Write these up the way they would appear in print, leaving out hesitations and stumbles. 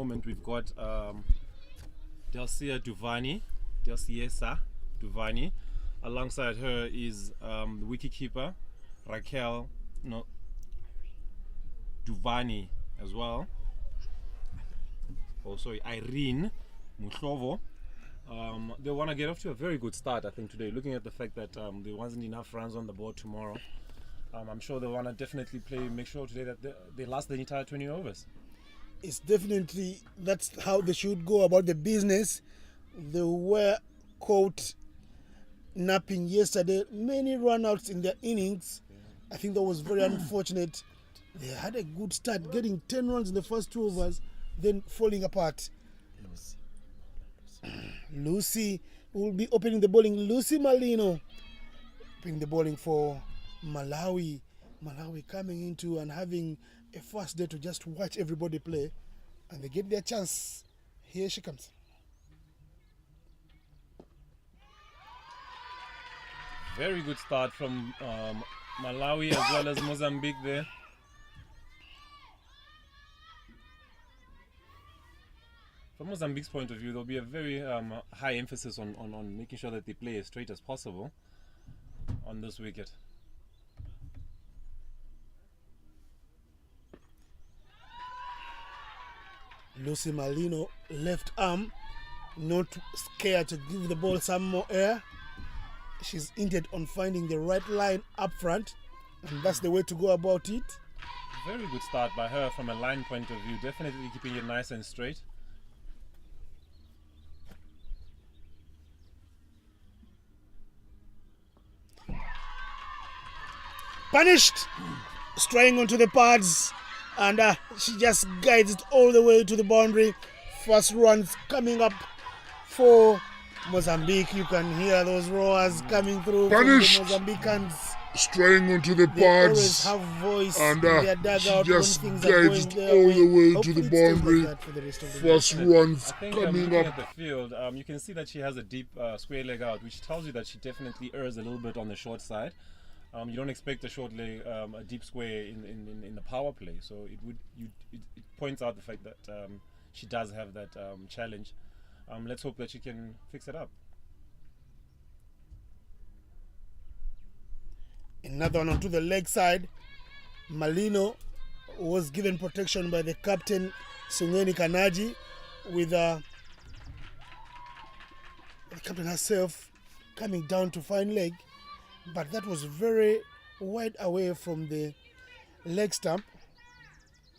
moment we've got Delcia Duvani. Alongside her is the wicketkeeper Duvani as well. Oh, sorry, Irene Muhlovo. They want to get off to a very good start, I think, today. Looking at the fact that there wasn't enough runs on the board tomorrow, I'm sure they want to definitely make sure today that they last the entire 20 overs. It's definitely, that's how they should go about the business. They were caught napping yesterday. Many run-outs in their innings. I think that was very unfortunate. They had a good start, getting 10 runs in the first 2 overs, then falling apart. Lucy will be opening the bowling. Lucy Malino opening the bowling for Malawi. Malawi coming into and having a first day to just watch everybody play, and they get their chance. Here she comes. Very good start from Malawi as well as Mozambique there. From Mozambique's point of view, there'll be a very high emphasis on making sure that they play as straight as possible on this wicket. Lucy Malino, left arm, not scared to give the ball some more air. She's intent on finding the right line up front, and that's the way to go about it. Very good start by her from a line point of view, definitely keeping it nice and straight. Punished, straying onto the pads, and she just guides it all the way to the boundary. First runs coming up for Mozambique. You can hear those roars coming through Punished, from the Mozambicans. Straying onto the They always pads, have voice and in their dugout she when just things are guides going it their all way. the way to Hopefully the it stays like boundary. that for the rest of the First day. runs I think coming looking up. at the field, you can see that she has a deep square leg out, which tells you that she definitely errs a little bit on the short side. You don't expect a short leg, a deep square in the power play, so it points out the fact that she does have that challenge. Let's hope that she can fix it up. Another one onto the leg side. Malino was given protection by the captain, Sungeni Kanaji, with the captain herself coming down to find leg. But that was very wide away from the leg stump.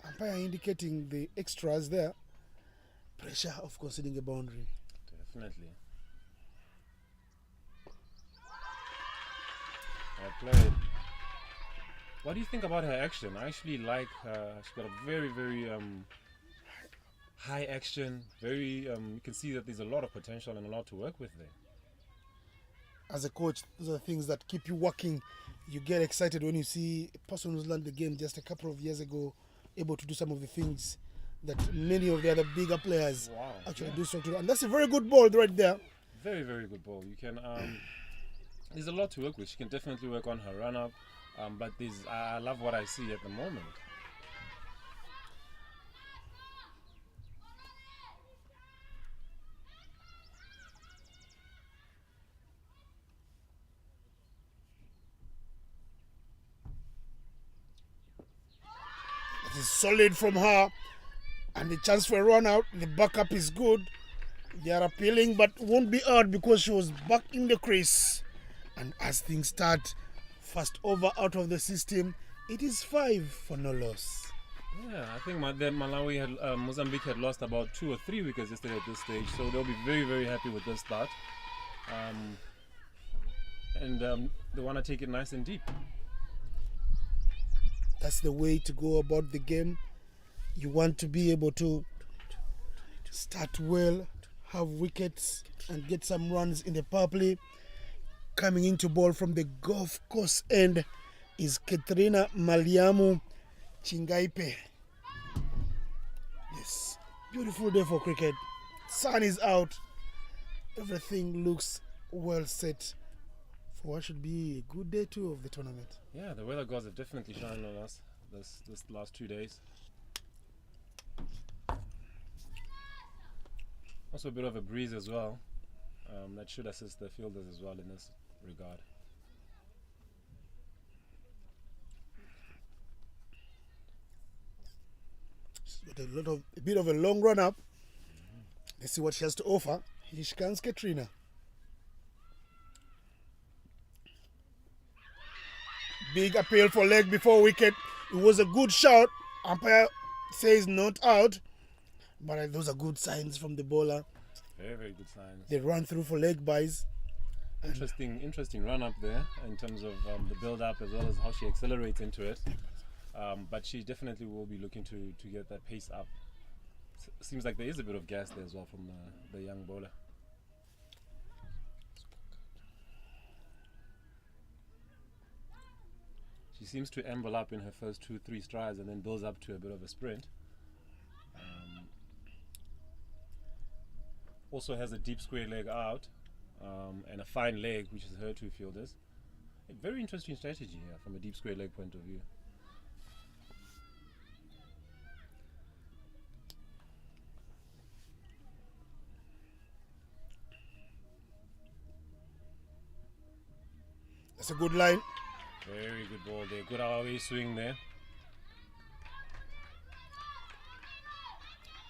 Umpire indicating the extras there. Pressure of conceding a boundary. Definitely. Well played. What do you think about her action? I actually like her. She's got a very, very high action. Very, you can see that there's a lot of potential and a lot to work with there. As a coach, those are things that keep you working. You get excited when you see a person who's learned the game just a couple of years ago able to do some of the things that many of the other bigger players actually do so to. And that's a very good ball right there. Very, very good ball. You can there's a lot to work with. She can definitely work on her run up, but I love what I see at the moment. It is solid from her, and the chance for a run out. The backup is good. They are appealing, but won't be out because she was back in the crease. And as things start, first over out of the system, it is 5 for no loss. Yeah, I think Mozambique had lost about 2 or 3 wickets yesterday at this stage, so they'll be very, very happy with this start. They want to take it nice and deep. That's the way to go about the game. You want to be able to start well, have wickets, and get some runs in the power play. Coming into ball from the golf course end is Katrina Maliamu Chingaipe. Yes, beautiful day for cricket. Sun is out. Everything looks well set for what should be a good day 2 of the tournament. Yeah, the weather gods have definitely shined on us this last 2 days. Also a bit of a breeze as well. That should assist the fielders as well in this regard. She's got a bit of a long run up. Let's see what she has to offer. Here she comes, Katrina. Big appeal for leg before wicket. It was a good shot. Umpire says not out. But those are good signs from the bowler. Very, very good signs. They run through for leg buys. Interesting run up there in terms of the build up as well as how she accelerates into it. But she definitely will be looking to get that pace up. Seems like there is a bit of gas there as well from the young bowler. She seems to amble up in her first 2-3 strides and then builds up to a bit of a sprint. Also has a deep square leg out and a fine leg, which is her two fielders. A very interesting strategy here from a deep square leg point of view. That's a good line. Very good ball there. Good away swing there.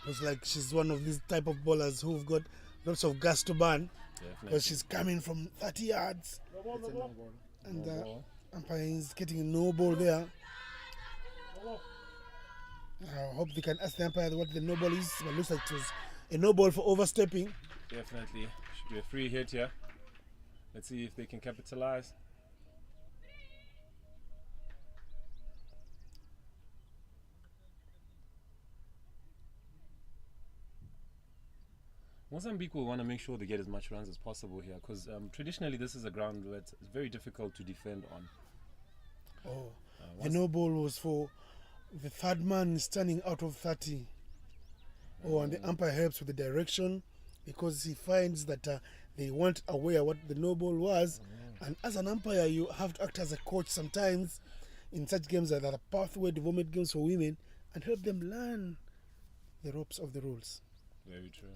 Looks like she's one of these type of bowlers who've got lots of gas to burn. Because she's coming from 30 yards. And the umpire is getting a no ball there. I hope they can ask the umpire what the no ball is. But it looks like it was a no ball for overstepping. Definitely. Should be a free hit here. Let's see if they can capitalize. Mozambique will want to make sure they get as much runs as possible here because traditionally this is a ground where it's very difficult to defend on. The no ball was for the third man standing out of 30. And the umpire helps with the direction because he finds that they weren't aware what the no ball was. And as an umpire, you have to act as a coach sometimes in such games that are pathway development games for women and help them learn the ropes of the rules. Very true.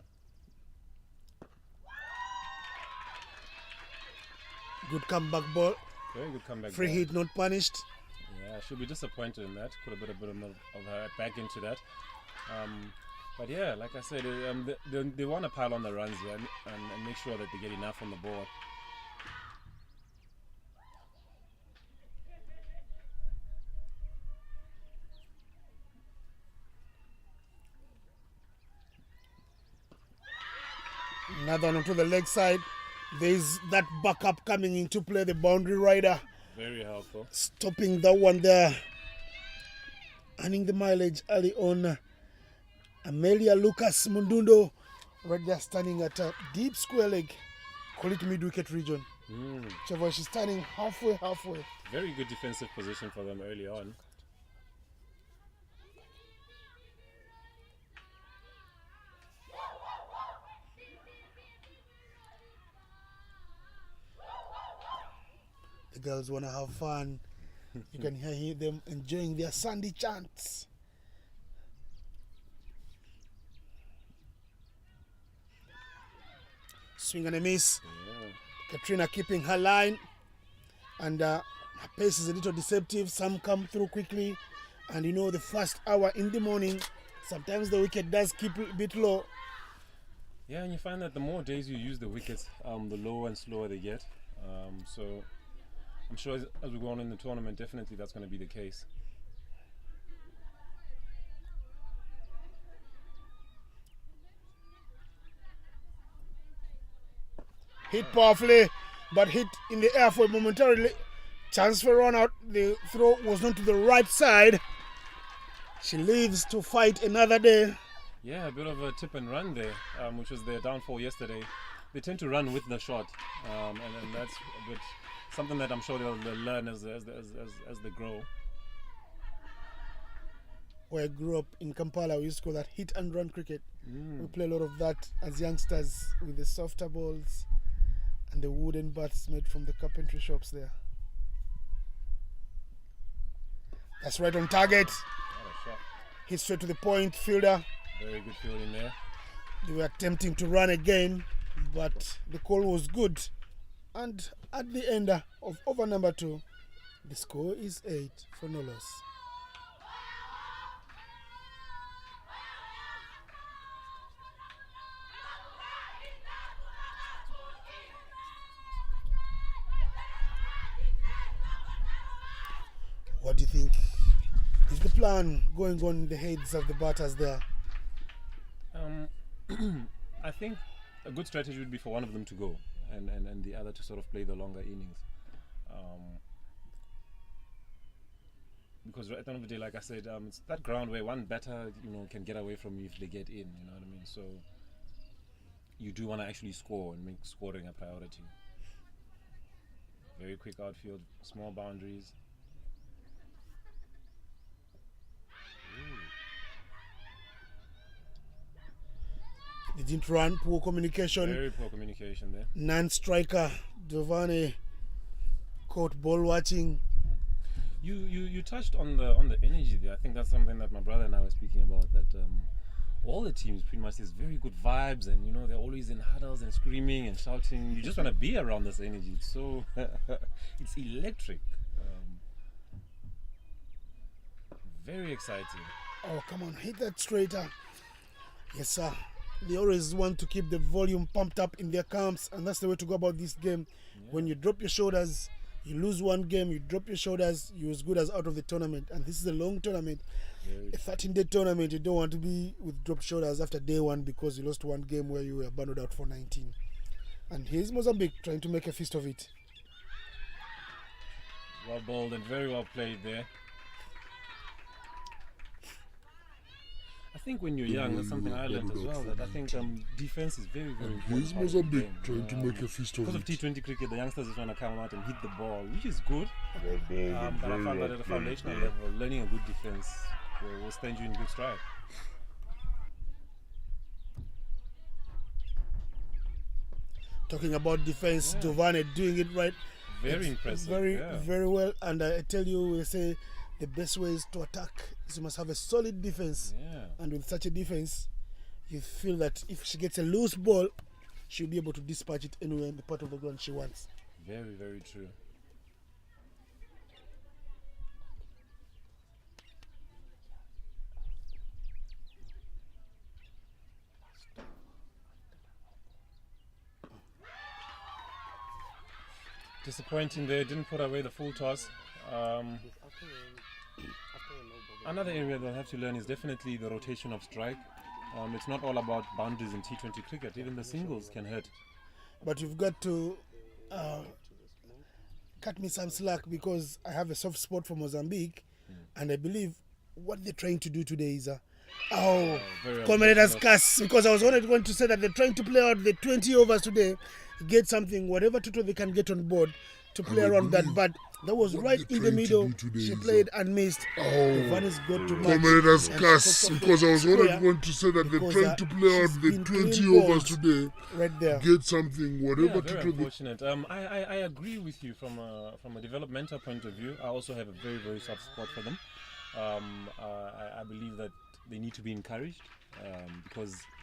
Good comeback ball. Very good comeback. Free hit, not punished. Yeah, she'll be disappointed in that. Could have put a bit of her back into that. But yeah, like I said, they want to pile on the runs here and make sure that they get enough on the board. Another one onto the leg side. There's that backup coming into play, the boundary rider. Very helpful. Stopping that one there. Earning the mileage early on. Amelia Lucas Mundundo, right there standing at a deep square leg. Call it mid-wicket region. Whichever she's standing halfway. Very good defensive position for them early on. The girls want to have fun. You can hear them enjoying their Sunday chants. Swing and a miss. Yeah. Katrina keeping her line. And her pace is a little deceptive. Some come through quickly. And you know, the first hour in the morning, sometimes the wicket does keep a bit low. Yeah, and you find that the more days you use the wickets, the lower and slower they get. So I'm sure as we go on in the tournament, definitely that's going to be the case. Hit powerfully, but hit in the air for momentarily. Chance for run out. The throw was not to the right side. She lives to fight another day. Yeah, a bit of a tip and run there, which was their downfall yesterday. They tend to run with the shot, and that's a bit something that I'm sure they'll learn as they grow. Where I grew up in Kampala, we used to call that hit and run cricket. We play a lot of that as youngsters with the softer balls and the wooden bats made from the carpentry shops there. That's right on target. What a shot. Hit straight to the point, fielder. Very good fielding there. They were attempting to run again, but the call was good. And at the end of over number 2, the score is 8 for no loss. What do you think is the plan going on in the heads of the batters there? I think a good strategy would be for one of them to go and the other to sort of play the longer innings. Because at the end of the day, like I said, it's that ground where one batter, can get away from you if they get in, you know what I mean? So you do want to actually score and make scoring a priority. Very quick outfield, small boundaries. They didn't run, poor communication. Very poor communication there. Non-striker Giovanni caught ball watching. You touched on the energy there. I think that's something that my brother and I were speaking about. That all the teams pretty much has very good vibes, and they're always in huddles and screaming and shouting. You just want to be around this energy. It's so it's electric. Very exciting. Oh, come on, hit that straighter. Yes, sir. They always want to keep the volume pumped up in their camps, and that's the way to go about this game. Yeah. When you drop your shoulders, you lose one game, you drop your shoulders, you're as good as out of the tournament. And this is a long tournament. A 13-day tournament. You don't want to be with dropped shoulders after day 1 because you lost one game where you were abandoned out for 19. And here's Mozambique trying to make a fist of it. Well bowled and very well played there. I think when you're young, that's something I learned as well, that I think defense is very, very important. Here's Mozambique trying to make a fist of it. Because of T20 cricket, the youngsters just want to come out and hit the ball, which is good. But I found that at a foundational level, learning a good defense will stand you in good stride. Talking about defense, Giovanni doing it right. Very impressive. Very well. And I tell you, we say the best ways to attack is you must have a solid defense. Yeah. And with such a defense, you feel that if she gets a loose ball, she'll be able to dispatch it anywhere in the part of the ground she wants. Very, very true. Disappointing there, didn't put away the full toss. Another area they'll have to learn is definitely the rotation of strike. It's not all about boundaries in T20 cricket, even the singles can hurt. But you've got to cut me some slack because I have a soft spot for Mozambique, and I believe what they're trying to do today is commentators cuss, because I was going to say that they're trying to play out the 20 overs today, get something, whatever total they can get on board to play around that, but that was right in the middle. She played and missed. Giovanni's got to match. Commentators cuss, because I was going to say that they're trying to play out the 20 overs today, right there. Get something, whatever very total. Unfortunate. I agree with you from a developmental point of view. I also have a very, very soft spot for them. I believe that they need to be encouraged,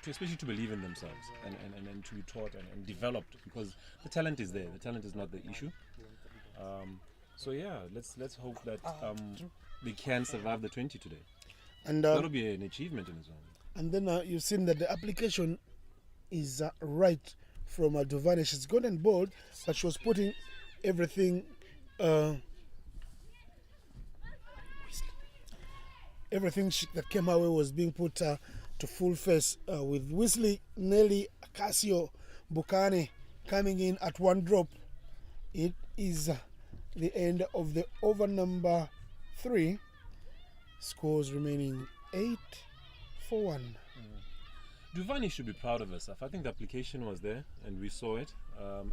especially to believe in themselves and to be taught and developed, because the talent is there. The talent is not the issue. So yeah, let's hope that they can survive the 20 today. And that'll be an achievement in its own. And then you've seen that the application is right from Giovanni. She's gone and bowled, but she was putting everything. Everything that came her way was being put to full face, with Wesley, Nelly, Casio, Bukane coming in at one drop. It is the end of the over number 3. Scores remaining 8-1. Giovanni should be proud of herself. I think the application was there and we saw it,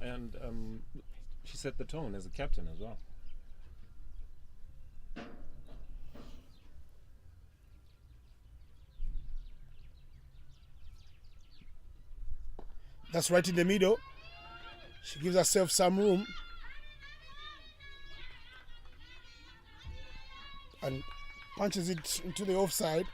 and she set the tone as a captain as well. That's right in the middle. She gives herself some room. And punches it into the offside.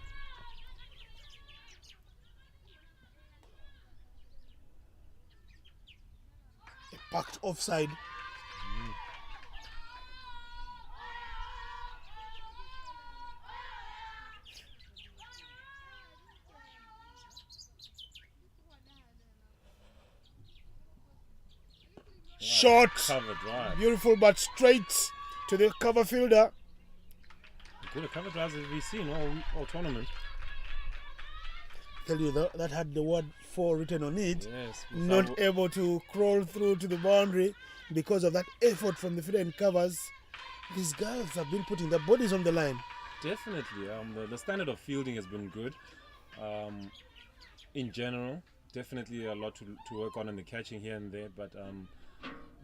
packed offside. Shot, Covered, right. beautiful, but straight to the cover fielder. Good cover drives as we've seen all tournament. Tell you that had the word 4 written on it. Yes. Not able to crawl through to the boundary because of that effort from the fielder and covers. These girls have been putting their bodies on the line. Definitely. The standard of fielding has been good. In general, definitely a lot to work on in the catching here and there, but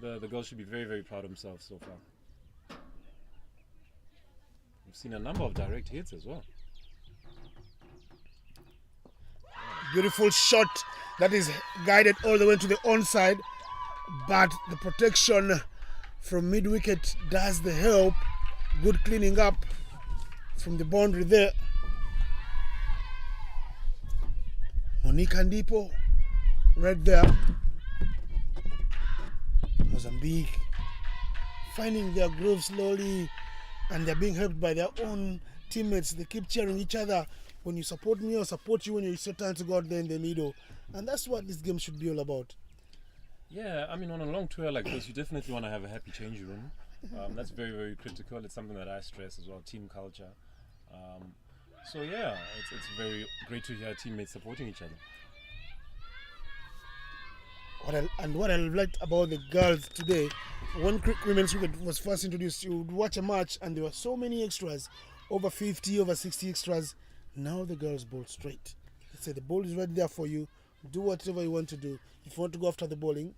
the girls should be very, very proud of themselves so far. We've seen a number of direct hits as well. Beautiful shot that is guided all the way to the onside, but the protection from mid-wicket does the help. Good cleaning up from the boundary there. Monica Ndipo right there. Mozambique finding their groove slowly, and they're being helped by their own teammates. They keep cheering each other. When you support me, I'll support you when you set time to go out there in the middle. And that's what this game should be all about. Yeah, I mean, on a long tour like this, you definitely want to have a happy change room. That's very, very critical. It's something that I stress as well, team culture. So yeah, it's very great to hear teammates supporting each other. What I liked about the girls today, when women's cricket was first introduced, you would watch a match and there were so many extras, over 50, over 60 extras. Now the girls bowl straight. They say the ball is right there for you. Do whatever you want to do. If you want to go after the bowling,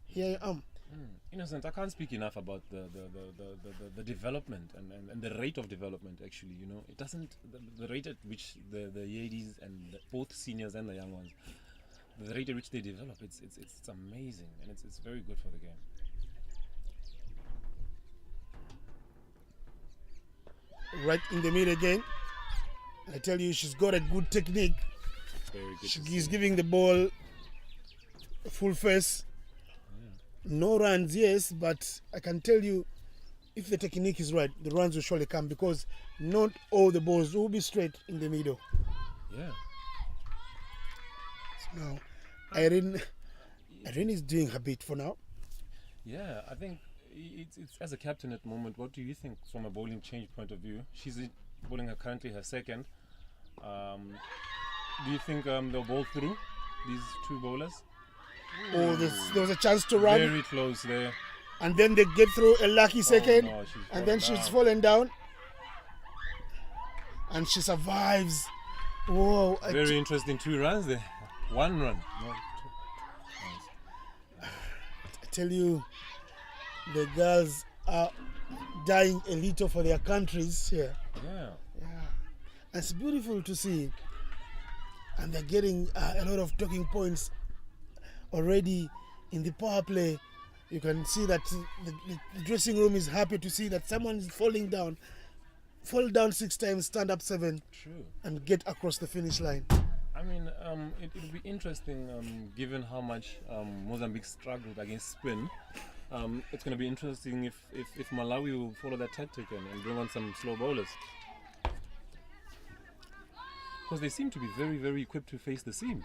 here I am. Innocent, I can't speak enough about the development and the rate of development. Actually, you know, it doesn't the rate at which the ladies and both seniors and the young ones, the rate at which they develop, it's amazing, and it's very good for the game. Right in the middle again. I tell you, she's got a good technique. Very good. She's giving the ball a full face. No runs, yes, but I can tell you, if the technique is right, the runs will surely come, because not all the balls will be straight in the middle. Yeah. So now, Irene is doing her bit for now. Yeah, I think it's as a captain at the moment. What do you think from a bowling change point of view? She's bowling currently her second. Do you think they'll bowl through these two bowlers? Oh, there was a chance to run. Very close there. And then they get through a lucky second. No, and then she's fallen down. And she survives. Whoa. Very interesting 2 runs there. 1 run. No, 2. Nice. I tell you, the girls are dying a little for their countries here. Yeah. And it's beautiful to see. And they're getting a lot of talking points already in the power play. You can see that the dressing room is happy to see that someone is falling down. Fall down 6 times, stand up 7. True. And get across the finish line. I mean, it would be interesting, given how much Mozambique struggled against spin. It's going to be interesting if Malawi will follow that tactic and bring on some slow bowlers. Because they seem to be very, very equipped to face the seam.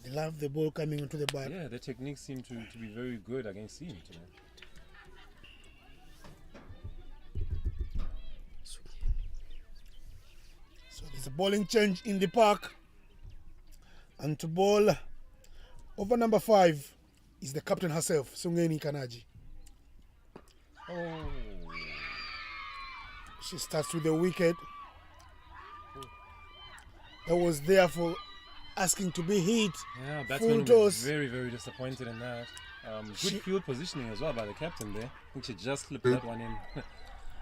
They love the ball coming into the bat. Yeah, their techniques seem to be very good against seam today. So there's a bowling change in the park. And to bowl over number 5 is the captain herself, Sungeni Kanaji. Oh. She starts with the wicket. That was there for asking to be hit. Yeah, batsman was very, very disappointed in that. Good field positioning as well by the captain there. I think she just slipped that one in.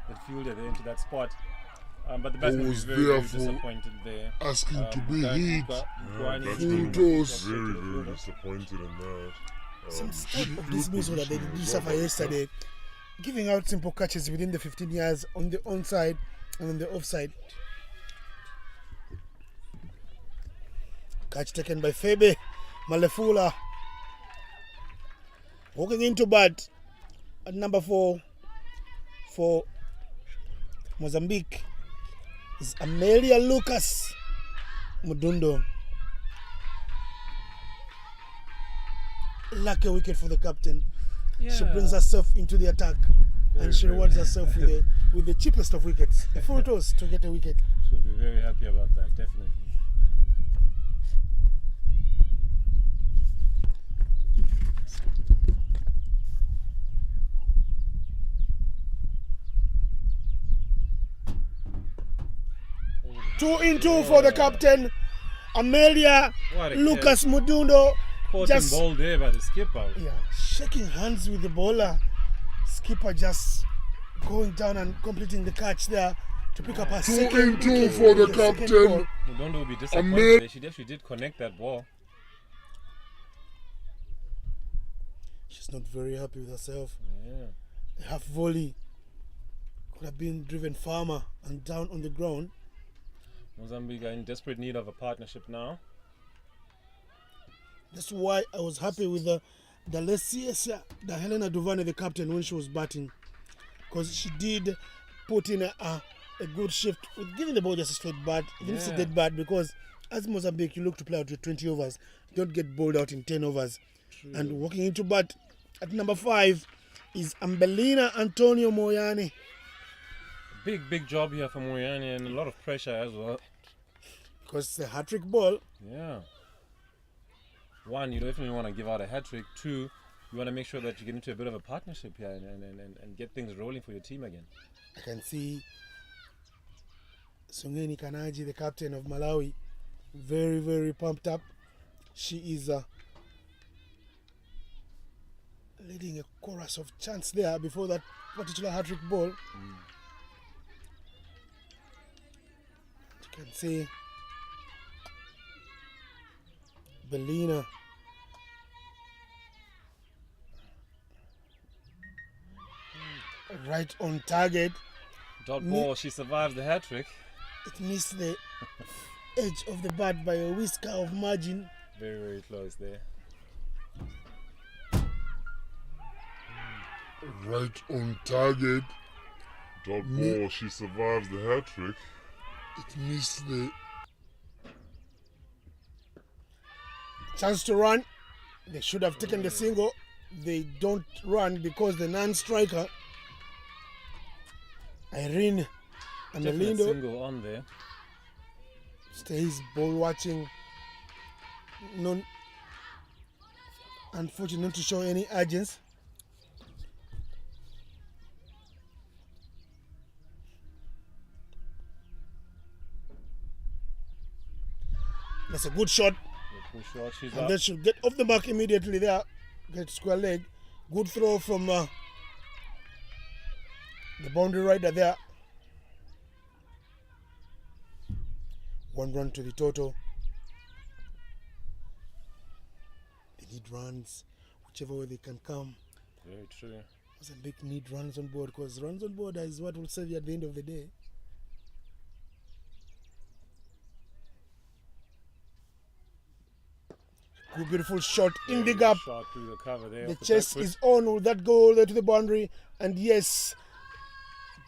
That fielder there into that spot. But the batsman was very, very disappointed there. Asking to be hit. Batsman was very, very disappointed in that. Some of this means that they did suffer yesterday, giving out simple catches within the 15 yards on the onside and on the offside. Catch taken by Febe Malefula. Walking into bat at number 4 for Mozambique is Amelia Lucas Mudundo. Lucky wicket for the captain. Yeah. She brings herself into the attack and she rewards herself with the cheapest of wickets. A full toss to get a wicket. She'll be very happy about that, definitely. 2 in 2 for the captain, Amelia Lucas Mudundo. Caught him ball there by the skipper. Yeah, shaking hands with the bowler. Skipper just going down and completing the catch there to pick up her 2 second in 2 wicket for the with second captain. ball. Mudundo will be disappointed. She actually did connect that ball. She's not very happy with herself. Yeah. A half volley could have been driven farther and down on the ground. Mozambique are in desperate need of a partnership now. That's why I was happy with the Helena Duvane, the captain, when she was batting, because she did put in a good shift with giving the ball just a straight bat. Even if it's a dead bat, because as Mozambique, you look to play out your 20 overs. You don't get bowled out in 10 overs. True. And walking into bat at number 5 is Ambelina Antonio Moyane. Big job here for Moyane, and a lot of pressure as well. Because it's a hat-trick ball. Yeah. 1, you definitely want to give out a hat-trick. 2, you want to make sure that you get into a bit of a partnership here and get things rolling for your team again. I can see Sungeni Kanaji, the captain of Malawi, very, very pumped up. She is leading a chorus of chants there before that particular hat-trick ball. You can see Belina right on target. Dot ball, she survives the hat-trick. It missed the edge of the bat by a whisker of margin. Very, very close there. Right on target. Dot ball, she survives the hat-trick. It missed the chance to run. They should have taken the single. They don't run because the non-striker Irene Amelindo single on there. Stays ball watching. Unfortunately, not to show any urgency. That's a good shot. And then she'll get off the mark immediately there. Get square leg. Good throw from the boundary rider there. 1 run to the total. They need runs, whichever way they can come. Very true. Mozambique need runs on board, because runs on board is what will save you at the end of the day. Good, beautiful shot in the gap. Shot through the cover there. The chase is on with that goal there to the boundary. And yes,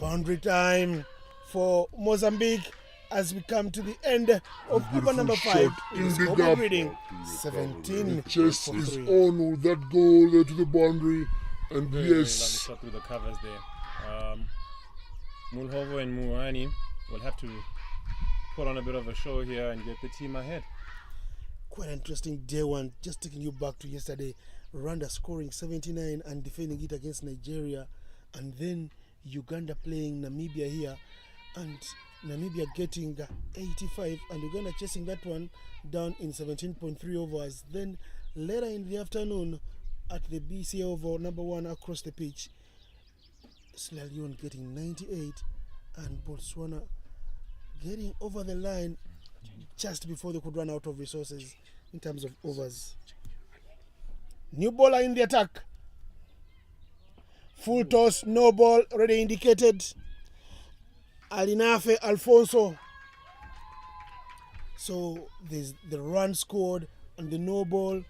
boundary time for Mozambique as we come to the end of over number 5. In the gap. Reading 17. The chase is on with that goal there to the boundary. And very, very yes, lovely shot through the covers there. Mulhovo and Muani will have to put on a bit of a show here and get the team ahead. Quite interesting day one. Just taking you back to yesterday. Rwanda scoring 79 and defending it against Nigeria, and then Uganda playing Namibia here, and Namibia getting 85 and Uganda chasing that one down in 17.3 overs. Then later in the afternoon at the BCA over number 1 across the pitch, Sierra Leone getting 98 and Botswana getting over the line just before they could run out of resources in terms of overs. New bowler in the attack. Full toss, no ball, already indicated. Alinafe Alfonso. So there's the run scored and the no ball.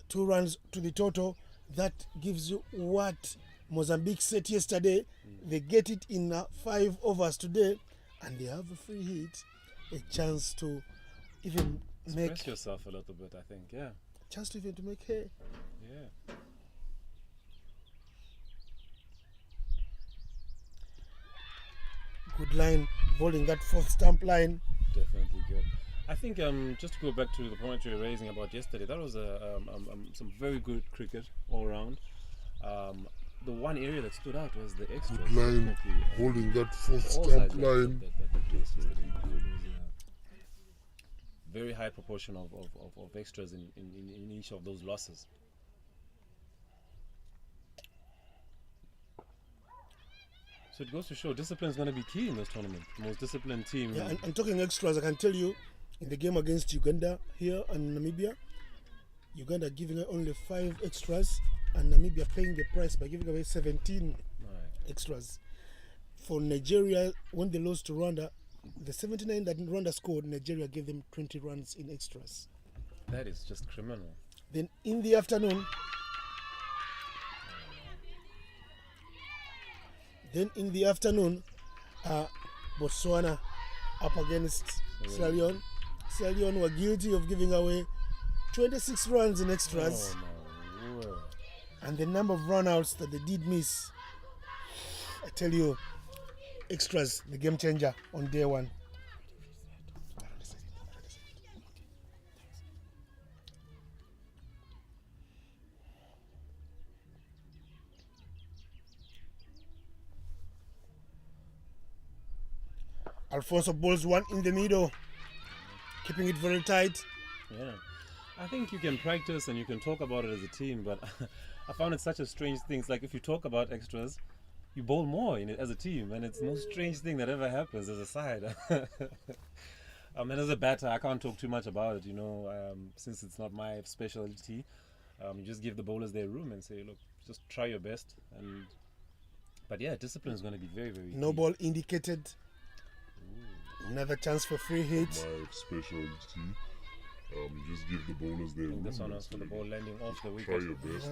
2 runs to the total. That gives you what Mozambique set yesterday. They get it in 5 overs today, and they have a free hit, a chance to even Express yourself a little bit, I think. Yeah. Chance to even to make hay. Yeah. Good line, bowling that 4th stump line. Definitely good. I think just to go back to the point you were raising about yesterday, that was some very good cricket all round. The one area that stood out was the extras. Good line, holding that 4th all stump sides line. that placed yesterday. There was a very high proportion of extras in each of those losses. So it goes to show discipline is going to be key in this tournament. The most disciplined team. Yeah, and talking extras, I can tell you, in the game against Uganda here and Namibia, Uganda giving away only 5 extras, and Namibia paying the price by giving away 17 extras. For Nigeria, when they lost to Rwanda, the 79 that Rwanda scored, Nigeria gave them 20 runs in extras. That is just criminal. Then in the afternoon, Botswana up against Sierra Leone. Sierra Leone were guilty of giving away 26 runs in extras. Oh my word. And the number of run-outs that they did miss, I tell you, extras, the game changer on day 1. Alfonso bowls one in the middle, keeping it very tight. Yeah. I think you can practice and you can talk about it as a team, but I found it such a strange thing. It's like if you talk about extras, you bowl more in it as a team, and it's the most strange thing that ever happens as a side. And as a batter, I can't talk too much about it, since it's not my specialty. You just give the bowlers their room and say, look, just try your best. But yeah, discipline is going to be very, very No key. ball indicated. Another chance for free hit. My specialty. You just give the bowlers their room. This one was for the ball landing off the Try wicket. your best.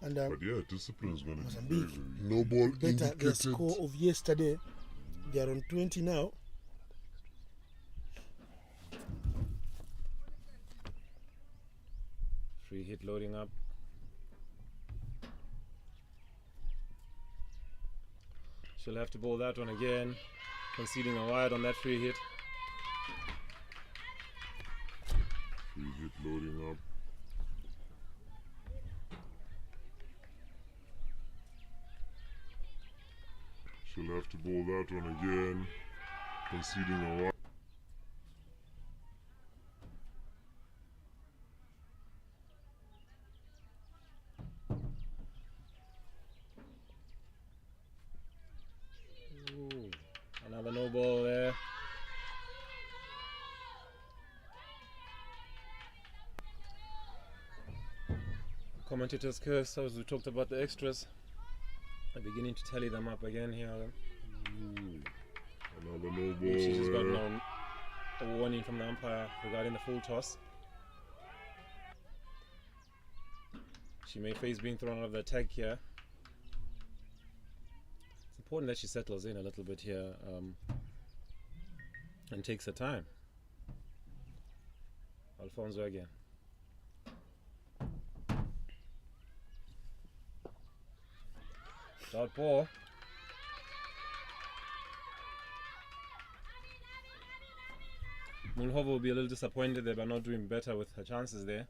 And But yeah, discipline is going to be Mozambique, very, very... No ball better their indicated. score of yesterday. They are on 20 now. Free hit loading up. She'll have to bowl that one again, conceding a wide on that free hit. Free hit loading up. She'll have to bowl that one again, conceding a wide. Ooh, another no ball there. Commentators curse as we talked about the extras. I'm beginning to tally them up again here. Another no ball. She just got a warning from the umpire regarding the full toss. She may face being thrown out of the tag here. It's important that she settles in a little bit here and takes her time. Alfonso again. Dot ball. Mulhovo will be a little disappointed there by not doing better with her chances there.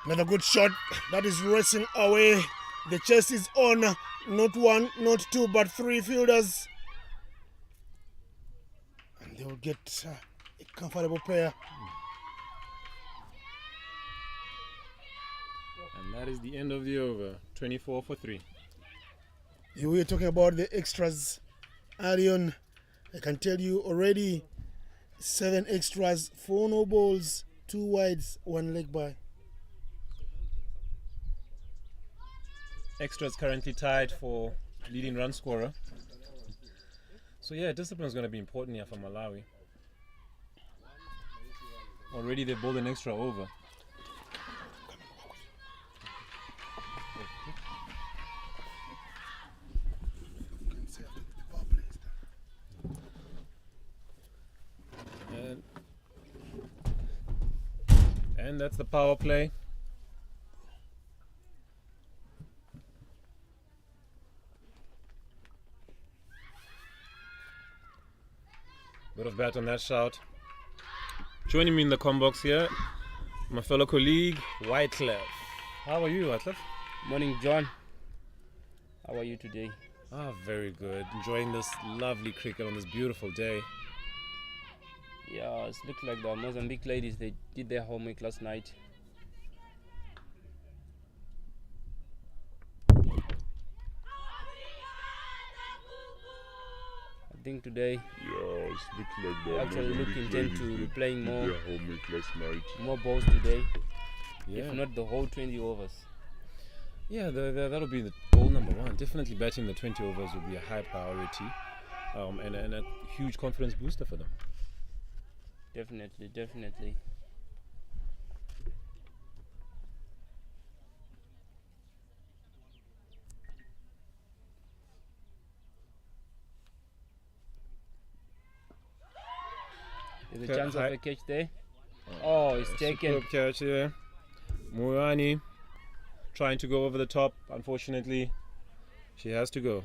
Another good shot that is racing away. The chase is on. Not 1, not 2, but 3 fielders. And they will get a comfortable pair. And that is the end of the over. 24 for 3. You were talking about the extras early on, I can tell you already 7 extras, 4 no balls, 2 wides, 1 leg by. Extras currently tied for leading run scorer. So yeah, discipline is going to be important here for Malawi. Already they bowled an extra over. And that's the power play. Bit of bat on that shout. Joining me in the combox here, my fellow colleague, Wycliffe. How are you, Wycliffe? Morning, John. How are you today? Very good. Enjoying this lovely cricket on this beautiful day. Yeah, it looks like the Mozambique ladies, they did their homework last night. I think today Yeah, it's looking like they actually look intent to be playing more, their homework last night. more balls today, Yeah. if not the whole 20 overs. Yeah, that'll be the goal number one. Definitely batting the 20 overs will be a high priority, and a huge confidence booster for them. Definitely, definitely. There's a chance of a catch there. Oh, it's taken. Superb catch here. Murani trying to go over the top. Unfortunately, she has to go.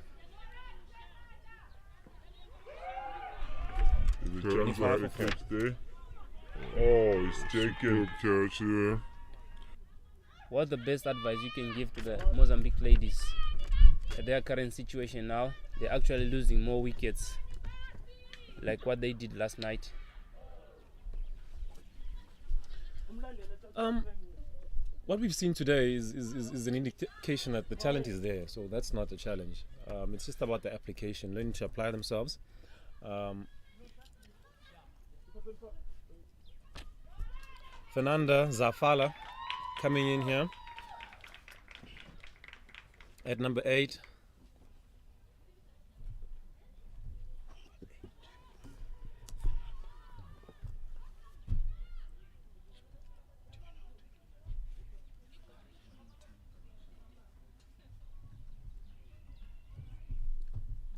There's a chance of a catch there. Oh, it's taken. Catch here. What's the best advice you can give to the Mozambique ladies at their current situation now? They're actually losing more wickets, like what they did last night. What we've seen today is an indication that the talent is there, so that's not a challenge. It's just about the application, learning to apply themselves. Fernanda Zafala coming in here at number 8.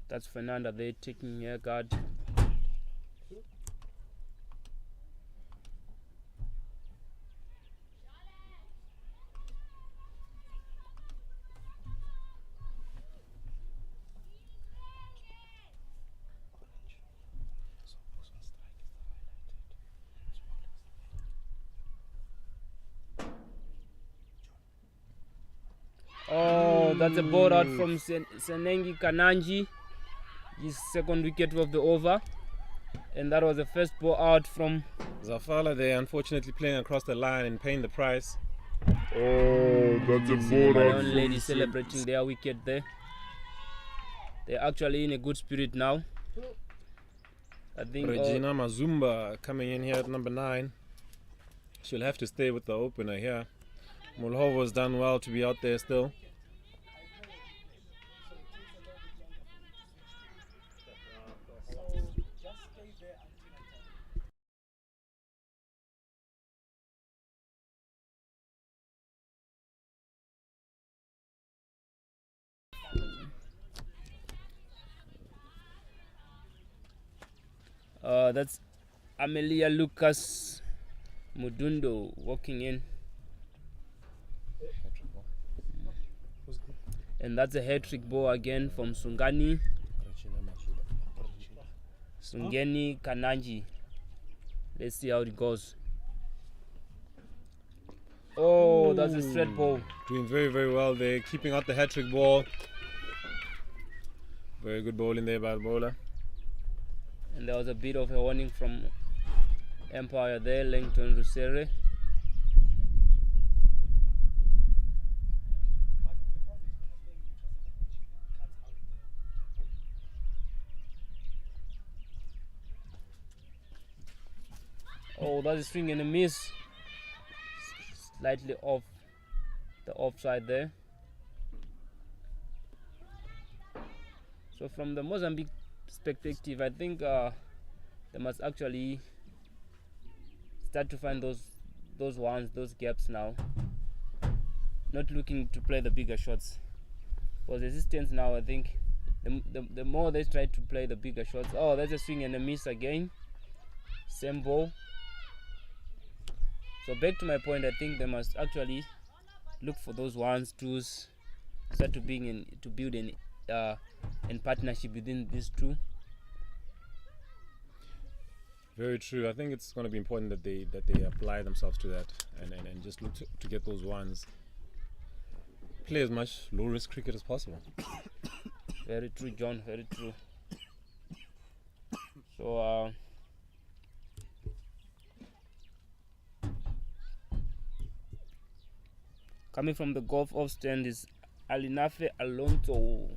That's Fernanda there taking her guard. Oh, that's a ball out from Senengi Kananji. His second wicket of the over, and that was the first ball out from Zafala there, unfortunately playing across the line and paying the price. Oh, that's a ball out Malawi from ladies celebrating their wicket there. They're actually in a good spirit now. I think Regina Mazumba coming in here at number 9. She'll have to stay with the opener here. Mulhova's done well to be out there still. that's Amelia Lucas Mudundo walking in. And that's a hat-trick ball again from Sungeni Kananji. Let's see how it goes. Oh, that's a straight ball. Doing very, very well there, keeping out the hat-trick ball. Very good bowling there by the bowler. And there was a bit of a warning from Empire there, Langton Rusere. Oh, that's a swing and a miss. Slightly off the offside there. So from the Mozambique perspective, I think they must actually start to find those gaps now. Not looking to play the bigger shots. For the resistance now, I think the more they try to play the bigger shots. Oh, that's a swing and a miss again. Same ball. So back to my point, I think they must actually look for those ones, twos, start to build in partnership within these two. Very true. I think it's going to be important that they apply themselves to that and just look to get those ones. Play as much low risk cricket as possible. Very true, John. Very true. So coming from the golf off stand is Alinafe Alfonso.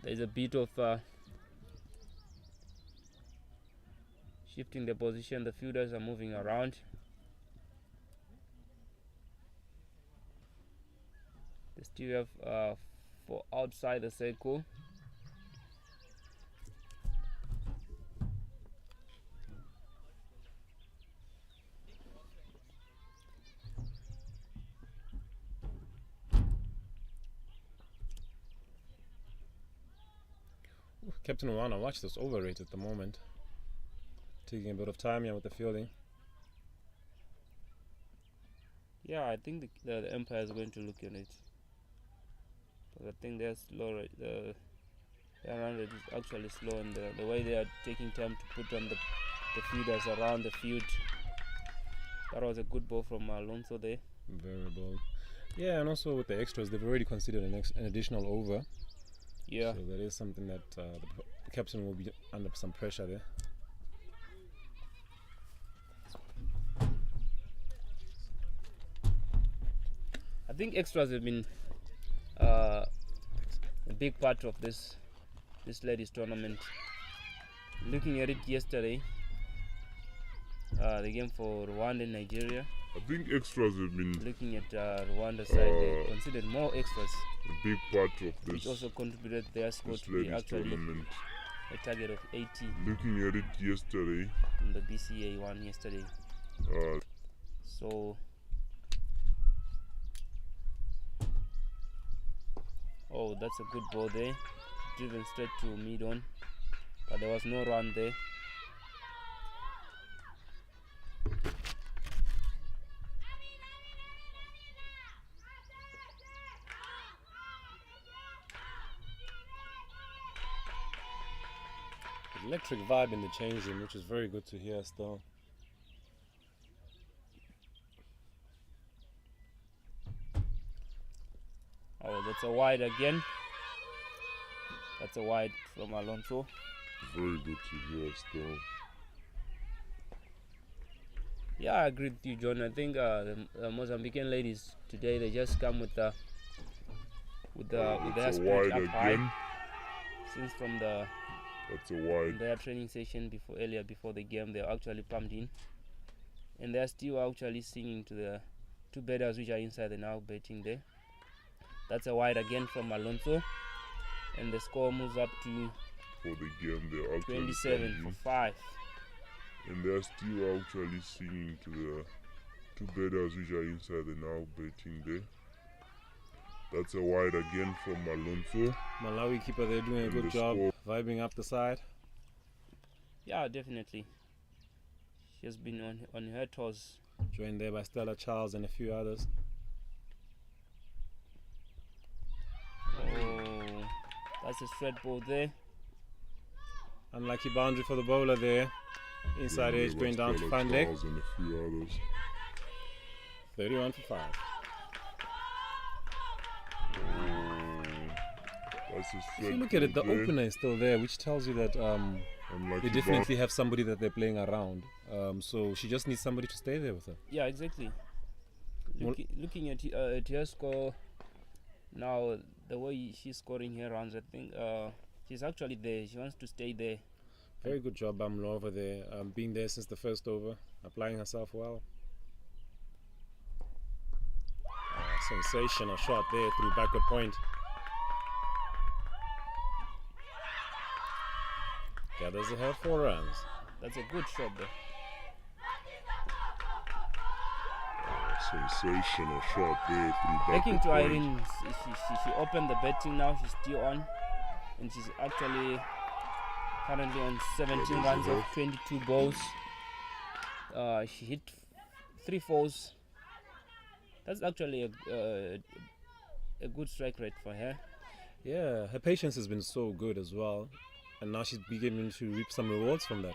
There's a bit of shifting the position. The fielders are moving around. They still have for outside the circle. Captain Rwanda, watch this, overrated at the moment. Taking a bit of time here with the fielding. Yeah, I think the Empire is going to look at it. But I think they're slow. The round is actually slow, and the way they are taking time to put on the fielders around the field. That was a good ball from Alonso there. Very bold. Yeah, and also with the extras, they've already considered an additional over. Yeah. So that is something that the captain will be under some pressure there. I think extras have been a big part of this ladies tournament. Looking at it yesterday, the game for Rwanda and Nigeria. I think extras have been Looking at Rwanda side, they considered more extras, a big part of this. which also contributed their score to be ladies actually tournament. a target of 80 Looking at it yesterday, in the BCA one yesterday. So, oh, that's a good ball there, driven straight to mid on, but there was no run there. Electric vibe in the change room, which is very good to hear still. Oh, that's a wide again. That's a wide from Alonso. very good to hear still. Yeah, I agree with you, John. I think the Mozambican ladies today, they just come with their It's a spirit wide up high. again. Since from That's a wide. their training session before the game, they're actually pumped in, and they're still actually singing to the two batters which are inside the now batting there. That's a wide again from Alonso, and the score moves up to For the game, they're actually 27 for pumping. 5. And they're still actually singing to the two batters which are inside the now betting there. That's a wide again from Alonso. Malawi keeper, they're doing a And good the job score. vibing up the side. Yeah, definitely. She has been on her toes. Joined there by Stella Charles and a few others. Oh, that's a straight ball there. Unlucky boundary for the bowler there. Inside edge going down to fine leg. And a few others. 31 for 5. That's a If straight you look at it, the ball there. opener is still there, which tells you that Unlucky They definitely have somebody that they're playing around. So she just needs somebody to stay there with her. Yeah, exactly. Looking at her score now, the way she's scoring her runs, I think she's actually there. She wants to stay there. Very good job, Bamlo, over there. Being there since the first over, applying herself well. Sensational shot there through backward point. Gathers her 4 runs. That's a good shot there. Sensational shot there through Taking to backward point. Irene, she opened the betting now. She's still on, and she's actually currently on 17 runs of 22 balls. She hit 3 fours. That's actually a good strike rate for her. Yeah, her patience has been so good as well, and now she's beginning to reap some rewards from that.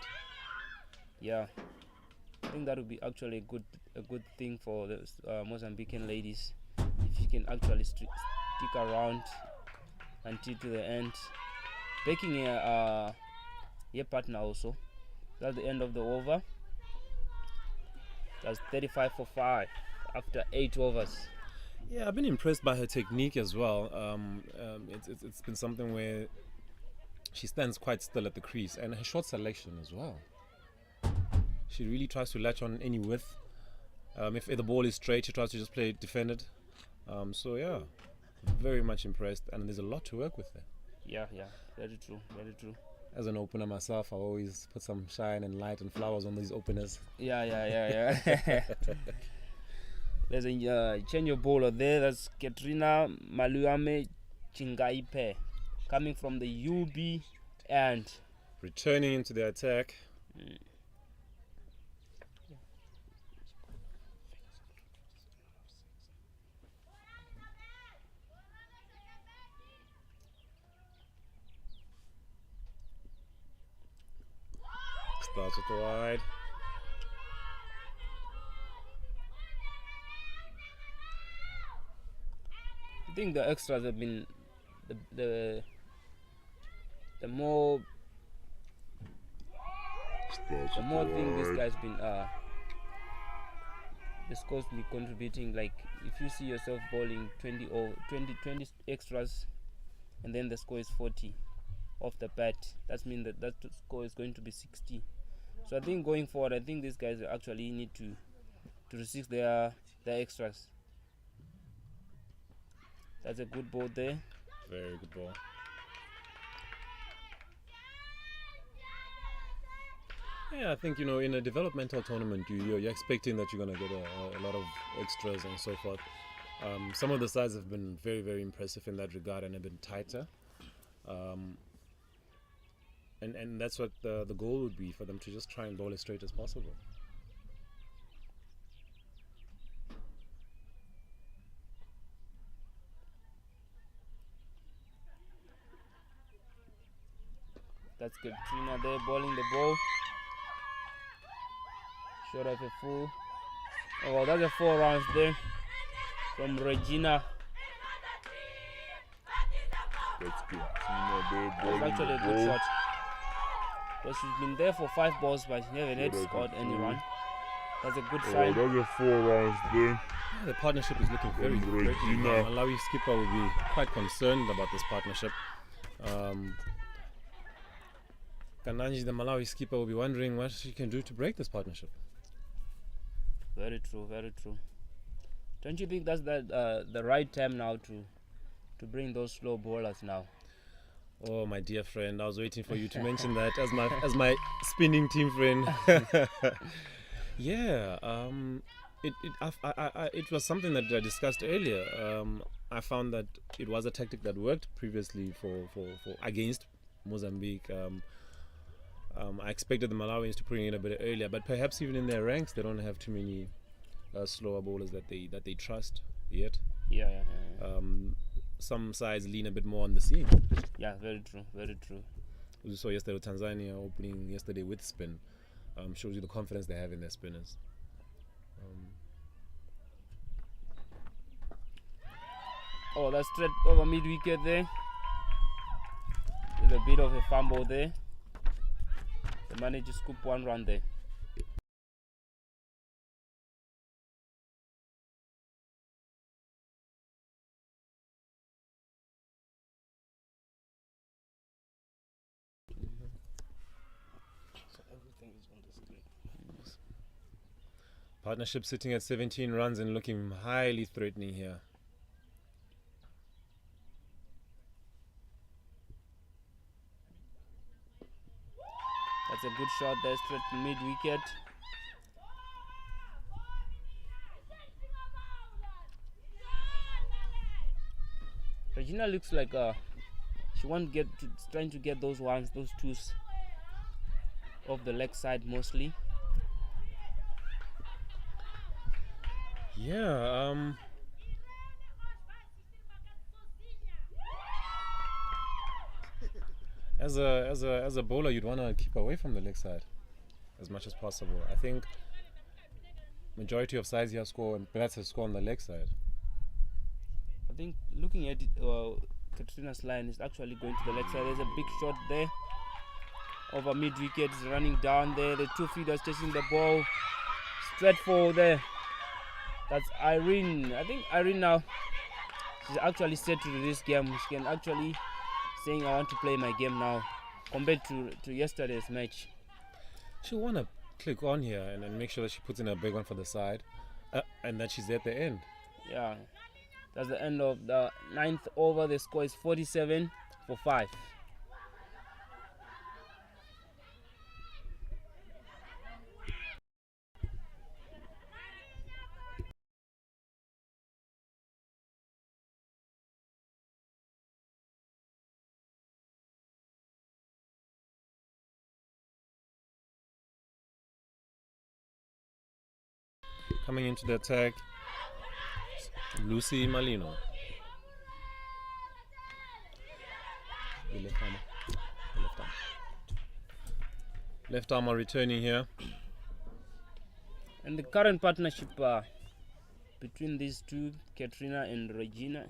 Yeah, I think that would be actually a good thing for the Mozambican ladies if she can actually stick around until to the end. Taking her partner also. That's the end of the over. That's 35 for 5 after 8 overs. Yeah, I've been impressed by her technique as well. It's been something where she stands quite still at the crease, and her shot selection as well. She really tries to latch on any width. If the ball is straight, she tries to just play it defended. So yeah, very much impressed, and there's a lot to work with there. Yeah, very true. As an opener myself, I always put some shine and light and flowers on these openers. Yeah. There's a change of bowler there. That's Katrina Maluame Chingaipe coming from the UB and Returning into the attack. Starts with the wide. I think the extras have been the more thing this guy's been the scores be contributing. Like if you see yourself bowling 20 extras and then the score is 40 off the bat, that means that score is going to be 60. So I think going forward, I think these guys actually need to resist their extras. That's a good ball there. Very good ball. Yeah, I think, in a developmental tournament, you're expecting that you're going to get a lot of extras and so forth. Some of the sides have been very, very impressive in that regard and have been tighter. And that's what the goal would be, for them to just try and bowl as straight as possible. That's Katrina there bowling the ball. Short of a full. Oh, well, that's a 4 runs there from Regina. That's good. That's actually a good shot. But she's been there for 5 balls, but she never had scored any run. That's a good sign. That's a 4 runs there. Yeah, the partnership is looking very good. Regina. Malawi skipper will be quite concerned about this partnership. Kananji, the Malawi skipper, will be wondering what she can do to break this partnership. Very true. Don't you think that's the right time now to bring those slow bowlers now? Oh, my dear friend, I was waiting for you to mention that as my spinning team friend. Yeah, it was something that I discussed earlier. I found that it was a tactic that worked previously for against Mozambique. I expected the Malawians to bring it a bit earlier, but perhaps even in their ranks they don't have too many slower bowlers that they trust yet. Yeah. Some sides lean a bit more on the seam. Yeah, very true. We saw yesterday with Tanzania opening yesterday with spin. Shows you the confidence they have in their spinners. Oh, that's straight over mid-wicket there. There's a bit of a fumble there. They managed to scoop 1 run there. So everything is on the screen. Partnership sitting at 17 runs and looking highly threatening here. That's a good shot there, straight to mid wicket. Regina looks like she won't get to, trying to get those ones, those twos off the leg side mostly. Yeah, as a bowler, you'd want to keep away from the leg side as much as possible. I think majority of sides here score and bats have scored on the leg side. I think looking at it, Katrina's line is actually going to the leg side. There's a big shot there over mid wicket. Is running down there. The 2 feeders chasing the ball straight for there. That's Irene. I think Irene now, she's actually set to this game. She can actually saying I want to play my game now compared to yesterday's match. She'll want to click on here and make sure that she puts in a big one for the side and that she's at the end. Yeah, that's the end of the 9th over. The score is 47 for 5. Coming into the attack, Lucy Malino. The left arm are returning here. And the current partnership between these two, Katrina and Regina,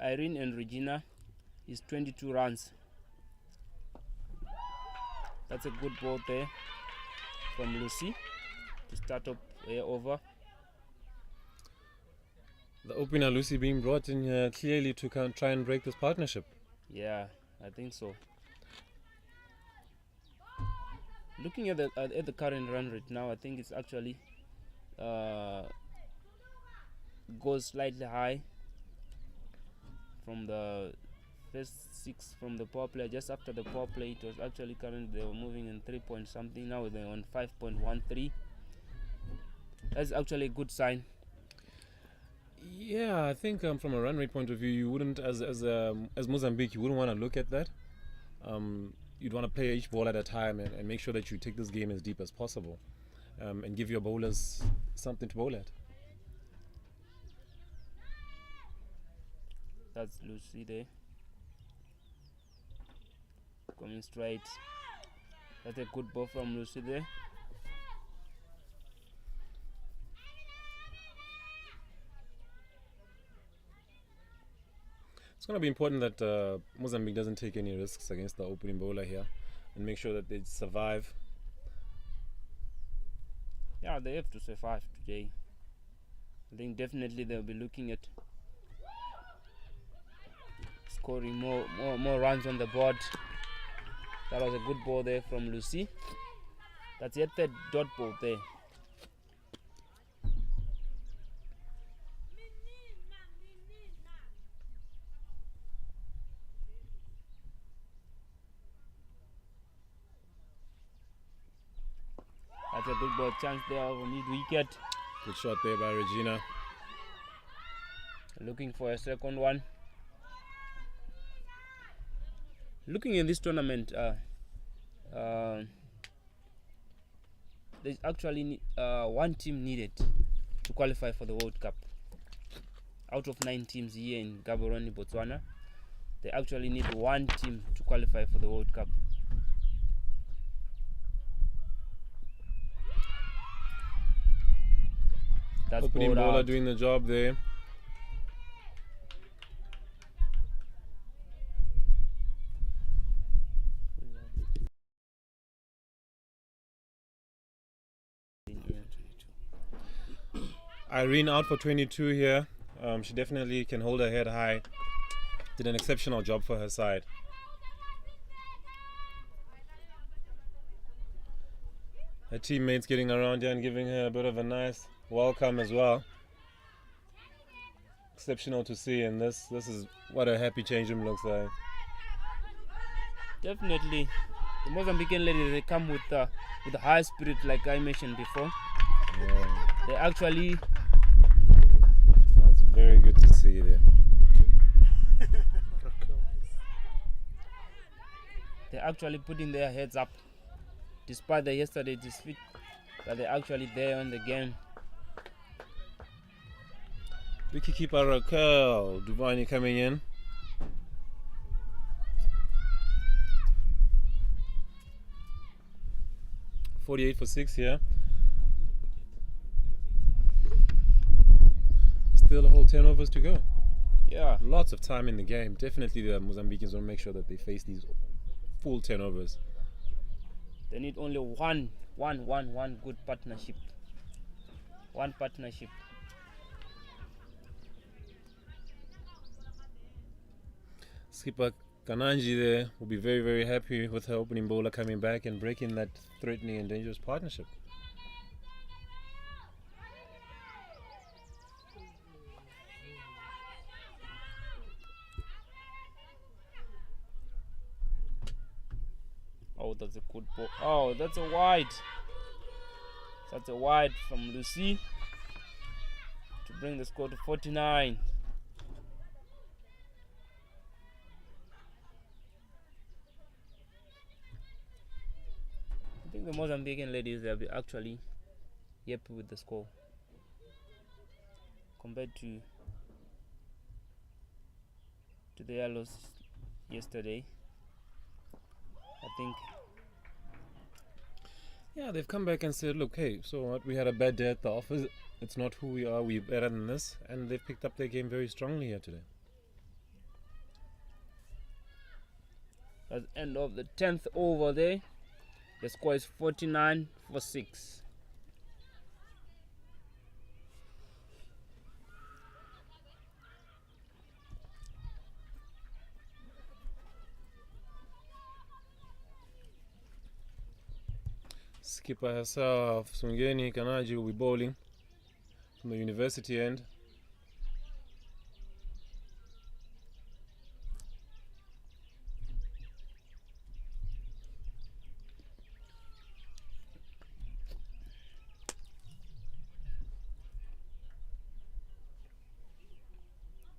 Irene and Regina, is 22 runs. That's a good ball there from Lucy to start up over. The opener Lucy being brought in here clearly to try and break this partnership. Yeah, I think so. Looking at the current run rate now, I think it's actually goes slightly high from the first 6 from the power play. Just after the power play, it was actually current. They were moving in 3 point something. Now they're on 5.13. That's actually a good sign. Yeah, I think from a run rate point of view, you wouldn't, as Mozambique, you wouldn't want to look at that. You'd want to play each ball at a time and make sure that you take this game as deep as possible, and give your bowlers something to bowl at. That's Lucy there, coming straight. That's a good ball from Lucy there. It's going to be important that Mozambique doesn't take any risks against the opening bowler here and make sure that they survive. Yeah, they have to survive today. I think definitely they'll be looking at scoring more runs on the board. That was a good ball there from Lucy. That's yet third dot ball there. That's a good ball chance there over mid wicket. Good shot there by Regina. Looking for a second one. Looking in this tournament, there's actually one team needed to qualify for the World Cup. Out of 9 teams here in Gaborone, Botswana, they actually need one team to qualify for the World Cup. That's opening bowler doing the job there. Irene out for 22 here. She definitely can hold her head high. Did an exceptional job for her side. Her teammates getting around here and giving her a bit of a nice welcome as well. Exceptional to see, and this is what a happy change room looks like. Definitely, the Mozambican ladies, they come with a high spirit, like I mentioned before. Yeah. They actually, That's very good to see there. they're actually putting their heads up, despite the yesterday's defeat, but they're actually there on the game. Vicky keeper Raquel Duvani coming in. .48 for 6 here. Still a whole 10 overs to go. Yeah, Lots of time in the game. Definitely the Mozambicans want to make sure that they face these full 10 overs. they need only one good partnership. One partnership. Skipper Kananji there will be very, very happy with her opening bowler coming back and breaking that threatening and dangerous partnership. Oh, that's a good ball. Oh, that's a wide. That's a wide from Lucy to bring the score to 49. I think the Mozambican ladies, they'll be actually happy with the score compared to their loss yesterday. I think, Yeah, they've come back and said, look, hey, so what? We had a bad day at the office. It's not who we are. We're better than this. And they've picked up their game very strongly here today. at the end of the 10th over there, the score is 49 for 6. Skipper herself, Sungeni Kanaji, will be bowling from the university end.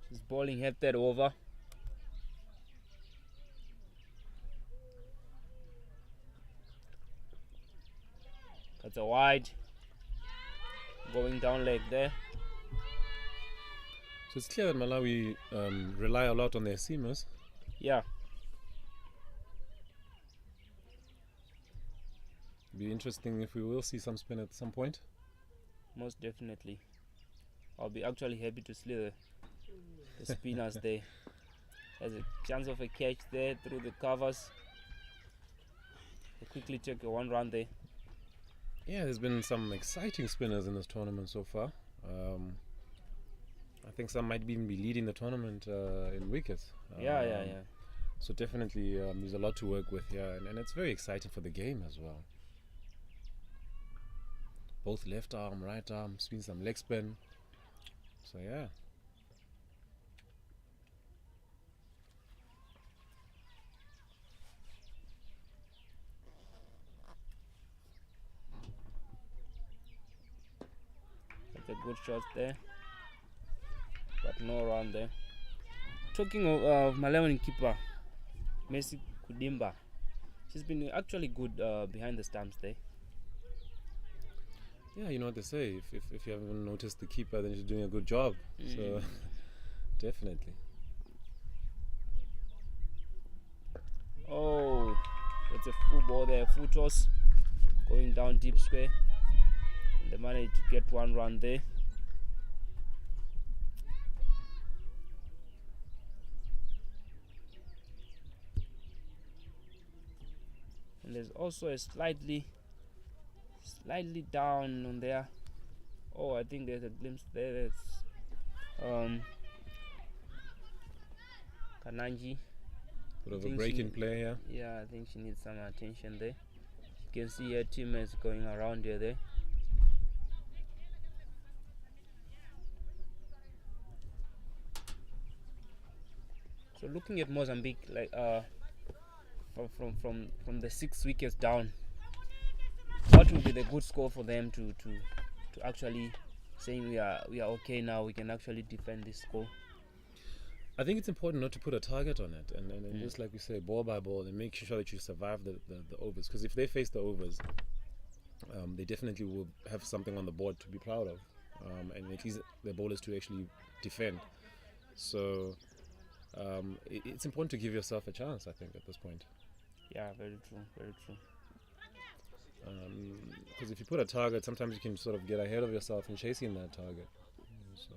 She's bowling head that over. That's a wide. Going down leg there. So it's clear that Malawi rely a lot on their seamers. Yeah. Be interesting if we will see some spin at some point. Most definitely. I'll be actually happy to see the spinners there. There's a chance of a catch there through the covers. They quickly take a 1 run there. Yeah, there's been some exciting spinners in this tournament so far. I think some might even be leading the tournament in wickets. Yeah. So definitely there's a lot to work with here, and it's very exciting for the game as well. Both left arm, right arm, spin some leg spin. So yeah. That's a good shot there. But no run there. Talking of Malawian keeper, Messi Kudimba. She's been actually good behind the stumps there. Yeah, you know what they say. If you haven't noticed the keeper, then she's doing a good job. So definitely. Oh, that's a full ball there, full toss, going down deep square. And they managed to get 1 run there. And there's also a slightly down on there Oh, I think there's a glimpse there. That's Kananji. Bit of a think break she- in play here. Yeah, I think she needs some attention there. You can see her teammates going around her there. So looking at Mozambique, like from the 6 wickets down, what would be the good score for them to actually saying we are okay now? We can actually defend this score. I think it's important not to put a target on it, and just like we say, ball by ball, and make sure that you survive the overs. Because if they face the overs, they definitely will have something on the board to be proud of, and at least their bowlers to actually defend. So it's important to give yourself a chance, I think, at this point. Yeah, very true, very true. Because if you put a target, sometimes you can sort of get ahead of yourself in chasing that target. So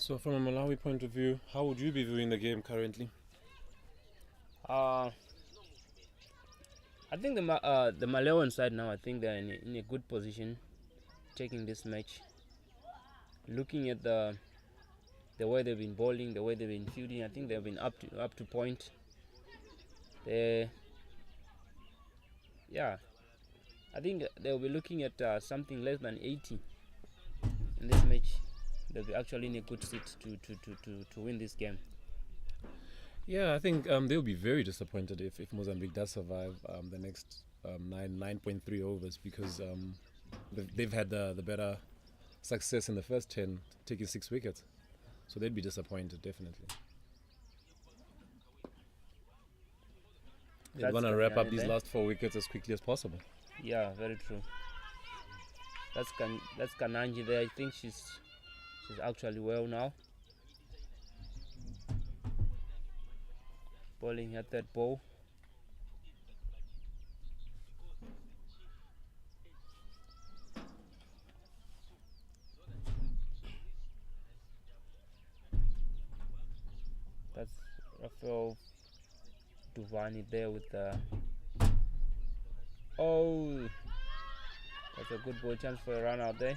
So from a Malawi point of view, how would you be viewing the game currently? I think the Malawian side now, I think they're in a good position taking this match. Looking at the way they've been bowling, the way they've been fielding, I think they've been up to point. Yeah, I think they'll be looking at something less than 80 in this match. They'll be actually in a good seat to win this game. Yeah, I think they'll be very disappointed if Mozambique does survive the next 9.3 overs, because they've had the better success in the first 10, taking 6 wickets. So they'd be disappointed, definitely. They want to wrap up these last 4 wickets as quickly as possible. Yeah, very true. That's Kananji there. I think she's actually well now. Bowling at that ball. That's Rafael Duvani there with the. Oh, that's a good ball, chance for a run out there.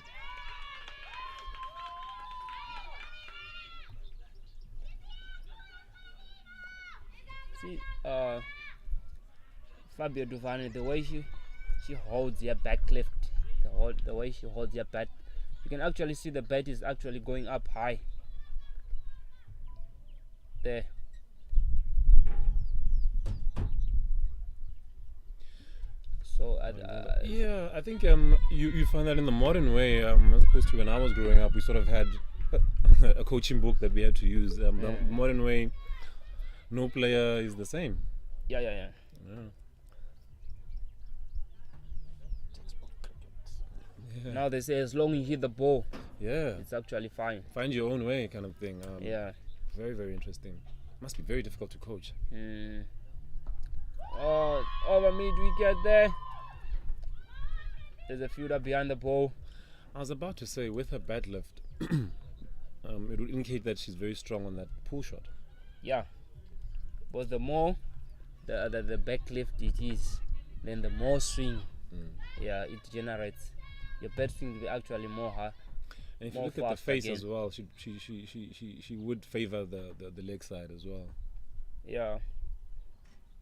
See, Fabio Duvani, the way she holds your back left, the way she holds your bat, you can actually see the bat is actually going up high. There. So yeah, I think you find that in the modern way, as opposed to when I was growing up, we sort of had a coaching book that we had to use. The modern way, no player is the same. Yeah. Now they say as long as you hit the ball, it's actually fine. Find your own way, kind of thing. Yeah. Very, very interesting. Must be very difficult to coach. Oh, over mid wicket there. There's a fielder behind the ball. I was about to say, with her bat lift, it would indicate that she's very strong on that pull shot. Yeah, but the more the back lift it is, then the more swing it generates. Your bat swing will be actually more high. And if you look at the face as well, she would favor the leg side as well. Yeah,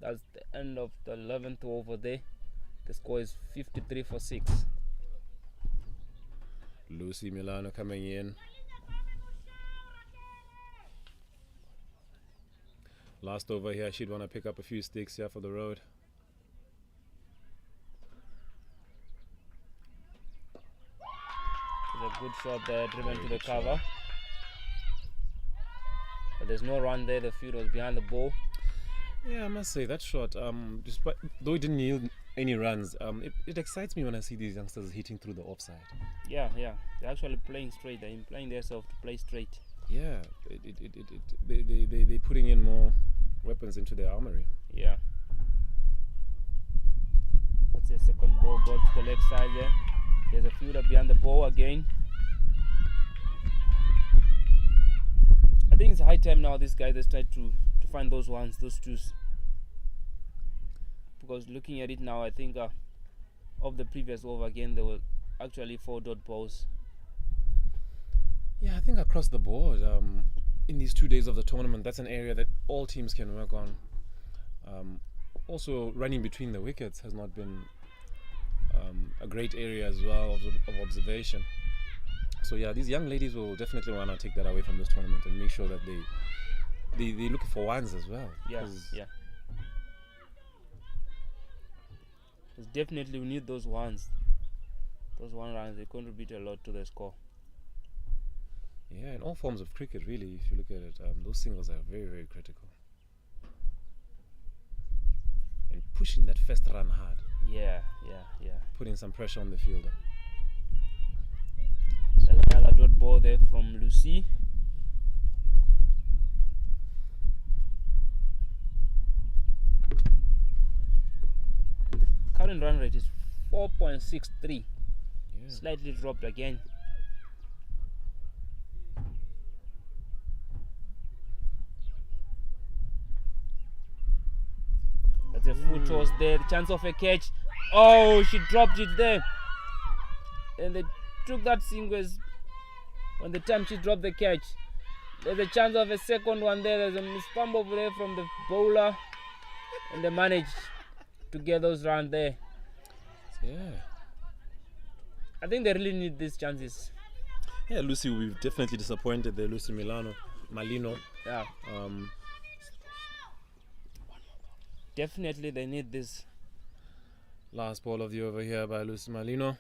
that's the end of the 11th over there. The score is 53 for 6. Lucy Milano coming in. Last over here, she'd want to pick up a few sticks here for the road. foot shot there, driven to the good cover. shot. But there's no run there. The field was behind the ball. Yeah, I must say that shot, despite though it didn't yield any runs, it excites me when I see these youngsters hitting through the offside. Yeah, they're actually playing straight. They're implying themselves to play straight. Yeah, they're putting in more weapons into their armory. Yeah. That's a second ball, go to the left side there. There's a fielder behind the ball again. I think it's high time now these guys has tried to find those ones, those twos. Because looking at it now, I think of the previous over again, there were actually 4 dot balls. Yeah, I think across the board, in these 2 days of the tournament, that's an area that all teams can work on. Also, running between the wickets has not been a great area as well of observation. So yeah, these young ladies will definitely want to take that away from this tournament and make sure that they look for ones as well. Yeah. Because definitely we need those ones. Those 1 runs, they contribute a lot to the score. Yeah, in all forms of cricket, really, if you look at it, those singles are very, very critical. And pushing that first run hard. Yeah. Putting some pressure on the fielder. There's another dot ball there from Lucy. The current run rate is 4.63. Yeah. Slightly dropped again. That's a full toss there. The chance of a catch. Oh, she dropped it there. And they took that singles on the time she dropped the catch. There's a chance of a second one there. There's a misfumble over there from the bowler. And they managed to get those runs there. Yeah. I think they really need these chances. Yeah, Lucy, we've definitely disappointed there, Lucy Malino. Yeah. Definitely they need this. Last ball of the over here by Lucy Malino.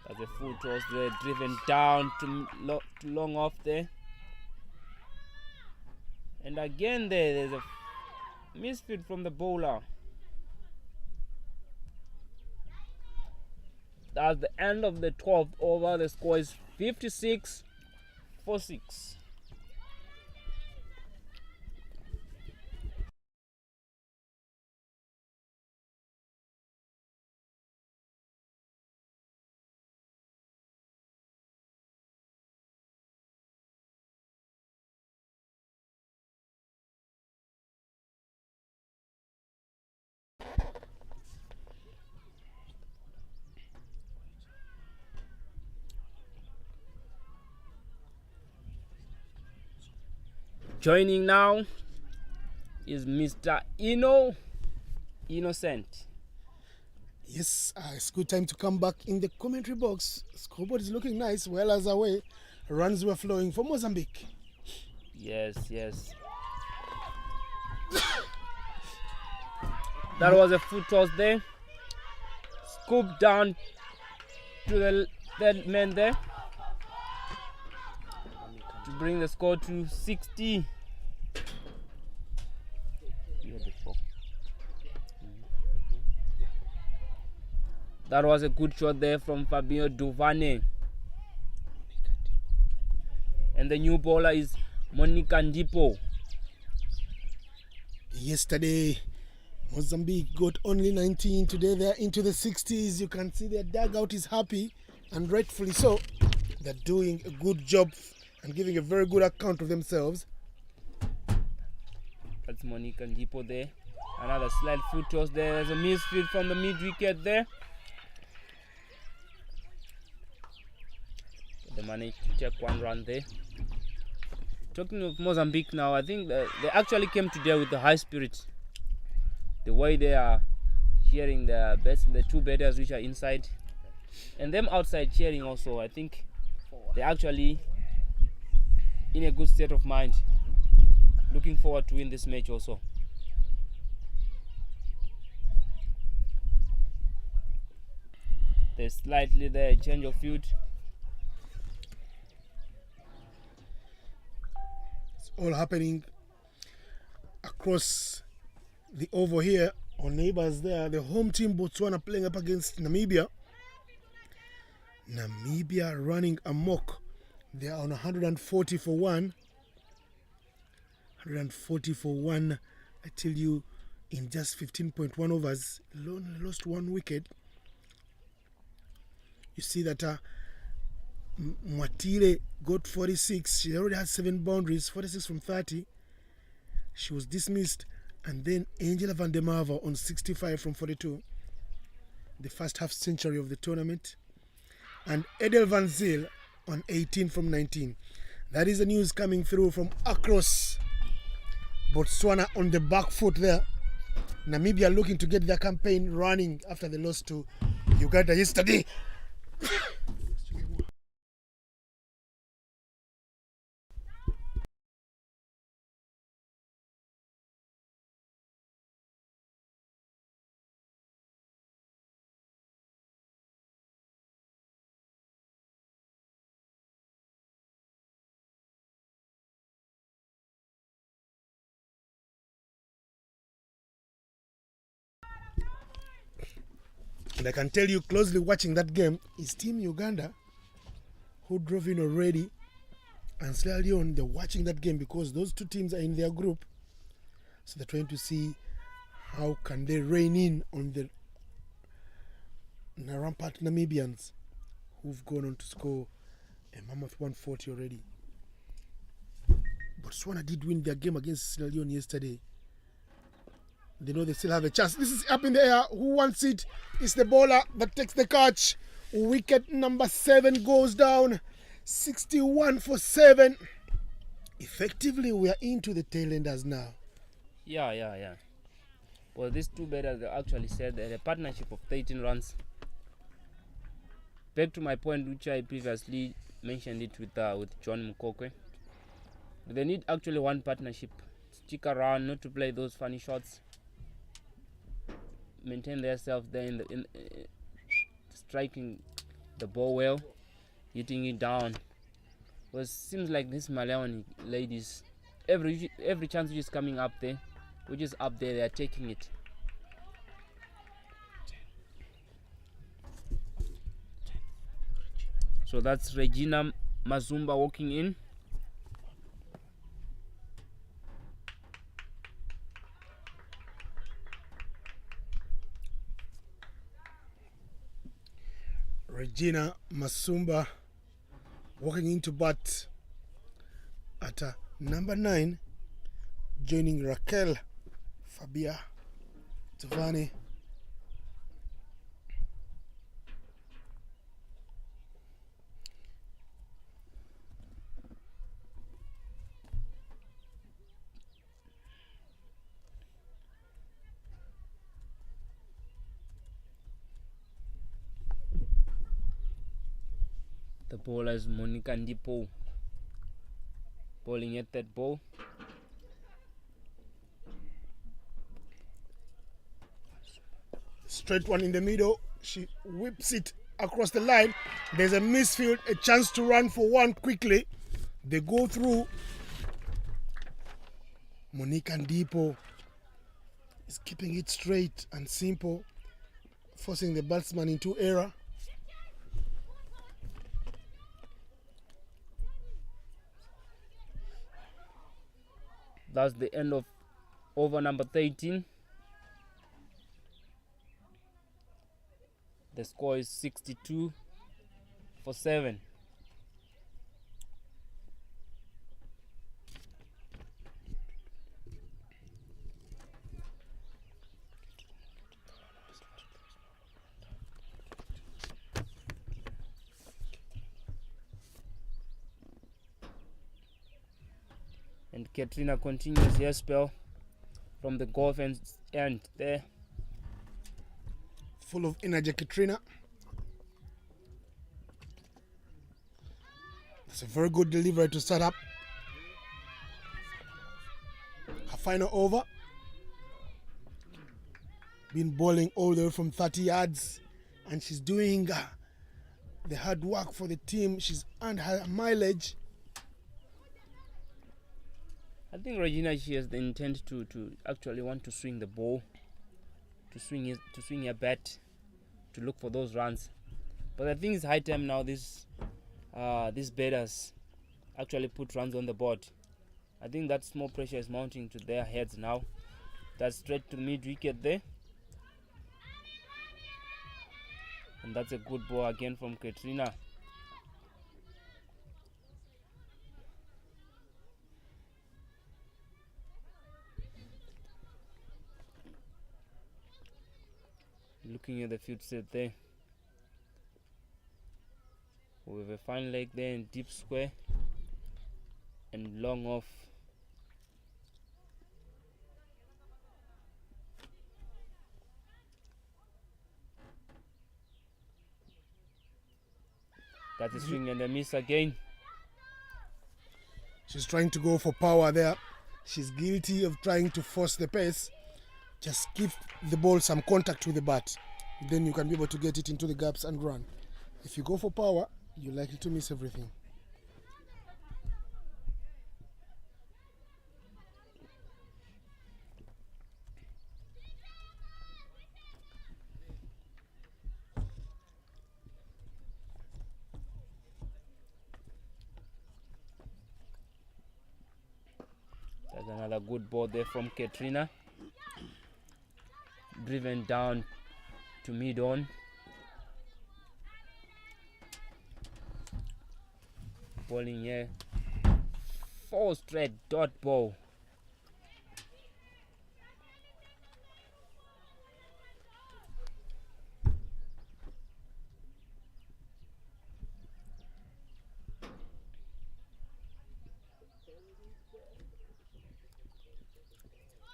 That's a full toss there, driven down too long off there. And again there's a misfit from the bowler. That's the end of the 12th over. The score is 56-6. Joining now is Mr. Innocent. Yes, it's good time to come back in the commentary box. Scoreboard is looking nice, well as away. Runs were flowing for Mozambique. Yes. That was a full toss there. Scoop down to the third man there to bring the score to 60. That was a good shot there from Fabio Duvane. And the new bowler is Monica Ndipo. Yesterday, Mozambique got only 19. Today they're into the 60s. You can see their dugout is happy, and rightfully so. They're doing a good job and giving a very good account of themselves. That's Monica Ndipo there. Another slight foot toss there. There's a misfield from the mid wicket there. They managed to take 1 run there. Talking of Mozambique now, I think they actually came today with the high spirit. The way they are cheering the 2 batters which are inside, and them outside cheering also. I think they're actually in a good state of mind. Looking forward to win this match also. There's slightly there change of field. It's all happening across the oval here. Our neighbors there, the home team Botswana playing up against Namibia. Namibia running amok. They are on 140 for 1. 140 for 1. I tell you, in just 15.1 overs, only lost 1 wicket. You see that Mwatile got 46. She already has 7 boundaries, 46 from 30. She was dismissed. And then Angela van der Merwe on 65 from 42. The first half century of the tournament. And Edel van Zyl on 18 from 19. That is the news coming through from across Botswana on the back foot there. Namibia looking to get their campaign running after they lost to Uganda yesterday. And I can tell you, closely watching that game is Team Uganda, who drove in already. And Sierra Leone, they're watching that game because those two teams are in their group. So they're trying to see how can they rein in on the rampant Namibians who've gone on to score a mammoth 140 already. Botswana did win their game against Sierra Leone yesterday. They know they still have a chance. This is up in the air. Who wants it? It's the bowler that takes the catch. Wicket number 7 goes down. 61 for 7. Effectively, we are into the tail enders now. Yeah. Well, these two batters, they actually said that a partnership of 13 runs. Back to my point, which I previously mentioned it with John Mukokwe. They need actually one partnership. Stick around, not to play those funny shots. Maintain themselves there in striking the ball well, hitting it down. Well, it seems like these Malawi ladies, every chance which is coming up there, which is up there, they are taking it. So that's Regina Mazumba walking in. Regina Masumba walking into bat at number 9, joining Raquel Fabia Tavani. The bowler is Monica Ndipo, bowling at that ball. Straight one in the middle. She whips it across the line. There's a misfield, a chance to run for 1 quickly. They go through. Monica Ndipo is keeping it straight and simple, forcing the batsman into error. That's the end of over number 13. The score is 62 for 7. And Katrina continues her spell from the golf end there. Full of energy, Katrina. That's a very good delivery to start up. Her final over. Been bowling all the way from 30 yards and she's doing the hard work for the team. She's earned her mileage. I think Regina, she has the intent to actually want to swing the ball, to swing her bat, to look for those runs. But I think it's high time now these batters actually put runs on the board. I think that small pressure is mounting to their heads now. That's straight to the mid wicket there. And that's a good ball again from Katrina. Looking at the field set there. We have a fine leg there in deep square and long off. That's a swing and a miss again. She's trying to go for power there. She's guilty of trying to force the pace. Just give the ball some contact with the bat. Then you can be able to get it into the gaps and run. If you go for power, you're likely to miss everything. That's another good ball there from Katrina. Driven down to mid-on. Bowling here. 4 straight dot ball.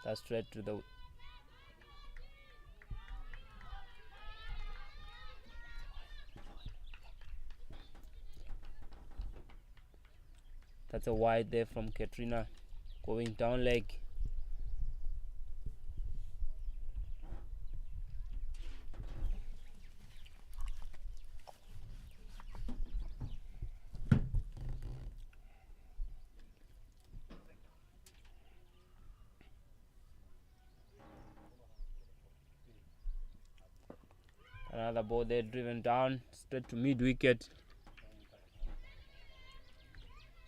That's straight to the That's a wide there from Katrina, going down leg. Another ball there driven down straight to mid wicket.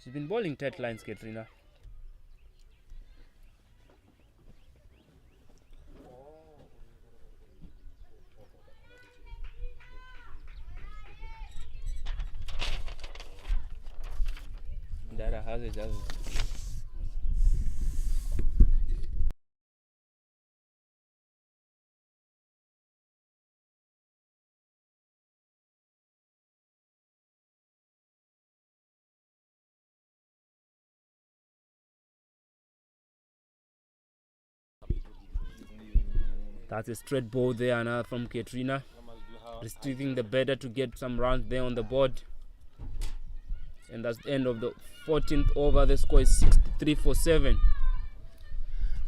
She's been bowling tight lines, Katrina. Dara has it. That's a straight ball there now from Katrina, restricting the batter to get some runs there on the board. And that's the end of the 14th over. The score is 63 for 7.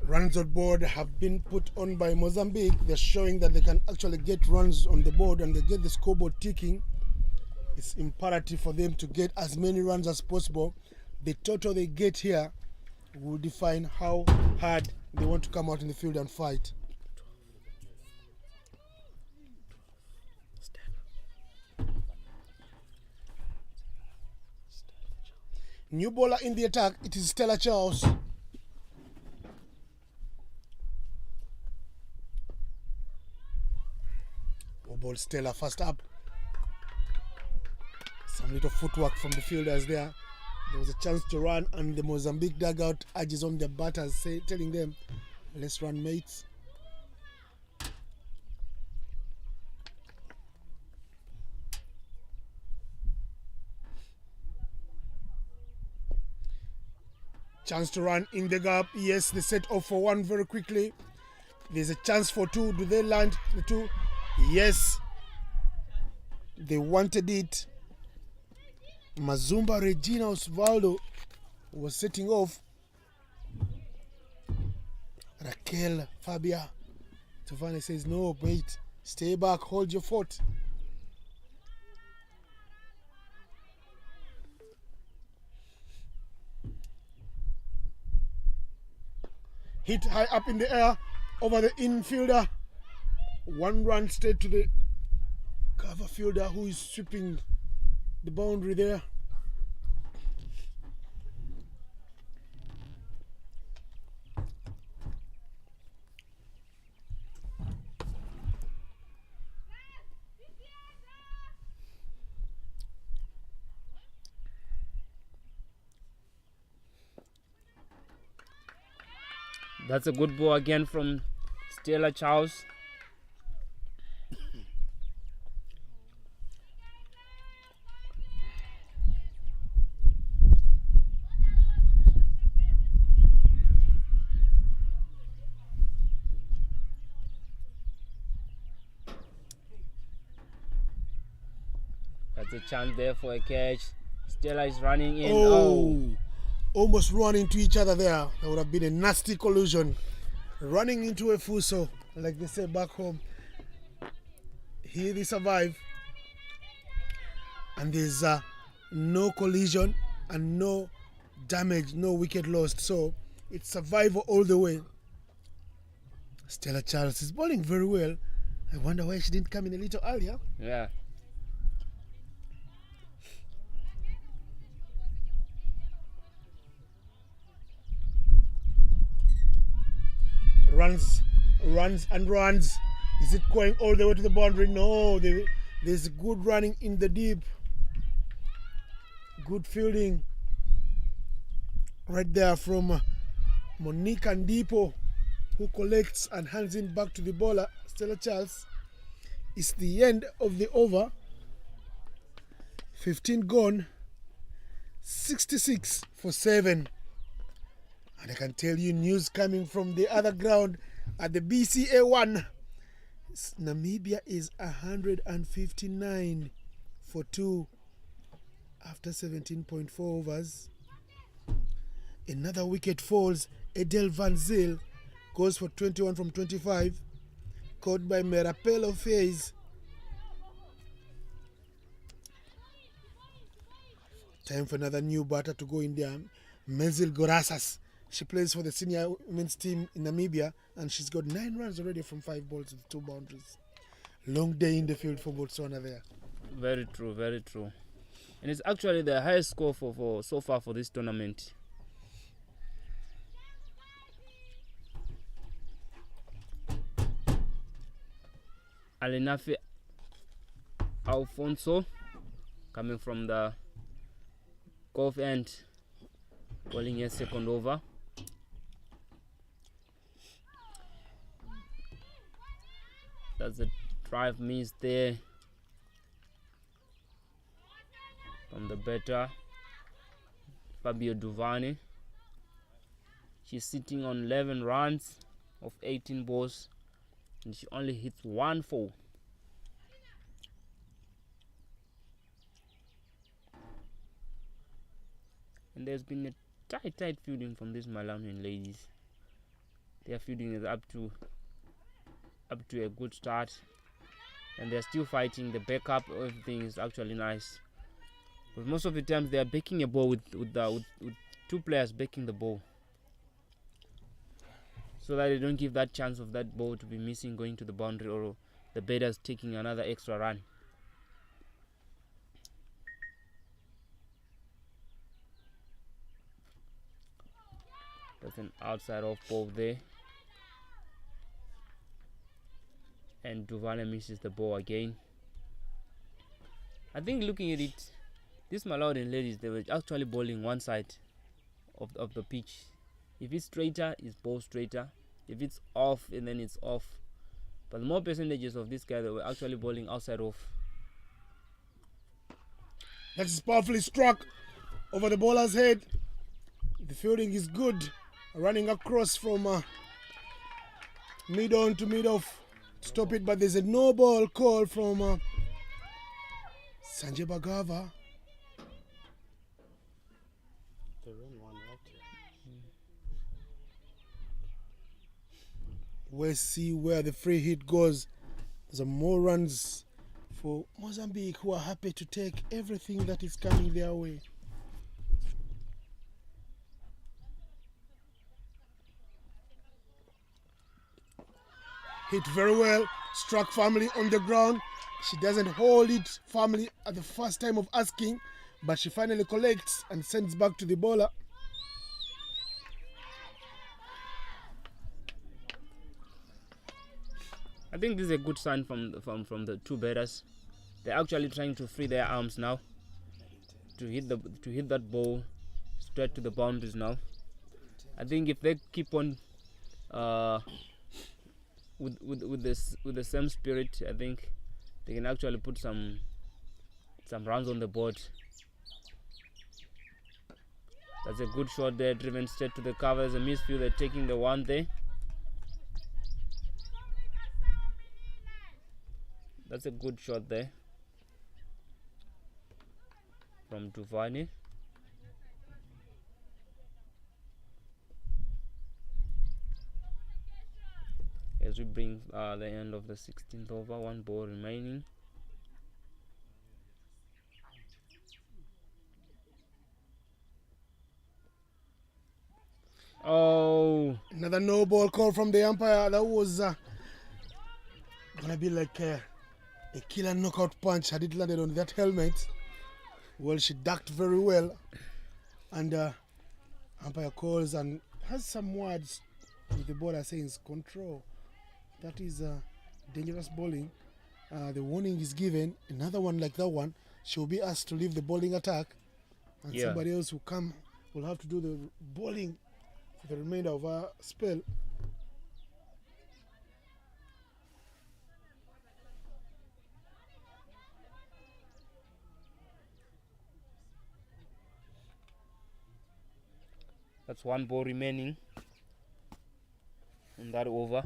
Runs on board have been put on by Mozambique. They're showing that they can actually get runs on the board and they get the scoreboard ticking. It's imperative for them to get as many runs as possible. The total they get here will define how hard they want to come out in the field and fight. New bowler in the attack, it is Stella Charles. Ball Stella first up. Some little footwork from the fielders there. There was a chance to run and the Mozambique dugout urges on their batters, telling them, let's run, mates. Chance to run in the gap. Yes, they set off for 1 very quickly. There's a chance for 2. Do they land the 2? Yes. They wanted it. Mazumba Regina Osvaldo was setting off. Raquel Fabia Tavane says, no, wait. Stay back. Hold your fort. hit high up in the air over the infielder. 1 run straight to the cover fielder who is sweeping the boundary there. That's a good ball again from Stella Charles. That's a chance there for a catch. Stella is running in. Oh, almost run into each other there. That would have been a nasty collision. Running into a fuso, like they say back home. Here they survive. And there's no collision and no damage, no wicket lost. So it's survival all the way. Stella Charles is bowling very well. I wonder why she didn't come in a little earlier. Yeah. Runs and runs. Is it going all the way to the boundary? No, there's good running in the deep. Good fielding right there from Monique Andipo, who collects and hands it back to the bowler, Stella Charles. It's the end of the over. 15 gone, 66 for 7. And I can tell you news coming from the other ground at the BCA1. Namibia is 159 for 2 after 17.4 overs. Another wicket falls. Edel Van Zyl goes for 21 from 25. Caught by Merapelo Faze. Time for another new batter to go in there. Menzil Gorasas. She plays for the senior women's team in Namibia, and she's got 9 runs already from 5 balls with 2 boundaries. Long day in the field for Botswana there. Very true, very true. And it's actually the highest score for so far for this tournament. Alenafe Alfonso coming from the golf end, bowling a second over. That's a drive miss there from the batter, Fabio Duvani. She's sitting on 11 runs of 18 balls, and she only hits 1 4. And there's been a tight fielding from these Malawian ladies. Their fielding is up to a good start, and they're still fighting. The backup, everything is actually nice. But most of the times they are backing a ball with 2 players backing the ball, so that they don't give that chance of that ball to be missing going to the boundary, or the batters taking another extra run. That's an outside off ball there, and Duvane misses the ball again. I think looking at it, these Malawian ladies, they were actually bowling one side of the pitch. If it's straighter, it's ball straighter. If it's off, and then it's off. But the more percentages of these guys, they were actually bowling outside off. That is powerfully struck over the bowler's head. The fielding is good. Running across from mid on to mid off to stop it, but there's a no ball call from Sanjay Bhagava. We'll see where the free hit goes. There's more runs for Mozambique, who are happy to take everything that is coming their way. Hit very well. Struck firmly on the ground. She doesn't hold it firmly at the first time of asking, but she finally collects and sends back to the bowler. I think this is a good sign from the two batters. They're actually trying to free their arms now to hit that ball straight to the boundaries now. I think if they keep on with the same spirit, I think they can actually put some runs on the board. That's a good shot there, driven straight to the cover. There's a misfield. They're taking the one there. That's a good shot there from Tufani. As we bring the end of the 16th over, one ball remaining. Oh, another no ball call from the umpire. That was gonna be like a killer knockout punch had it landed on that helmet. Well, she ducked very well, and umpire calls and has some words with the bowler saying control. That is dangerous bowling. The warning is given. Another one like that one, she will be asked to leave the bowling attack, and somebody else will come will have to do the bowling for the remainder of our spell. that's one ball remaining on that over.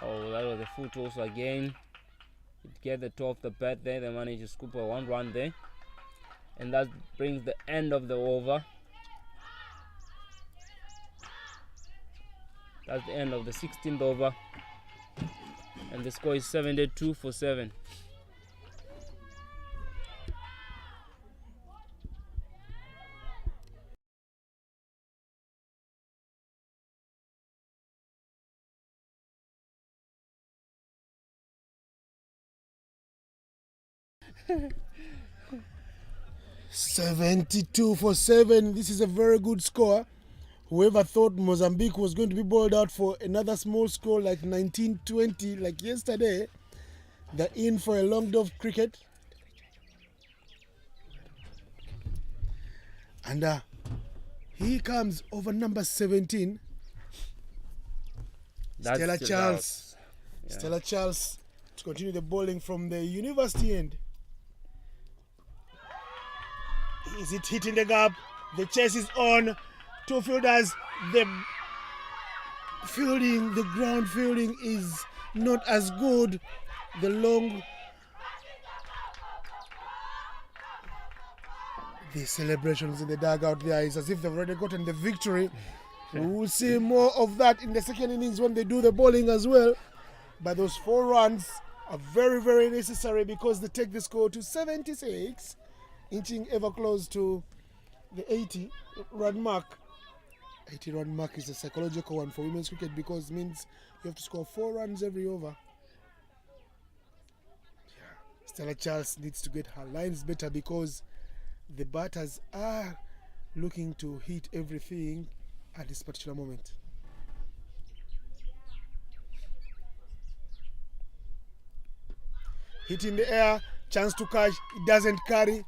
Oh, that was a full toss again. It get the toe of the bat there. They managed to scoop a 1 run there. And that brings the end of the over. That's the end of the 16th over. And the score is 72 for 7. $72 for 7. This is a very good score. Whoever thought Mozambique was going to be bowled out for another small score like 19-20 like yesterday, they're in for a long day of cricket. And here comes over number 17, That's Stella still Charles. out. Yeah. Stella Charles to continue the bowling from the university end. Is it hitting the gap? The chase is on. Two fielders. The ground fielding is not as good. The celebrations in the dugout there is as if they've already gotten the victory. We will see more of that in the second innings when they do the bowling as well. But those 4 runs are very, very necessary because they take the score to 76, inching ever close to the 80-run mark. 80-run mark is a psychological one for women's cricket because it means you have to score 4 runs every over. Stella Charles needs to get her lines better because the batters are looking to hit everything at this particular moment. Hit in the air, chance to catch, it doesn't carry.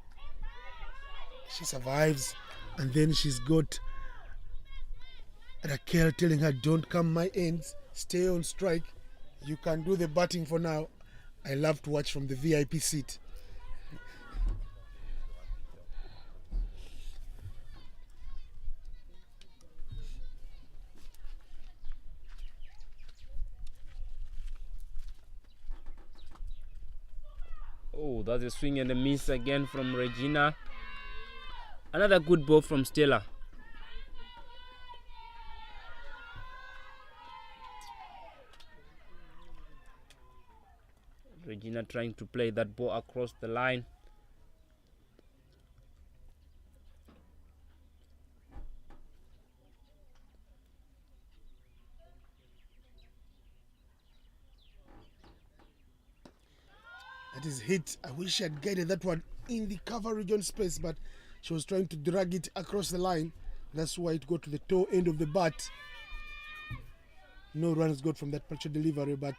She survives, and then she's got Raquel telling her, don't come my ends, stay on strike. You can do the batting for now. I love to watch from the VIP seat. Oh, that's a swing and a miss again from Regina. Another good ball from Stella. Regina trying to play that ball across the line. That is hit. I wish she had guided that one in the cover region space, but she was trying to drag it across the line. That's why it got to the toe end of the bat. No runs got from that partial delivery, but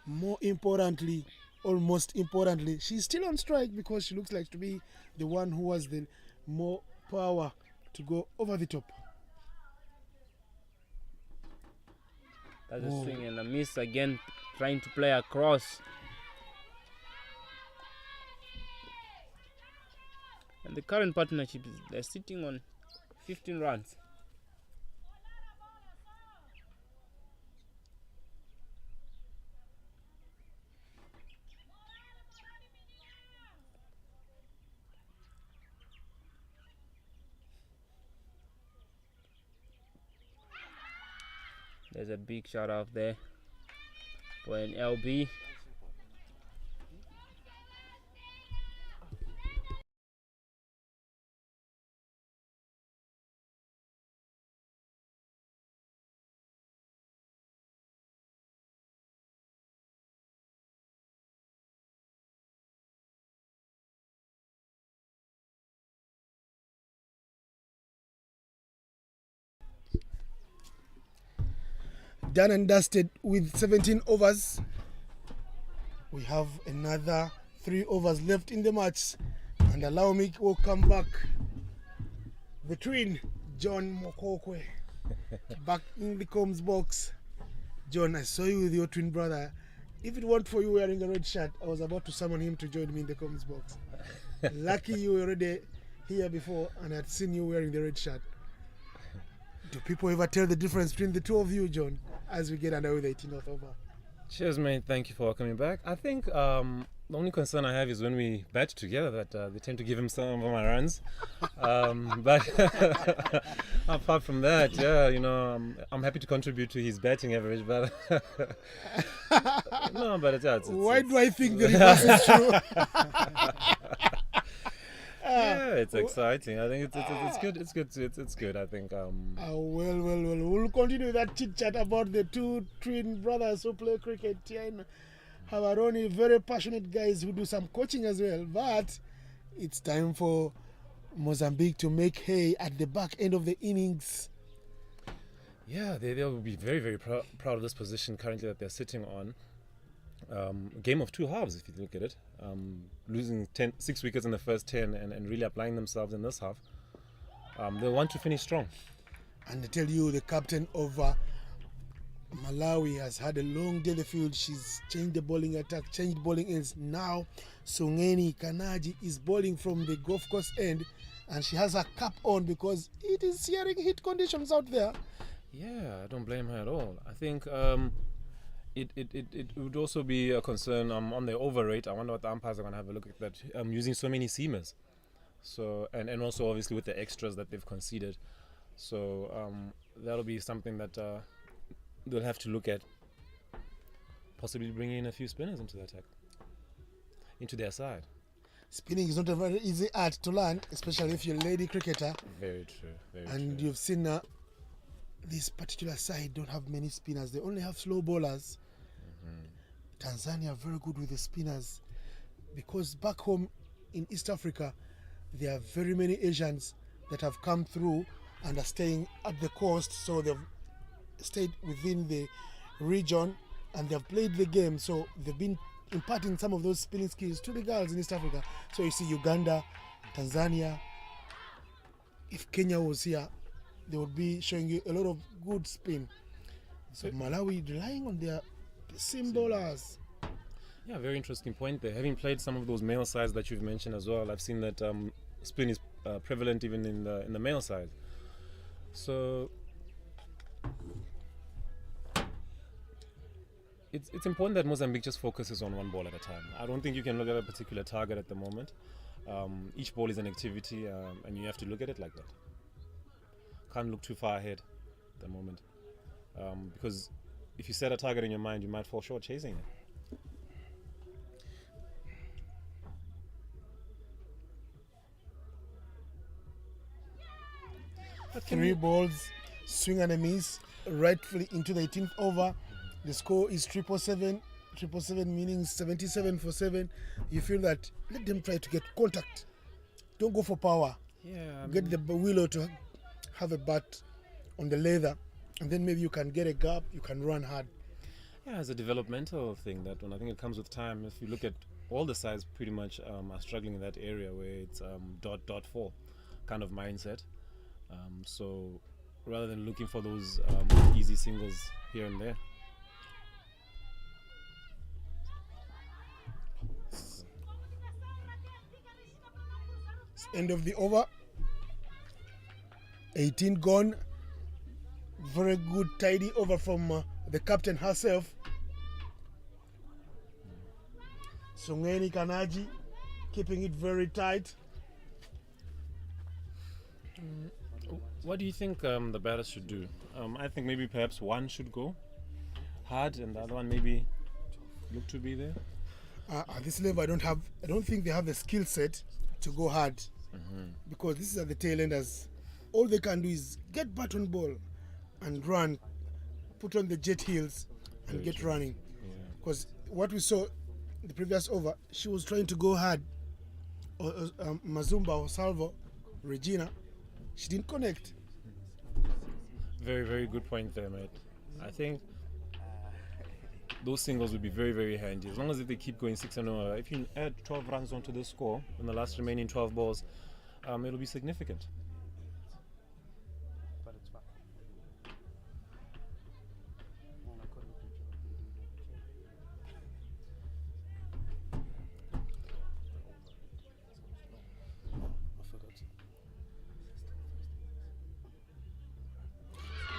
more importantly, almost importantly, she's still on strike because she looks like to be the one who has the more power to go over the top. That's a swing and a miss again, trying to play across. And the current partnership is they're sitting on 15 runs. There's a big shout out there for an LB. Done and dusted with 17 overs. We have another 3 overs left in the match, and allow me to come back. The twin, John Mokokwe, back in the comms box. John, I saw you with your twin brother. If it weren't for you wearing a red shirt, I was about to summon him to join me in the comms box. Lucky you were already here before and I'd seen you wearing the red shirt. Do people ever tell the difference between the two of you, John, as we get underway with the 18th over? Cheers, mate. Thank you for coming back. I think the only concern I have is when we bat together that they tend to give him some of my runs. But apart from that, yeah, you know, I'm happy to contribute to his batting average. But no, but it's why do I think the reverse is true? Yeah, it's exciting. I think it's good. It's good. I think. Well. We'll continue that chit chat about the two twin brothers who play cricket here in Havaroni. Very passionate guys who do some coaching as well. But it's time for Mozambique to make hay at the back end of the innings. Yeah, they will be very proud of this position currently that they're sitting on. Game of two halves, if you look at it. Losing 6 wickets in the first 10 and really applying themselves in this half. They want to finish strong. And I tell you, the captain of Malawi has had a long day in the field. She's changed the bowling attack, changed bowling ends. Now, Sungeni Kanaji is bowling from the golf course end, and she has her cap on because it is searing heat conditions out there. Yeah, I don't blame her at all. I think it would also be a concern on the over rate. I wonder what the umpires are going to have a look at that. Using so many seamers. So and also obviously with the extras that they've conceded. So that'll be something that they'll have to look at. Possibly bringing in a few spinners into the attack, into their side. Spinning is not a very easy art to learn, especially if you're a lady cricketer. Very true. And you've seen this particular side don't have many spinners. They only have slow bowlers. Tanzania are very good with the spinners because back home in East Africa, there are very many Asians that have come through and are staying at the coast. So they've stayed within the region and they've played the game. So they've been imparting some of those spinning skills to the girls in East Africa. So you see Uganda, Tanzania. If Kenya was here, they would be showing you a lot of good spin. So Malawi relying on their seam bowlers. Yeah, very interesting point there. Having played some of those male sides that you've mentioned as well, I've seen that spin is prevalent even in the male side. So it's important that Mozambique just focuses on one ball at a time. I don't think you can look at a particular target at the moment. Each ball is an activity, and you have to look at it like that. Can't look too far ahead at the moment, because if you set a target in your mind, you might fall short chasing it. 3 balls, swing and a miss, rightfully into the 18th over. The score is 777, 777 meaning 77 for 7. You feel that let them try to get contact. Don't go for power. Yeah, Get the willow to have a bat on the leather, and then maybe you can get a gap, you can run hard. yeah, it's a developmental thing, that one. I think it comes with time. If you look at all the sides, pretty much are struggling in that area where it's dot 4 kind of mindset. So rather than looking for those easy singles here and there. End of the over. 18 gone. Very good tidy over from the captain herself. Sungeni Kanaji keeping it very tight. What do you think the batters should do? I think maybe perhaps one should go hard and the other one maybe look to be there. At this level, I don't think they have the skill set to go hard, because this is at the tail enders. All they can do is get bat on ball and run, put on the jet heels and Very get true. running. Yeah. Because what we saw the previous over, she was trying to go hard. Mazumba or Salvo, Regina, she didn't connect. Very, very good point there, mate. I think those singles would be very, very handy. As long as if they keep going 6-0, if you add 12 runs onto the score in the last remaining 12 balls, it'll be significant.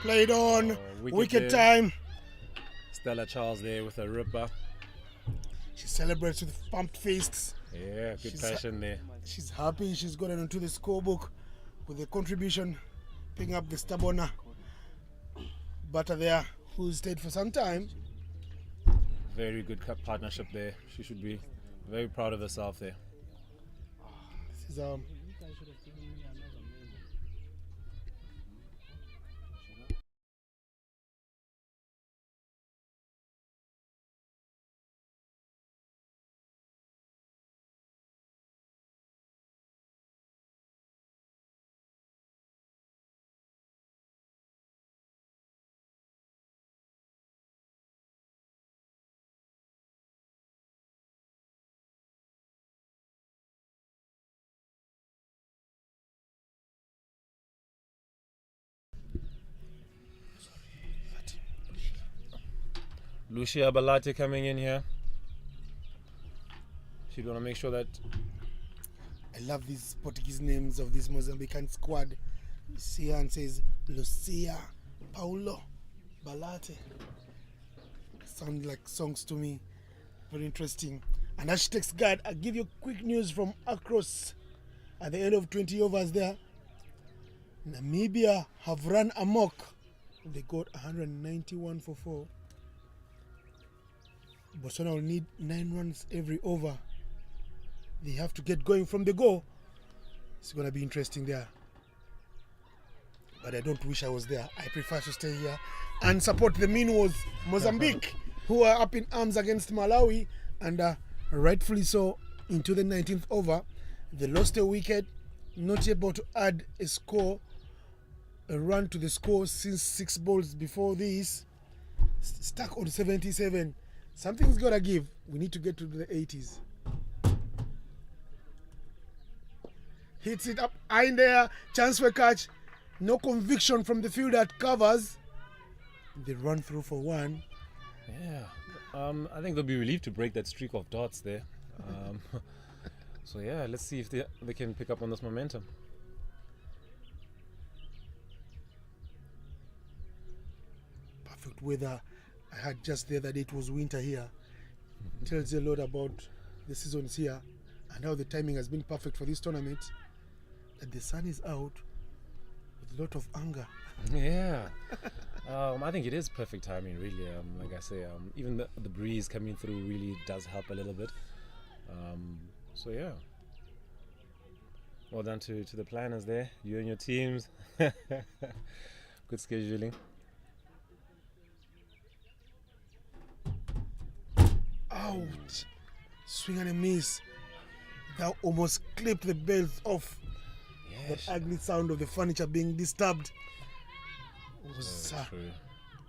Played on, wicket wicket there. time. Stella Charles there with a ripper. She celebrates with pumped fists. Yeah, good She's passion there. She's happy. She's got it onto the scorebook with a contribution, picking up the stubborn batter there, who stayed for some time. Very good partnership there. She should be very proud of herself there. This is Lucia Balate coming in here. She'd want to make sure that I love these Portuguese names of this Mozambican squad. Sian says Lucia, Paulo, Balate. Sound like songs to me. Very interesting. And as she takes guard, I'll give you quick news from across at the end of 20 overs there. Namibia have run amok. They got 191 for 4. Botswana will need 9 runs every over. They have to get going from the go. It's going to be interesting there. But I don't wish I was there. I prefer to stay here and support the Minwas, Mozambique, who are up in arms against Malawi, and rightfully so into the 19th over. They lost a wicket, not able to add a run to the score since 6 balls before this. Stuck on 77. Something's got to give. We need to get to the 80s. Hits it up high in there. Chance for catch. No conviction from the field that covers. They run through for 1. yeah, I think they'll be relieved to break that streak of dots there. So yeah, let's see if they can pick up on this momentum. Perfect weather. I heard just the other day it was winter here. Tells you a lot about the seasons here and how the timing has been perfect for this tournament. That the sun is out with a lot of anger. Yeah, I think it is perfect timing, really. Like I say, even the breeze coming through really does help a little bit. So yeah. Well done to the planners there, you and your teams. Good scheduling. Ouch! Swing and a miss. That almost clipped the belt off. Yes. That ugly sound of the furniture being disturbed was True.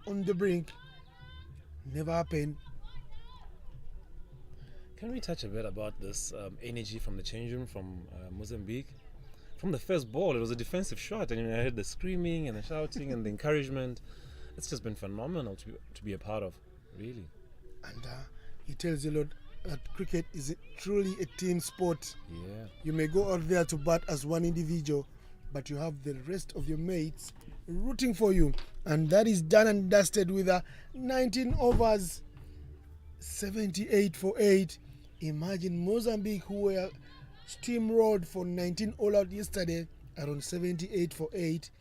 on the brink. Never happened. Can we touch a bit about this energy from the change room from Mozambique? From the first ball, it was a defensive shot, and I heard the screaming and the shouting and the encouragement. It's just been phenomenal to be a part of, really. And it tells you a lot that cricket is truly a team sport. Yeah. You may go out there to bat as one individual, but you have the rest of your mates rooting for you. And that is done and dusted with 19 overs, 78 for 8. Imagine Mozambique, who were steamrolled for 19 all out yesterday, around 78 for 8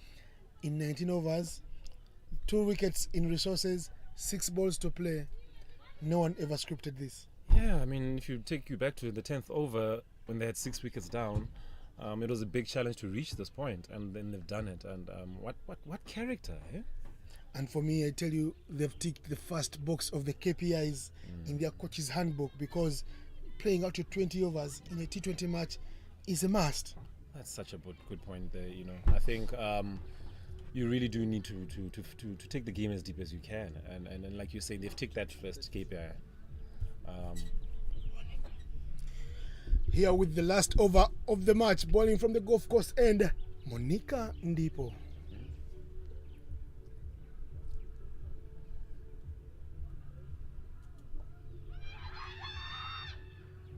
in 19 overs, 2 wickets in resources, 6 balls to play. No one ever scripted this. Yeah, I mean, if you take you back to the 10th over when they had 6 wickets down, it was a big challenge to reach this point, and then they've done it. And what character, eh? And for me, I tell you, they've ticked the first box of the KPIs in their coach's handbook, because playing out to 20 overs in a T20 match is a must. That's such a good point there. You know, I think you really do need to take the game as deep as you can, and like you say, they've ticked that first KPI. Here with the last over of the match, bowling from the Gulf Coast end, Monica Ndipo.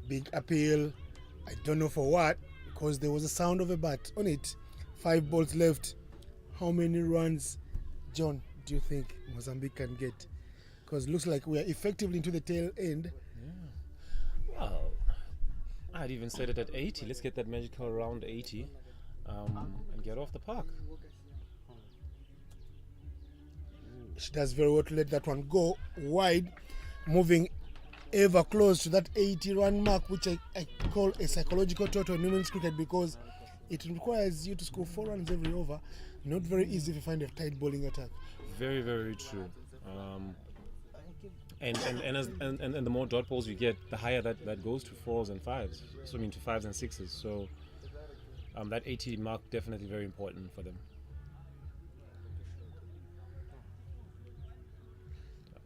Big appeal. I don't know for what, because there was a sound of a bat on it. 5 balls left. How many runs, John, do you think Mozambique can get? Because it looks like we are effectively into the tail end. Yeah. Well, I'd even set it at 80. Let's get that magical round 80 and get off the park. She does very well to let that one go wide, moving ever close to that 80-run mark, which I call a psychological total in women's cricket, because it requires you to score 4 runs every over. Not very easy if you find a tight bowling attack. Very, very true. And the more dot balls you get, the higher that goes to 4s and 5s. So I mean to 5s and 6s. So that 80 mark definitely very important for them.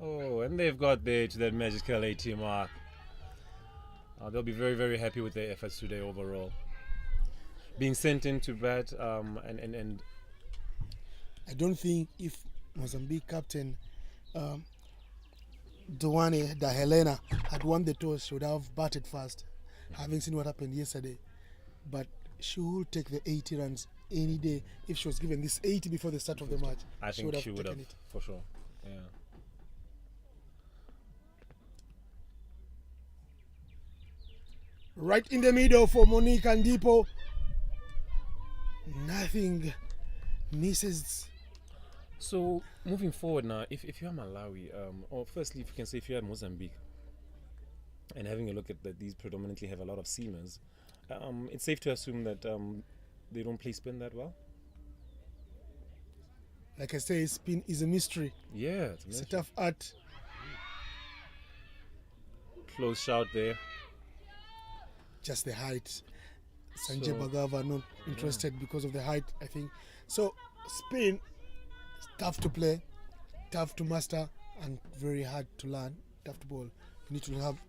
Oh, and they've got there to that magical 80 mark. They'll be very, very happy with their efforts today overall. Being sent in to bat, and I don't think if Mozambique captain Duane da Helena had won the toss, she would have batted first, having seen what happened yesterday. But she would take the 80 runs any day if she was given this 80 before the start of the match. I think she would have, for sure. Yeah. Right in the middle for Monique and Ndipo. Nothing misses. So moving forward now, if you're Malawi, or firstly, if you can say if you're Mozambique, and having a look at that, these predominantly have a lot of seamers. It's safe to assume that they don't play spin that well. Like I say, spin is a mystery. Yeah, it's a tough art. Close shout there. Just the height. Sanjay Bhagava not interested because of the height, I think. So spin, tough to play, tough to master, and very hard to learn. Tough to bowl. You need to have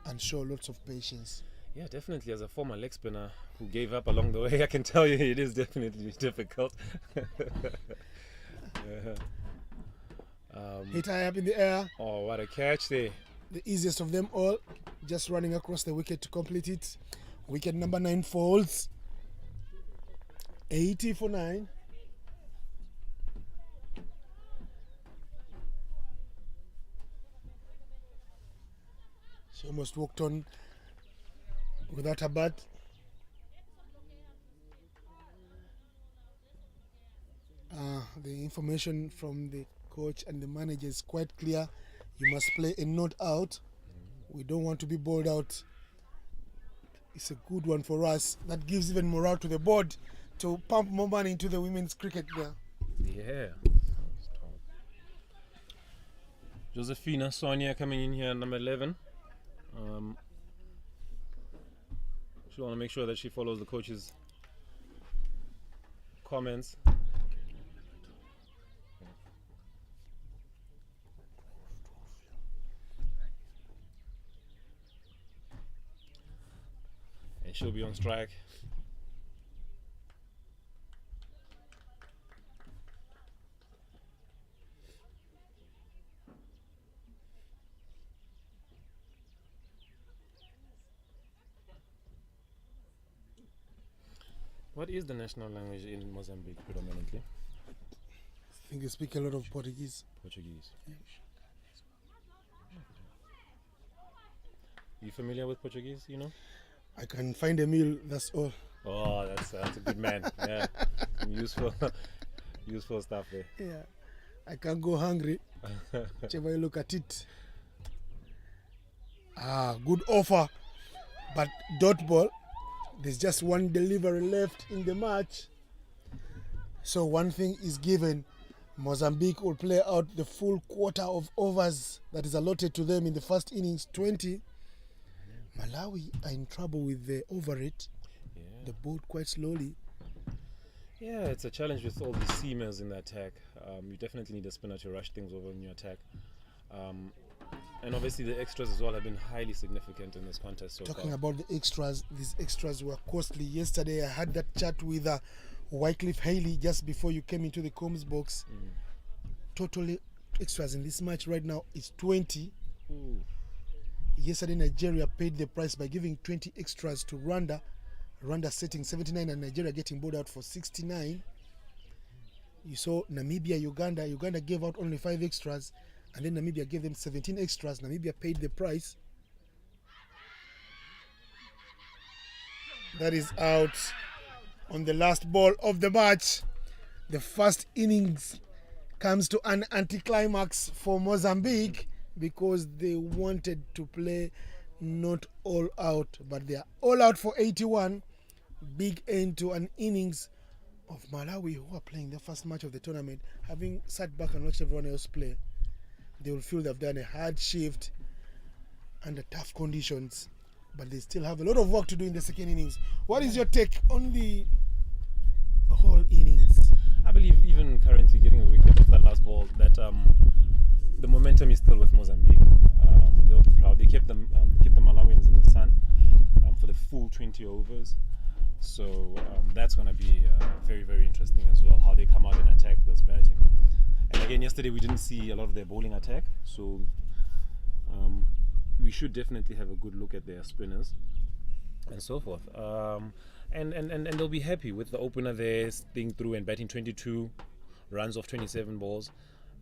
and show lots of patience. Yeah, definitely. As a former leg spinner who gave up along the way, I can tell you it is definitely difficult. Yeah. Hit high up in the air. Oh, what a catch there. The easiest of them all, just running across the wicket to complete it. Wicket number 9 falls. 80 for 9. She almost walked on without a bat. The information from the coach and the manager is quite clear. You must play a not out. We don't want to be bowled out it's a good one for us. That gives even morale to the board to pump more money into the women's cricket there. Yeah. Josephina Sonia coming in here, number 11. She want to make sure that she follows the coach's comments. And she'll be on strike. What is the national language in Mozambique predominantly? I think they speak a lot of Portuguese. Portuguese. You familiar with Portuguese, you know? I can find a meal, that's all. Oh, that's a good man. Yeah, some useful stuff there. Yeah, I can't go hungry. Whichever you look at it. Good offer, but dot ball. There's just one delivery left in the match. So one thing is given. Mozambique will play out the full quarter of overs that is allotted to them in the first innings, 20. Malawi are in trouble with the over rate. Yeah. They bowled quite slowly. Yeah, it's a challenge with all the seamers in the attack. You definitely need a spinner to rush things over in your attack. And obviously the extras as well have been highly significant in this contest so Talking far. about the extras, these extras were costly. Yesterday I had that chat with Wycliffe Haley just before you came into the comms box. Totally extras in this match right now is 20. Ooh. Yesterday Nigeria paid the price by giving 20 extras to Rwanda. Rwanda setting 79 and Nigeria getting bowled out for 69. You saw Namibia, Uganda. Uganda gave out only 5 extras and then Namibia gave them 17 extras. Namibia paid the price. That is out on the last ball of the match. The first innings comes to an anticlimax for Mozambique because they wanted to play not all out, but they are all out for 81. Big end to an innings of Malawi, who are playing their first match of the tournament. Having sat back and watched everyone else play, they will feel they've done a hard shift under tough conditions, but they still have a lot of work to do in the second innings. What is your take on the whole innings? I believe even currently getting a wicket off that last ball, that the momentum is still with Mozambique. They'll be proud. They kept the Malawians in the sun for the full 20 overs. So that's going to be very, very interesting as well, how they come out and attack those batting. And again, yesterday we didn't see a lot of their bowling attack, so we should definitely have a good look at their spinners and so forth. And they'll be happy with the opener there staying through and batting 22 runs off 27 balls.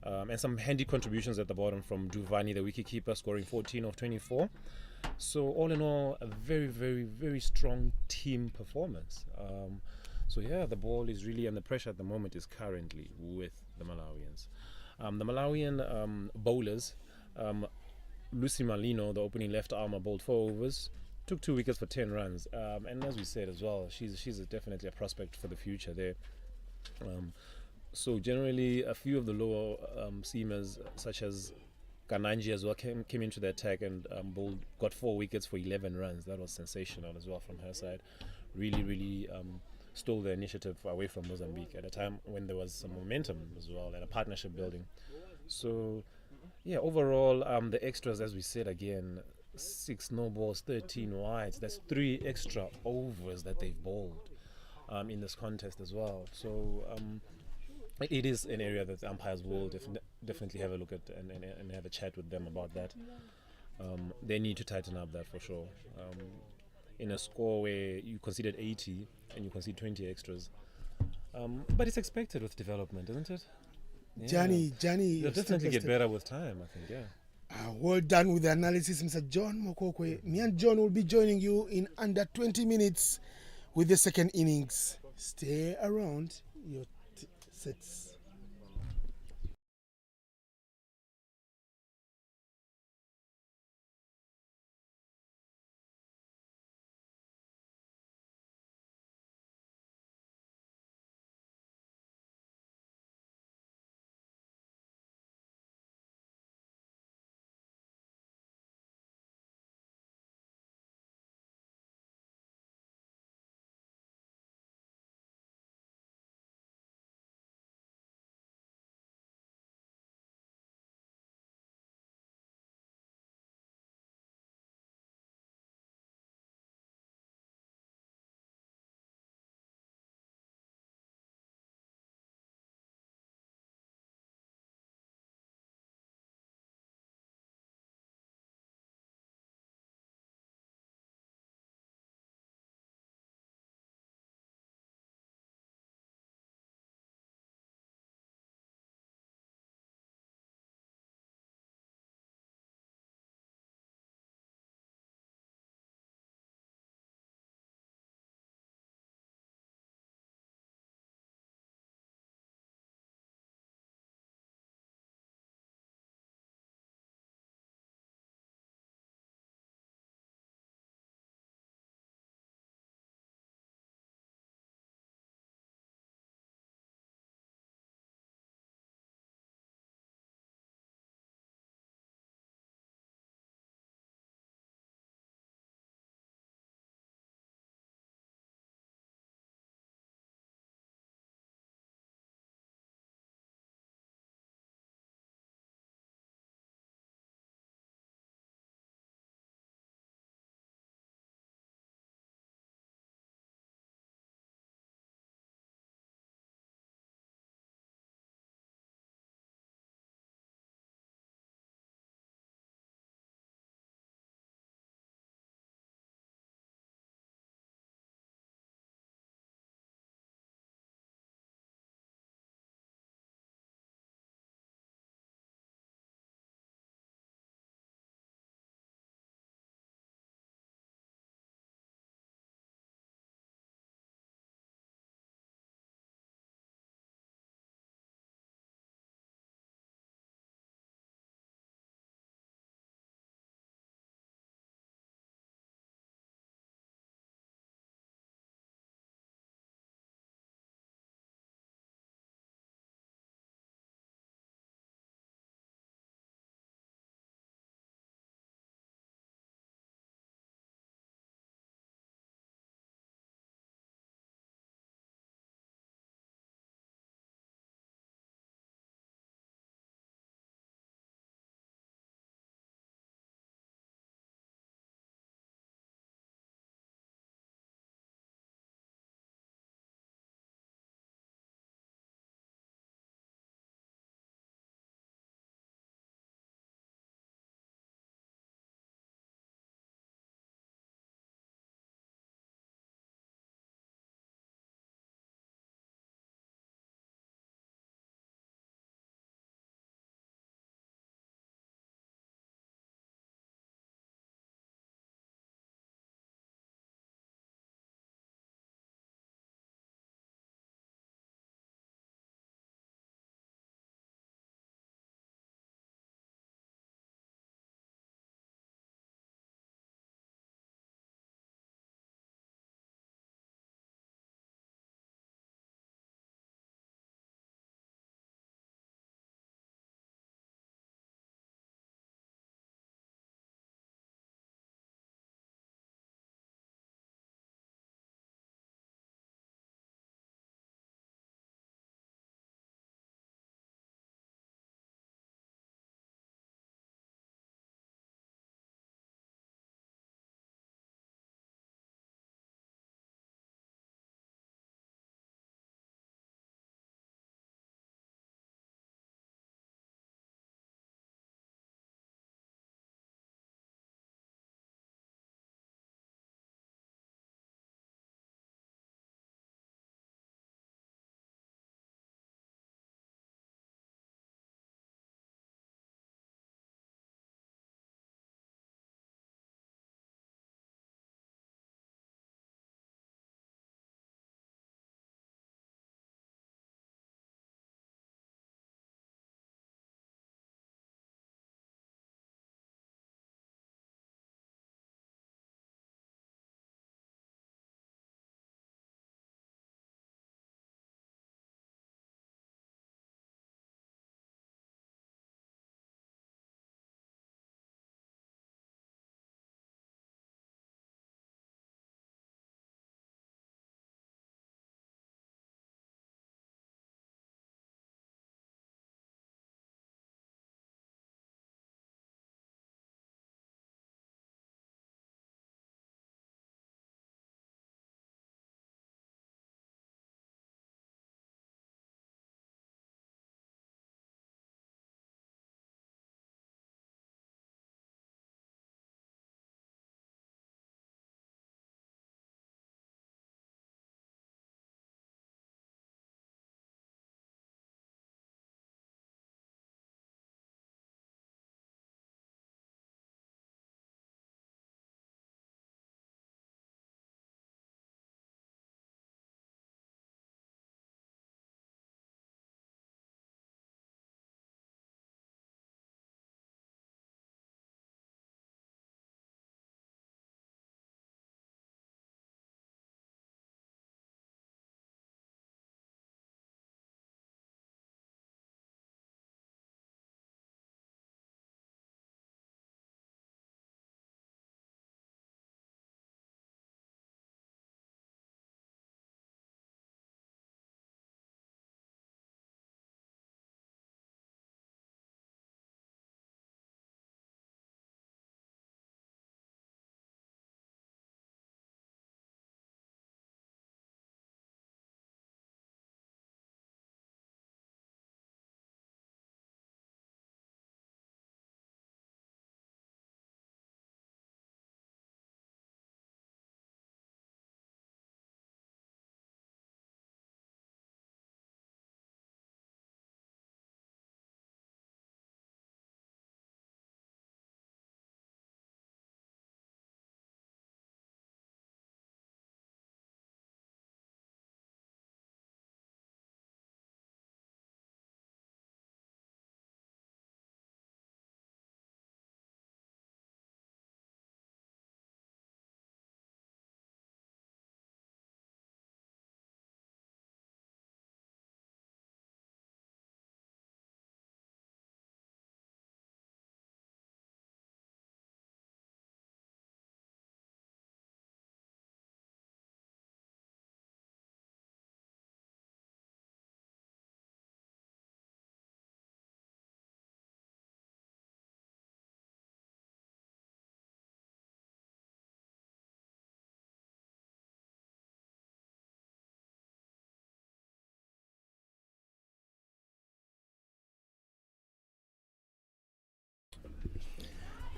And some handy contributions at the bottom from Duvani, the wicketkeeper, scoring 14 of 24. So all in all, a very, very, very strong team performance. So yeah, the ball is really, and the pressure at the moment is currently with the Malawians. The Malawian bowlers, Lucy Malino, the opening left armer, bowled 4 overs, took 2 wickets for 10 runs. And as we said as well, she's definitely a prospect for the future there. So generally, a few of the lower seamers, such as Kananji as well, came into the attack and bowled, got 4 wickets for 11 runs. That was sensational as well from her side. Really, really stole the initiative away from Mozambique at a time when there was some momentum as well and a partnership building. So yeah, overall, the extras, as we said again, 6 no balls, 13 wides. That's 3 extra overs that they've bowled in this contest as well. So it is an area that the umpires will definitely have a look at and have a chat with them about that. They need to tighten up that for sure. In a score where you conceded 80 and you concede 20 extras. But it's expected with development, isn't it? Yeah. Johnny. They'll definitely get better with time, I think, yeah. Well done with the analysis, Mr. John Mokokwe. Me and John will be joining you in under 20 minutes with the second innings. Stay around your sets.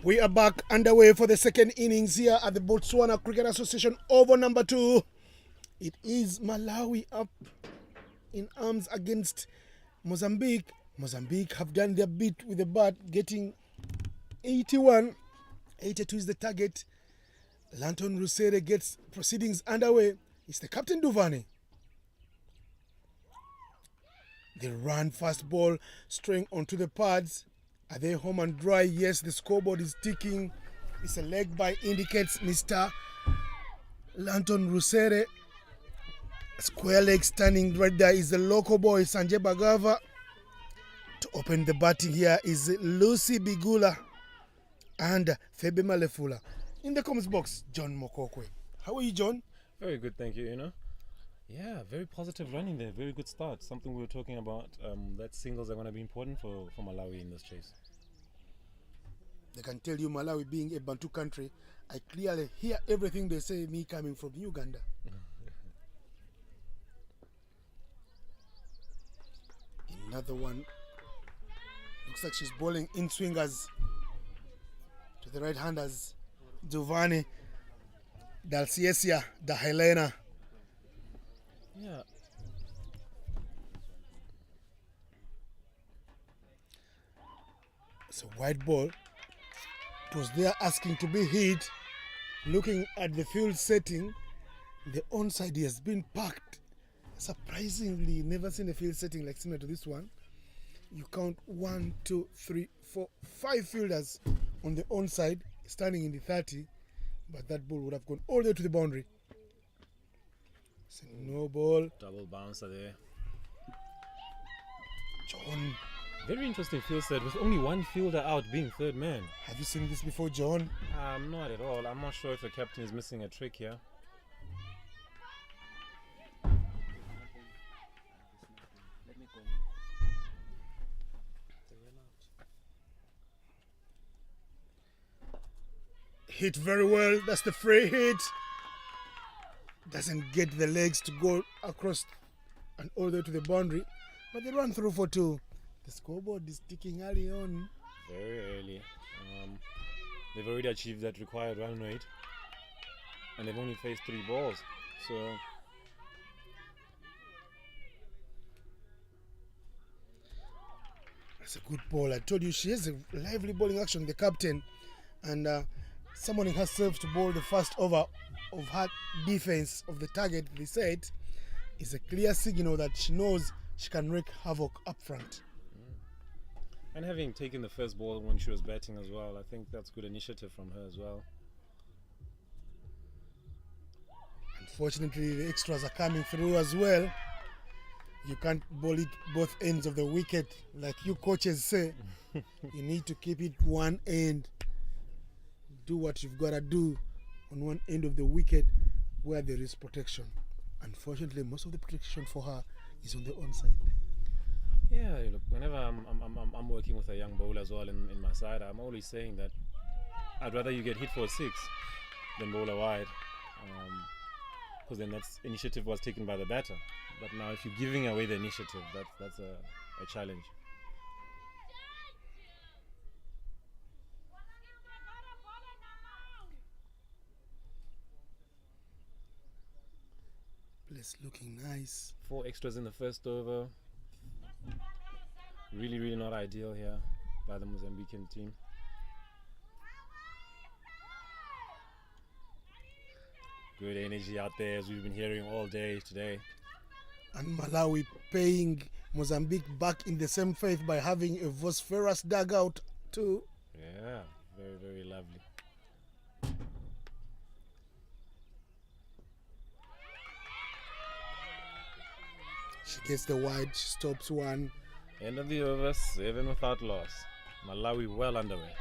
We are back underway for the second innings here at the Botswana Cricket Association over number 2. It is Malawi up in arms against Mozambique. Mozambique have done their bit with the bat, getting 81. 82 is the target. Lanton Rusere gets proceedings underway. It's the captain Duvani. They run fast ball, straying onto the pads. Are they home and dry? Yes, the scoreboard is ticking. It's a leg by indicates Mr. Lanton Rusere. Square leg standing right there is the local boy Sanjay Bagava. To open the batting here is Lucy Bigula and Febe Malefula. In the comments box, John Mokokwe. How are you, John? Very good, thank you. Yeah, very positive running there. Very good start. Something we were talking about. That singles are going to be important for Malawi in this chase. They can tell you Malawi being a Bantu country. I clearly hear everything they say, me coming from Uganda. Another one. Looks like she's bowling in swingers to the right-handers. Giovanni, Dalciesia, Da Helena. Yeah. It's a wide ball. It was there asking to be hit. Looking at the field setting, the onside has been packed. Surprisingly, never seen a field setting like similar to this one. You count 1, 2, 3, 4, 5 fielders on the onside, standing in the 30, but that ball would have gone all the way to the boundary. It's a no ball. Double bouncer there. John. Very interesting field set with only one fielder out being third man. Have you seen this before, John? Not at all. I'm not sure if the captain is missing a trick here. Hit very well. That's the free hit. Doesn't get the legs to go across and all the way to the boundary, but they run through for 2. The scoreboard is ticking early on. Very early. They've already achieved that required run rate, and they've only faced 3 balls. So that's a good ball. I told you she has a lively bowling action, the captain, and summoning herself to bowl the first over of her defense of the target they set is a clear signal that she knows she can wreak havoc up front. And having taken the first ball when she was batting as well, I think that's good initiative from her as well. Unfortunately, the extras are coming through as well. You can't bowl it both ends of the wicket like you coaches say. You need to keep it one end. Do what you've got to do on one end of the wicket where there is protection. Unfortunately, most of the protection for her is on the onside. Yeah, look, whenever I'm working with a young bowler as well in my side, I'm always saying that I'd rather you get hit for a 6 than bowl a wide, because then that's initiative was taken by the batter. But now if you're giving away the initiative, that's a challenge. Place looking nice. 4 extras in the first over. Really not ideal here by the Mozambican team. Good energy out there, as we've been hearing all day today. And Malawi paying Mozambique back in the same faith by having a phosphorus dugout too. Yeah, very lovely. She gets the wide, she stops one. End of the over, 7 without loss. Malawi well underway.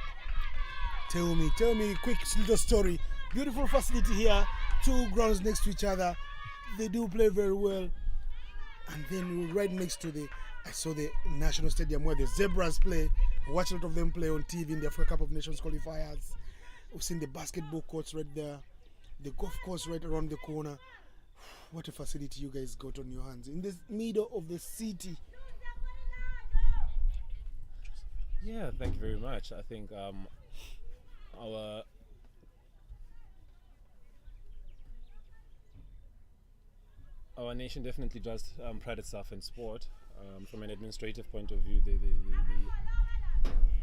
Tell me, quick little story. Beautiful facility here, 2 grounds next to each other. They do play very well. And then right next to I saw the National Stadium where the Zebras play. I watch a lot of them play on TV in the Africa Cup of Nations qualifiers. We've seen the basketball courts right there, the golf course right around the corner. What a facility you guys got on your hands in the middle of the city. Yeah, thank you very much. I think our nation definitely does pride itself in sport. From an administrative point of view,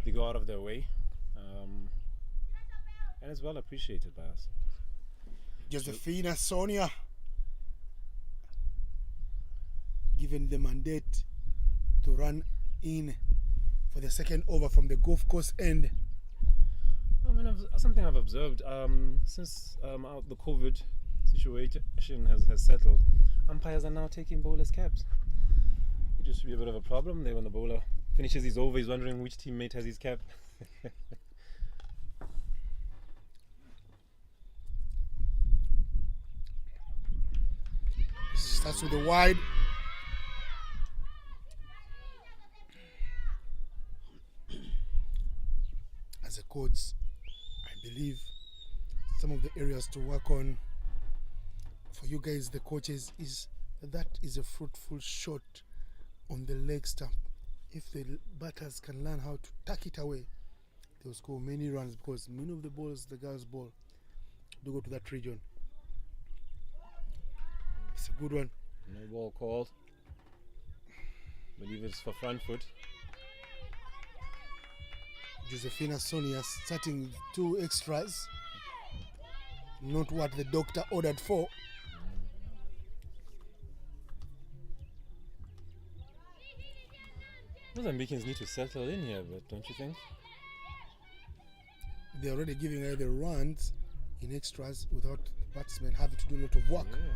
they go out of their way, and it's well appreciated by us. Josephina Sonia given the mandate to run in for the second over from the golf course end. I mean, something I've observed since the COVID situation has settled, umpires are now taking bowlers' caps. It used to be a bit of a problem there when the bowler finishes his over, he's wondering which teammate has his cap. Starts with the wide. As a coach, I believe some of the areas to work on for you guys, the coaches, is that is a fruitful shot on the leg stump. If the batters can learn how to tuck it away, they'll score many runs, because many of the balls, the girls' ball, do go to that region. It's a good one. No ball called. I believe it's for front foot. Josephina Sonia starting with 2 extras. Not what the doctor ordered for. Mozambicans need to settle in here, but don't you think? They're already giving her the runs in extras without the batsmen having to do a lot of work. Yeah.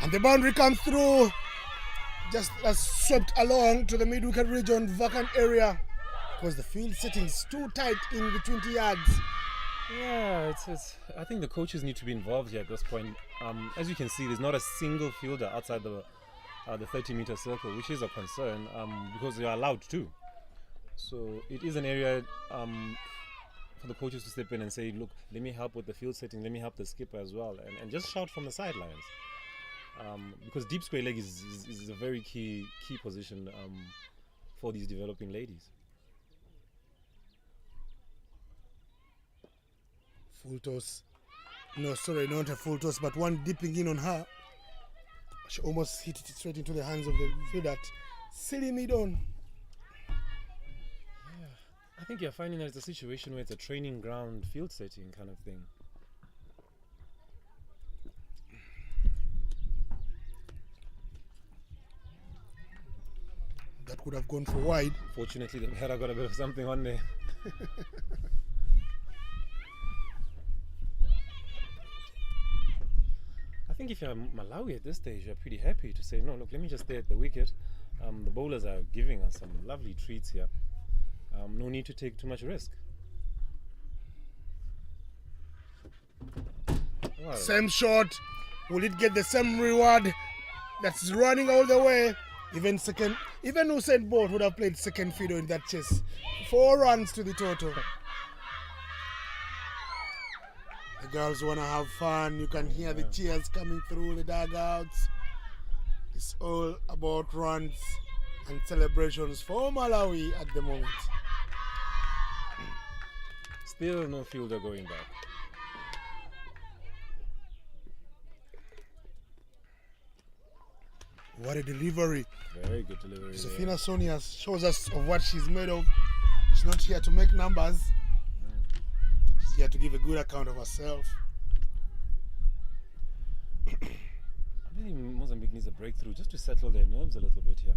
And the boundary comes through, just as swept along to the mid-wicket region, vacant area, because the field settings too tight in the 20 yards. Yeah, it's. I think the coaches need to be involved here at this point. As you can see, there's not a single fielder outside the 30-meter circle, which is a concern because they are allowed to. So it is an area for the coaches to step in and say, look, let me help with the field setting, let me help the skipper as well, and just shout from the sidelines. Because deep square leg is a very key position for these developing ladies. Full toss. No, sorry, not a full toss, but one dipping in on her. She almost hit it straight into the hands of the fielder. Silly mid-on. Yeah, I think you're finding that it's a situation where it's a training ground field setting kind of thing. That could have gone for wide. Fortunately, the Mera got a bit of something on there. I think if you're Malawi at this stage, you're pretty happy to say, no, look, let me just stay at the wicket. The bowlers are giving us some lovely treats here. No need to take too much risk. Wow. Same shot. Will it get the same reward? That's running all the way. Even Usain Bolt would have played second fiddle in that chase. 4 runs to the total. The girls want to have fun. You can hear the cheers coming through the dugouts. It's all about runs and celebrations for Malawi at the moment. Still no fielder going back. What a delivery. Very good delivery. Josephina Sonia shows us of what she's made of. She's not here to make numbers. She's here to give a good account of herself. I think Mozambique needs a breakthrough just to settle their nerves a little bit here.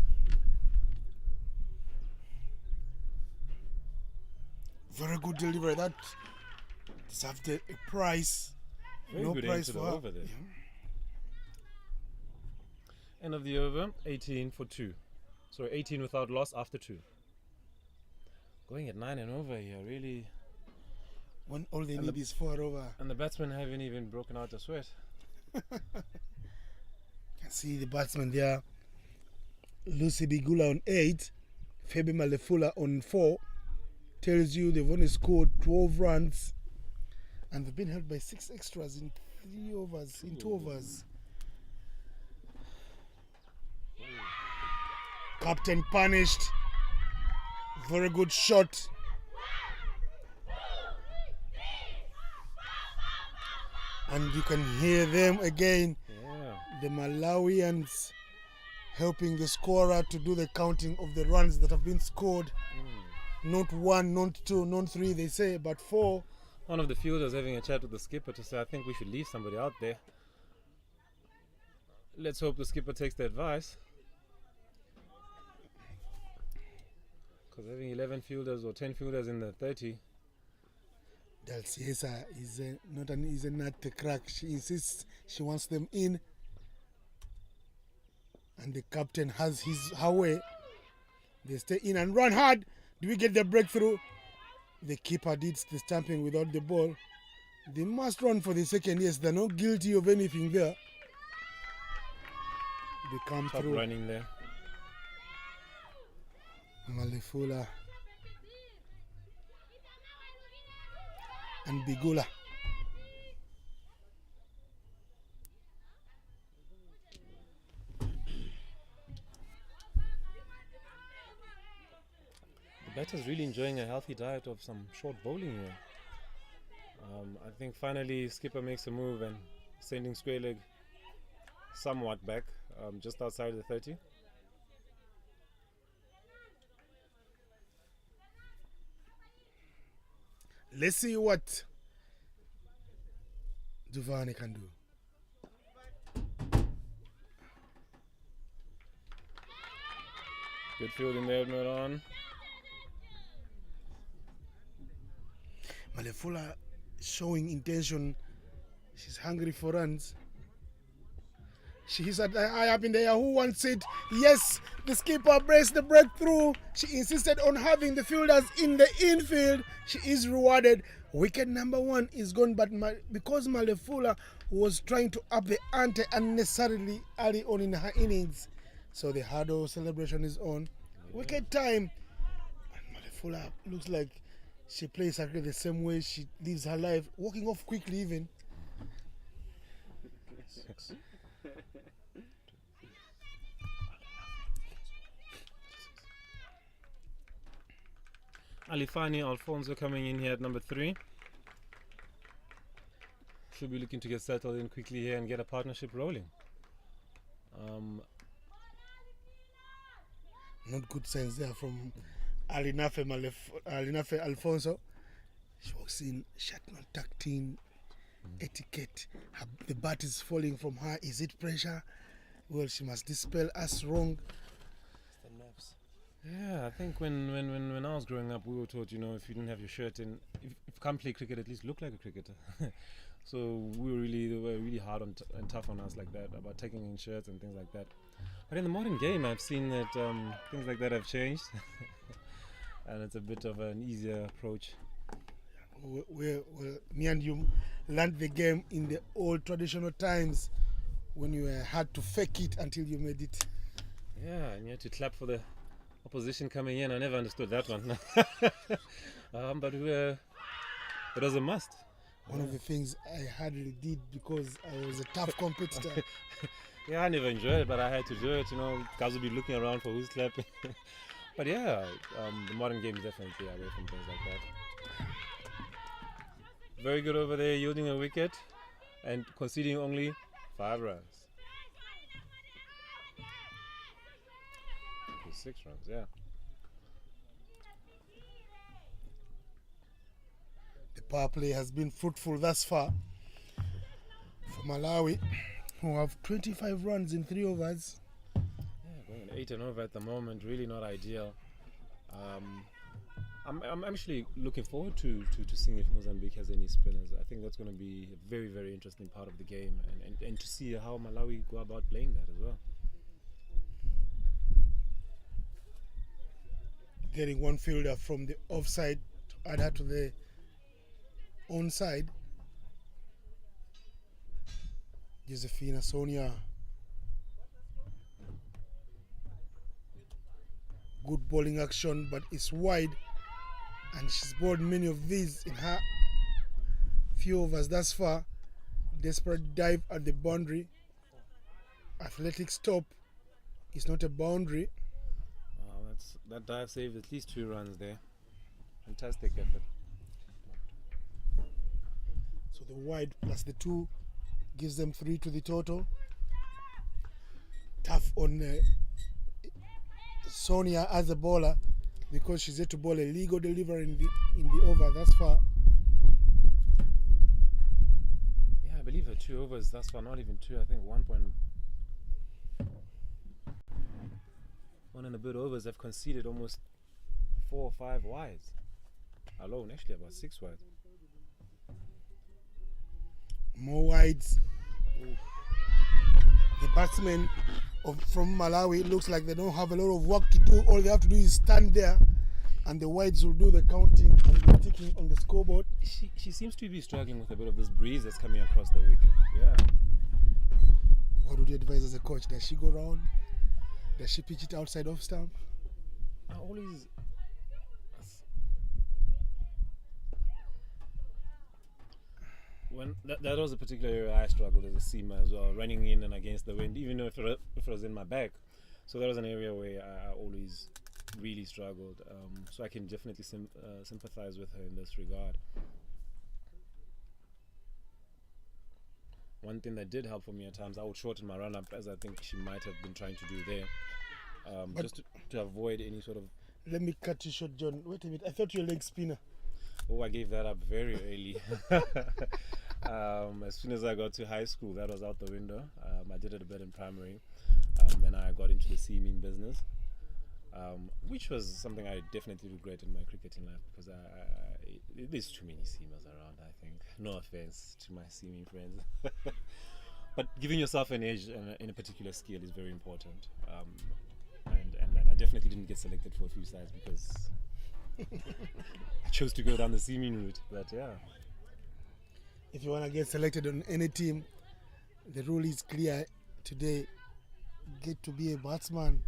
Very good delivery. That deserved a prize. Very no good prize end to for the her. over there. Yeah. End of the over, 18 for 2. Sorry, 18 without loss after 2. Going at 9 and over here, really. When all they need is 4 over. And the batsmen haven't even broken out a sweat. You can see the batsmen there. Lucy Bigula on 8. Febe Malefula on 4. Tells you they've only scored 12 runs. And they've been held by 6 extras in 3 overs, in 2 overs. Captain punished. Very good shot. And you can hear them again, Yeah. the Malawians helping the scorer to do the counting of the runs that have been scored. Not 1, not 2, not 3, they say, but 4. One of the fielders having a chat with the skipper to say, I think we should leave somebody out there. Let's hope the skipper takes the advice. Because having 11 fielders or 10 fielders in the 30. Dalciesa is not an easy nut to crack. She insists she wants them in. And the captain has her way. They stay in and run hard. Do we get the breakthrough? The keeper did the stamping without the ball. They must run for the second. Yes, they're not guilty of anything there. They come Top through. running there. Malefula and Bigula. The batter's really enjoying a healthy diet of some short bowling here. I think finally skipper makes a move and sending square leg somewhat back, just outside the 30. Let's see what Duvane can do. Good fielding there, Miran. Malefula showing intention. She's hungry for runs. She is at high up in the air. Who wants it? Yes, the skipper braced the breakthrough. She insisted on having the fielders in the infield. She is rewarded. Wicket number 1 is gone, but because Malefula was trying to up the ante unnecessarily early on in her innings, so the hurdle celebration is on. Wicket time. And Malefula looks like she plays exactly the same way she lives her life, walking off quickly even. Alifani Alfonso coming in here at number 3. Should be looking to get settled in quickly here and get a partnership rolling. Not good signs there from Alinafe Alfonso. She walks in, shot not tucked in, etiquette. The bat is falling from her. Is it pressure? Well, she must dispel us wrong. Yeah, I think when I was growing up, we were taught, you know, if you didn't have your shirt in, if you can't play cricket, at least look like a cricketer. So they were really hard and tough on us like that, about taking in shirts and things like that. But in the modern game, I've seen that things like that have changed. And it's a bit of an easier approach. Me and you learned the game in the old traditional times when you had to fake it until you made it. Yeah, and you had to clap for the opposition coming in. I never understood that one. But it was a must. One of the things I hardly did because I was a tough competitor. Yeah, I never enjoyed it, but I had to do it. You know, guys would be looking around for who's clapping. But yeah, the modern game is definitely away from things like that. Very good over there, yielding a wicket and conceding only 5 runs. 6 runs, yeah. The power play has been fruitful thus far for Malawi, who have 25 runs in 3 overs. Yeah, going 8 and over at the moment, really not ideal. I'm actually looking forward to seeing if Mozambique has any spinners. I think that's going to be a very, very interesting part of the game, and to see how Malawi go about playing that as well. Getting one fielder from the offside to add her to the onside. Josephina Sonia. Good bowling action, but it's wide, and she's bowled many of these in her few overs thus far. Desperate dive at the boundary. Athletic stop. It's not a boundary. that dive saved at least 2 runs there. Fantastic effort. So the wide plus the 2 gives them 3 to the total. Tough on Sonia as a bowler because she's yet to bowl a legal delivery in the over thus far. Yeah, I believe her 2 overs thus far, not even 2. I think 1 and a bit overs have conceded almost 4 or 5 wides. Alone, actually about 6 wides. More wides. The batsmen from Malawi, it looks like they don't have a lot of work to do. All they have to do is stand there and the wides will do the counting and the ticking on the scoreboard. She seems to be struggling with a bit of this breeze that's coming across the wicket. Yeah. What would you advise as a coach? Does she go round? Does she pitch it outside off stump? I always... When that was a particular area I struggled as a seamer as well, running in and against the wind, even if it was in my back. So that was an area where I always really struggled. So I can definitely sympathize with her in this regard. One thing that did help for me at times, I would shorten my run-up, as I think she might have been trying to do there, just to avoid any sort of... Let me cut you short, John. Wait a minute. I thought you were a leg spinner. Oh, I gave that up very early. As soon as I got to high school, that was out the window. I did it a bit in primary. Then I got into the seaming business, which was something I definitely regret in my cricketing life because there's too many seamers around, I think. No offense to my seaming friends. But giving yourself an edge in a particular skill is very important. And I definitely didn't get selected for a few sides because I chose to go down the seaming route. But yeah. If you want to get selected on any team, the rule is clear today. Get to be a batsman.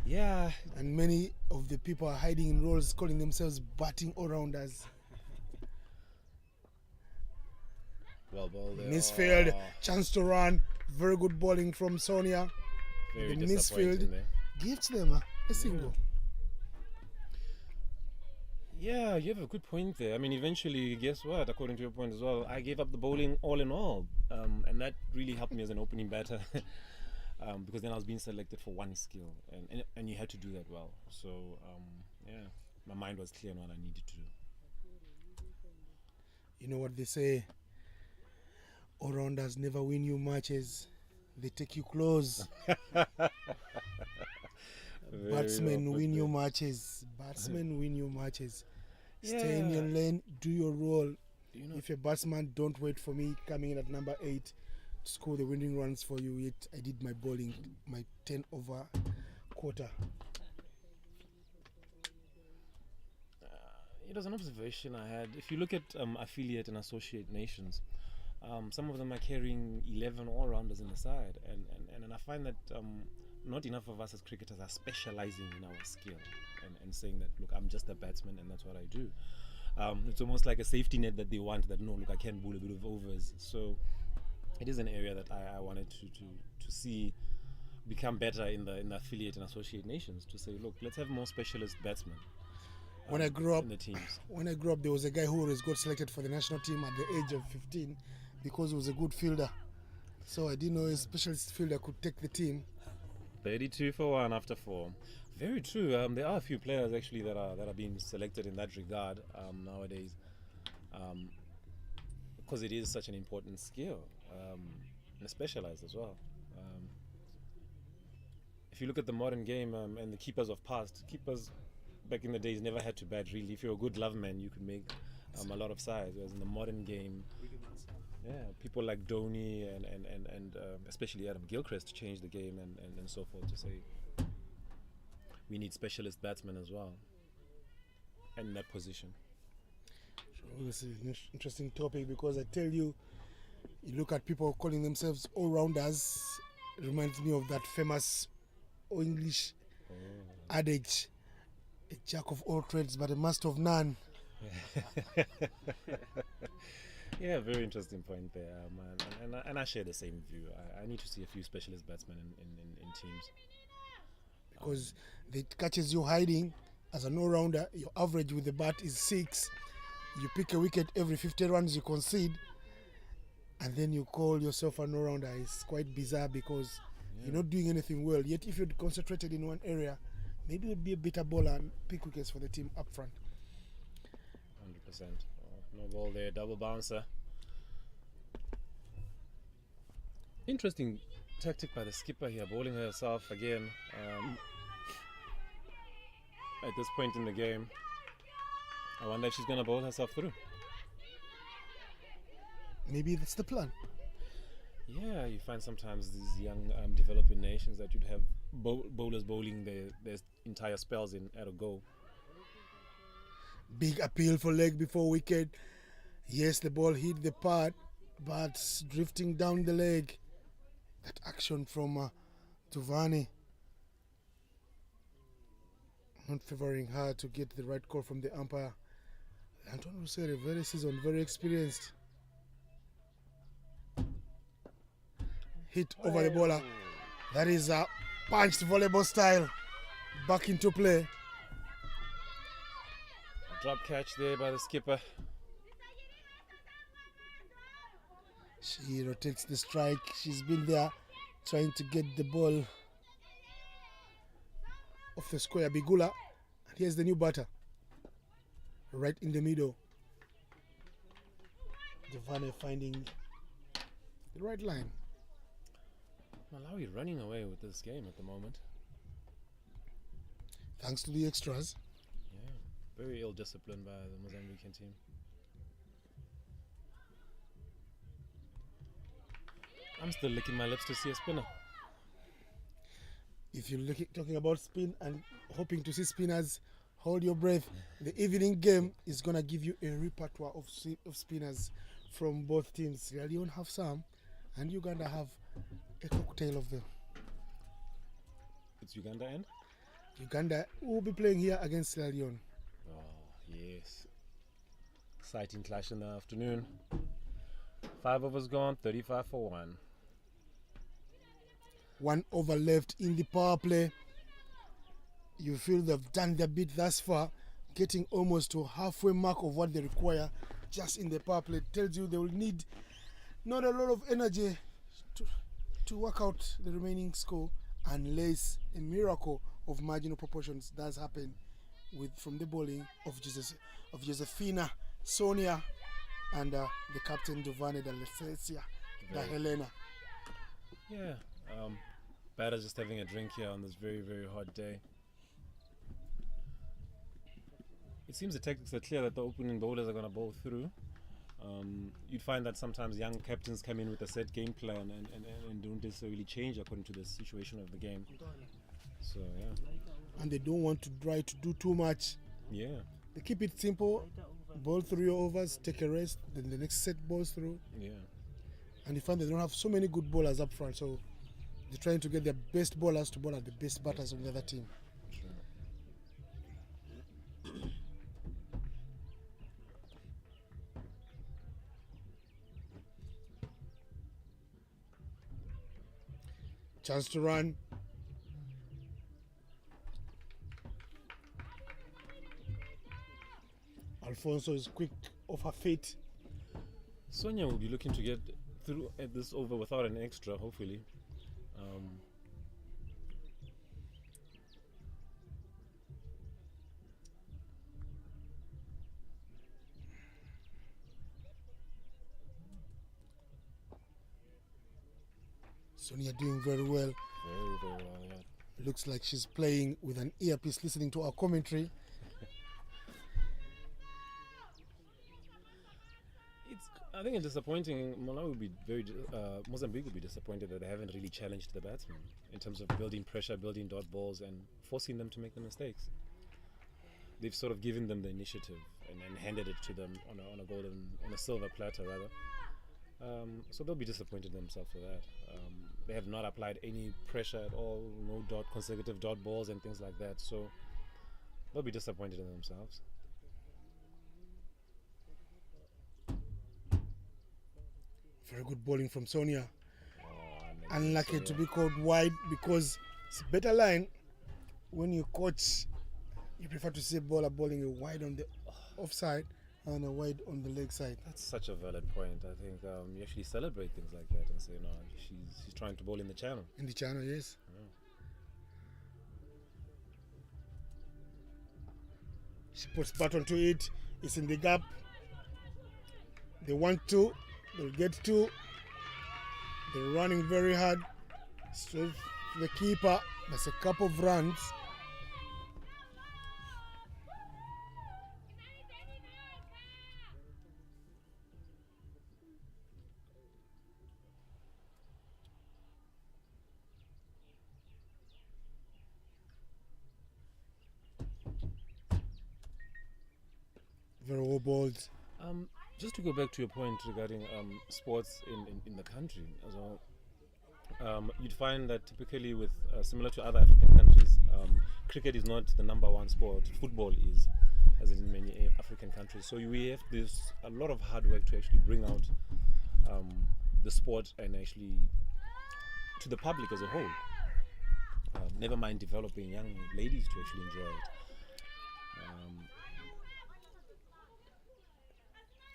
Yeah. And many of the people are hiding in roles calling themselves batting all-rounders. Well bowled there. Misfield, chance to run. Very good bowling from Sonia. Very the disappointing misfield there. gives them a single. Yeah, you have a good point there. I mean, eventually, guess what? According to your point as well, I gave up the bowling all in all. And that really helped me as an opening batter. Because then I was being selected for one skill. And you had to do that well. So, yeah, my mind was clear on what I needed to do. You know what they say? All-rounders never win you matches. They take you close. Batsmen win you matches. Batsmen win you matches. Stay in your lane, do your role. If you're a batsman, don't wait for me coming in at number 8 to score the winning runs for you. Yet I did my bowling, my 10 over quarter. It was an observation I had. If you look at affiliate and associate nations, some of them are carrying 11 all-rounders in the side, and I find that not enough of us as cricketers are specializing in our skill and saying that, look, I'm just a batsman and that's what I do. It's almost like a safety net that they want, that no, look, I can bowl a bit of overs. So it is an area that I wanted to see become better in the affiliate and associate nations, to say, look, let's have more specialist batsmen. When I grew up, in the teams. There was a guy who always got selected for the national team at the age of 15 because he was a good fielder. So I didn't know a specialist fielder could take the team. 32 for 1 after 4. Very true. There are a few players actually that are being selected in that regard nowadays, because it is such an important skill and specialized as well. If you look at the modern game and the keepers of past, keepers back in the days never had to bat really. If you're a good glove man, you could make a lot of size. Whereas in the modern game, people like Dhoni and especially Adam Gilchrist changed the game and so forth, to say we need specialist batsmen as well in that position. So this is an interesting topic, because I tell you, you look at people calling themselves all-rounders, it reminds me of that famous English adage, a jack of all trades but a master of none. Yeah, very interesting point there, and I share the same view. I need to see a few specialist batsmen in teams. because it catches you hiding as an all-rounder. Your average with the bat is 6. You pick a wicket every 50 runs you concede, and then you call yourself an all-rounder. It's quite bizarre because you're not doing anything well. Yet if you'd concentrated in one area, maybe you'd be a better bowler and pick wickets for the team up front. 100%. No ball there, double bouncer. Interesting tactic by the skipper here, bowling herself again. At this point in the game, I wonder if she's going to bowl herself through. Maybe that's the plan. Yeah, you find sometimes these young developing nations that you'd have bowlers bowling their entire spells in at a go. Big appeal for leg before wicket. Yes, the ball hit the pad, but drifting down the leg. That action from Tuvani. Not favouring her to get the right call from the umpire. Anton Rusere, very seasoned, very experienced. Hit over the bowler. That is a punched volleyball style. Back into play. A drop catch there by the skipper. She rotates the strike. She's been there trying to get the ball off the square. Bigula. And here's the new batter. Right in the middle. Devane finding the right line. Malawi running away with this game at the moment. Thanks to the extras. Yeah, very ill-disciplined by the Mozambican team. I'm still licking my lips to see a spinner. If you're talking about spin and hoping to see spinners, hold your breath. The evening game is going to give you a repertoire of spinners from both teams. Sierra Leone have some, and Uganda have a cocktail of them. It's Uganda and? Uganda will be playing here against Sierra Leone. Oh, yes. Exciting clash in the afternoon. 5 overs gone, 35 for 1. 1 over left in the power play. You feel they've done their bit thus far, getting almost to halfway mark of what they require just in the power play. Tells you they will need not a lot of energy to work out the remaining score, unless a miracle of marginal proportions does happen from the bowling of Josefina, Sonia, and the captain Giovanni da Lesesia, da Helena. Yeah, batters just having a drink here on this very, very hot day. It seems the tactics are clear that the opening bowlers are going to bowl through. You'd find that sometimes young captains come in with a set game plan and don't necessarily change according to the situation of the game. So, yeah. And they don't want to try to do too much. Yeah. They keep it simple, bowl 3 overs, take a rest, then the next set balls through. Yeah. And you find they don't have so many good bowlers up front, so they're trying to get their best bowlers to bowl at the best batters of the other team. Chance to run. Alfonso is quick off her feet. Sonia will be looking to get through at this over without an extra, hopefully. Sonia doing very well. Very, very well, yeah. Looks like she's playing with an earpiece, listening to our commentary. I think it's disappointing. Malawi will be Mozambique will be disappointed that they haven't really challenged the batsmen in terms of building pressure, building dot balls, and forcing them to make the mistakes. They've sort of given them the initiative and handed it to them on a silver platter rather. So they'll be disappointed in themselves for that. They have not applied any pressure at all, no consecutive dot balls and things like that. So they'll be disappointed in themselves. Very good bowling from Sonia. Unlucky to be called wide because it's a better line. when you coach, you prefer to see bowler bowling a wide on the offside and a wide on the leg side. That's such a valid point. I think you actually celebrate things like that and say, no, she's trying to bowl in the channel. In the channel, yes. Yeah. She puts baton to it. It's in the gap. They want to. They'll get to. They're running very hard. Straight to the keeper. That's a couple of runs. Very well bowled. Just to go back to your point regarding sports in the country as well, you'd find that typically with similar to other African countries, cricket is not the number one sport. Football is, as in many African countries. So we have a lot of hard work to actually bring out the sport and actually to the public as a whole. Never mind developing young ladies to actually enjoy it.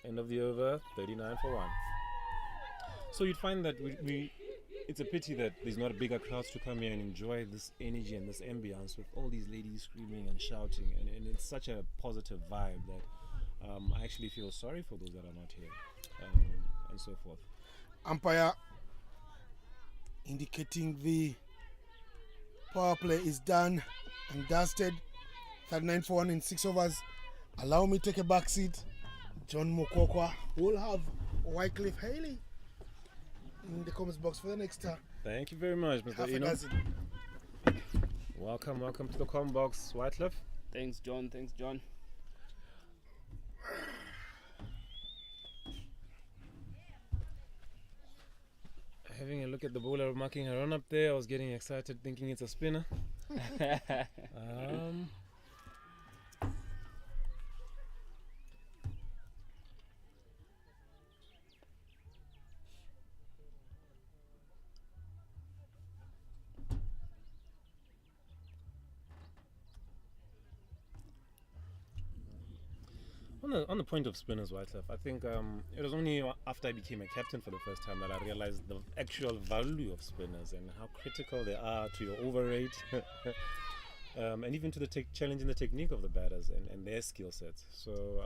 End of the over, 39 for 1. So you'd find that it's a pity that there's not a bigger crowds to come here and enjoy this energy and this ambience with all these ladies screaming and shouting, and it's such a positive vibe that I actually feel sorry for those that are not here, and so forth. Umpire indicating the power play is done and dusted. 39 for 1 in 6 overs. Allow me to take a back seat. John Mokokwa will have Wycliffe Haley in the comments box for the next Thank you very much, Mr. half a Eno. dozen. Welcome to the comment box, Wycliffe. Thanks, John. Having a look at the bowler marking her run up there, I was getting excited thinking it's a spinner. On the point of spinners, Wycliffe, I think it was only after I became a captain for the first time that I realized the actual value of spinners and how critical they are to your over rate and even to the challenging the technique of the batters and their skill sets. So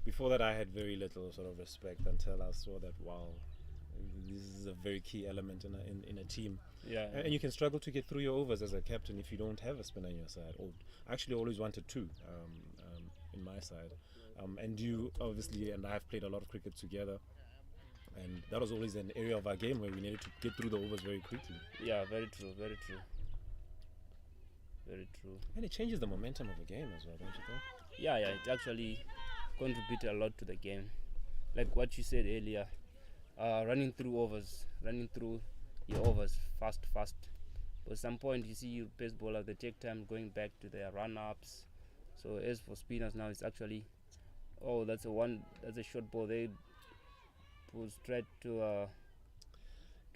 before that, I had very little sort of respect until I saw that, wow, this is a very key element in a team. Yeah. And you can struggle to get through your overs as a captain if you don't have a spinner on your side. Or actually, always wanted two in my side. And you obviously and I have played a lot of cricket together, and that was always an area of our game where we needed to get through the overs very quickly. Yeah, very true. And it changes the momentum of the game as well, don't you think? Yeah, it actually contributed a lot to the game. Like what you said earlier, running through your overs fast. But at some point you see your pace bowler, they take time going back to their run-ups. So as for spinners now, it's actually, that's a short ball. They pull straight to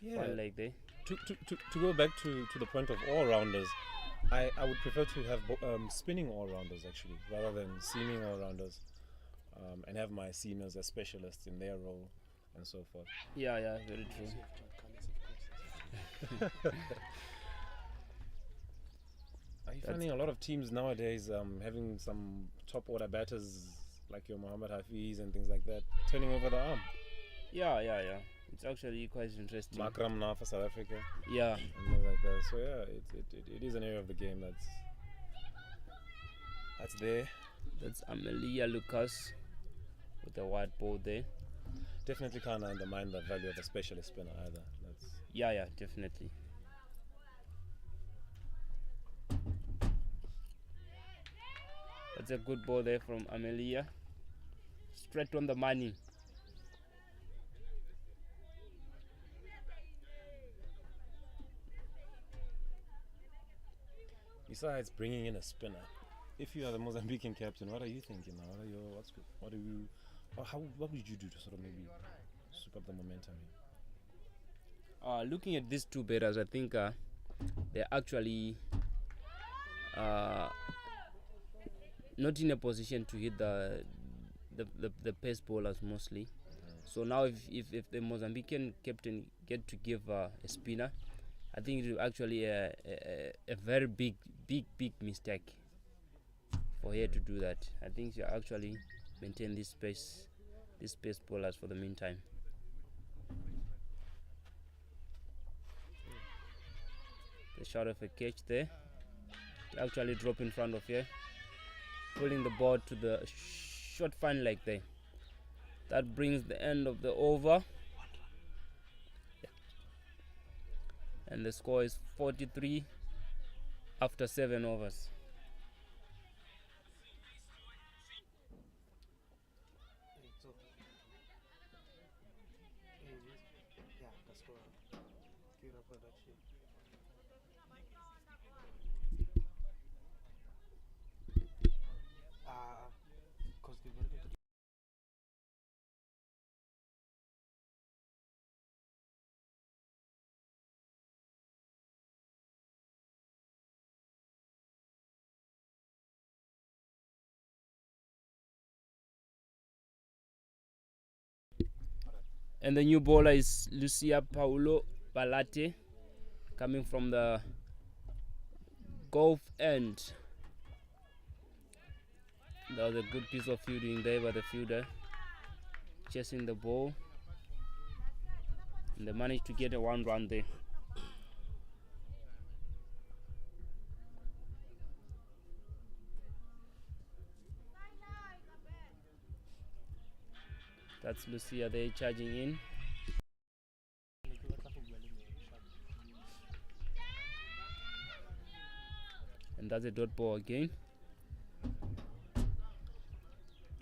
one leg there. To go back to the point of all-rounders, I would prefer to have spinning all-rounders actually, rather than seaming all-rounders, and have my seamers as specialists in their role and so forth. Yeah, very true. Are you finding a lot of teams nowadays having some top order batters like your Muhammad Hafiz and things like that turning over the arm? Yeah. It's actually quite interesting. Makram now for South Africa. Yeah. And things like that. So yeah, it is an area of the game that's there. That's Amelia Lucas with the white ball there. Definitely can't undermine the value of a specialist spinner either. Yeah, definitely. That's a good ball there from Amelia. Straight on the money. Besides bringing in a spinner, if you are the Mozambican captain, what are you thinking now? What would you do to sort of maybe sweep up the momentum here? Looking at these two batters, I think they're actually not in a position to hit the pace bowlers mostly. So now if the Mozambican captain get to give a spinner, I think it will actually a very big mistake for her to do that. I think she actually maintain this pace bowlers for the meantime. The shot of a catch there, actually drop in front of her, pulling the ball to the short fine leg there. That brings the end of the over, and the score is 43 after 7 overs. And the new bowler is Lucia Paulo Balate, coming from the Gulf end. That was a good piece of fielding there by the fielder, chasing the ball, and they managed to get a 1 run there. That's Lucia there charging in. And that's a dot ball again.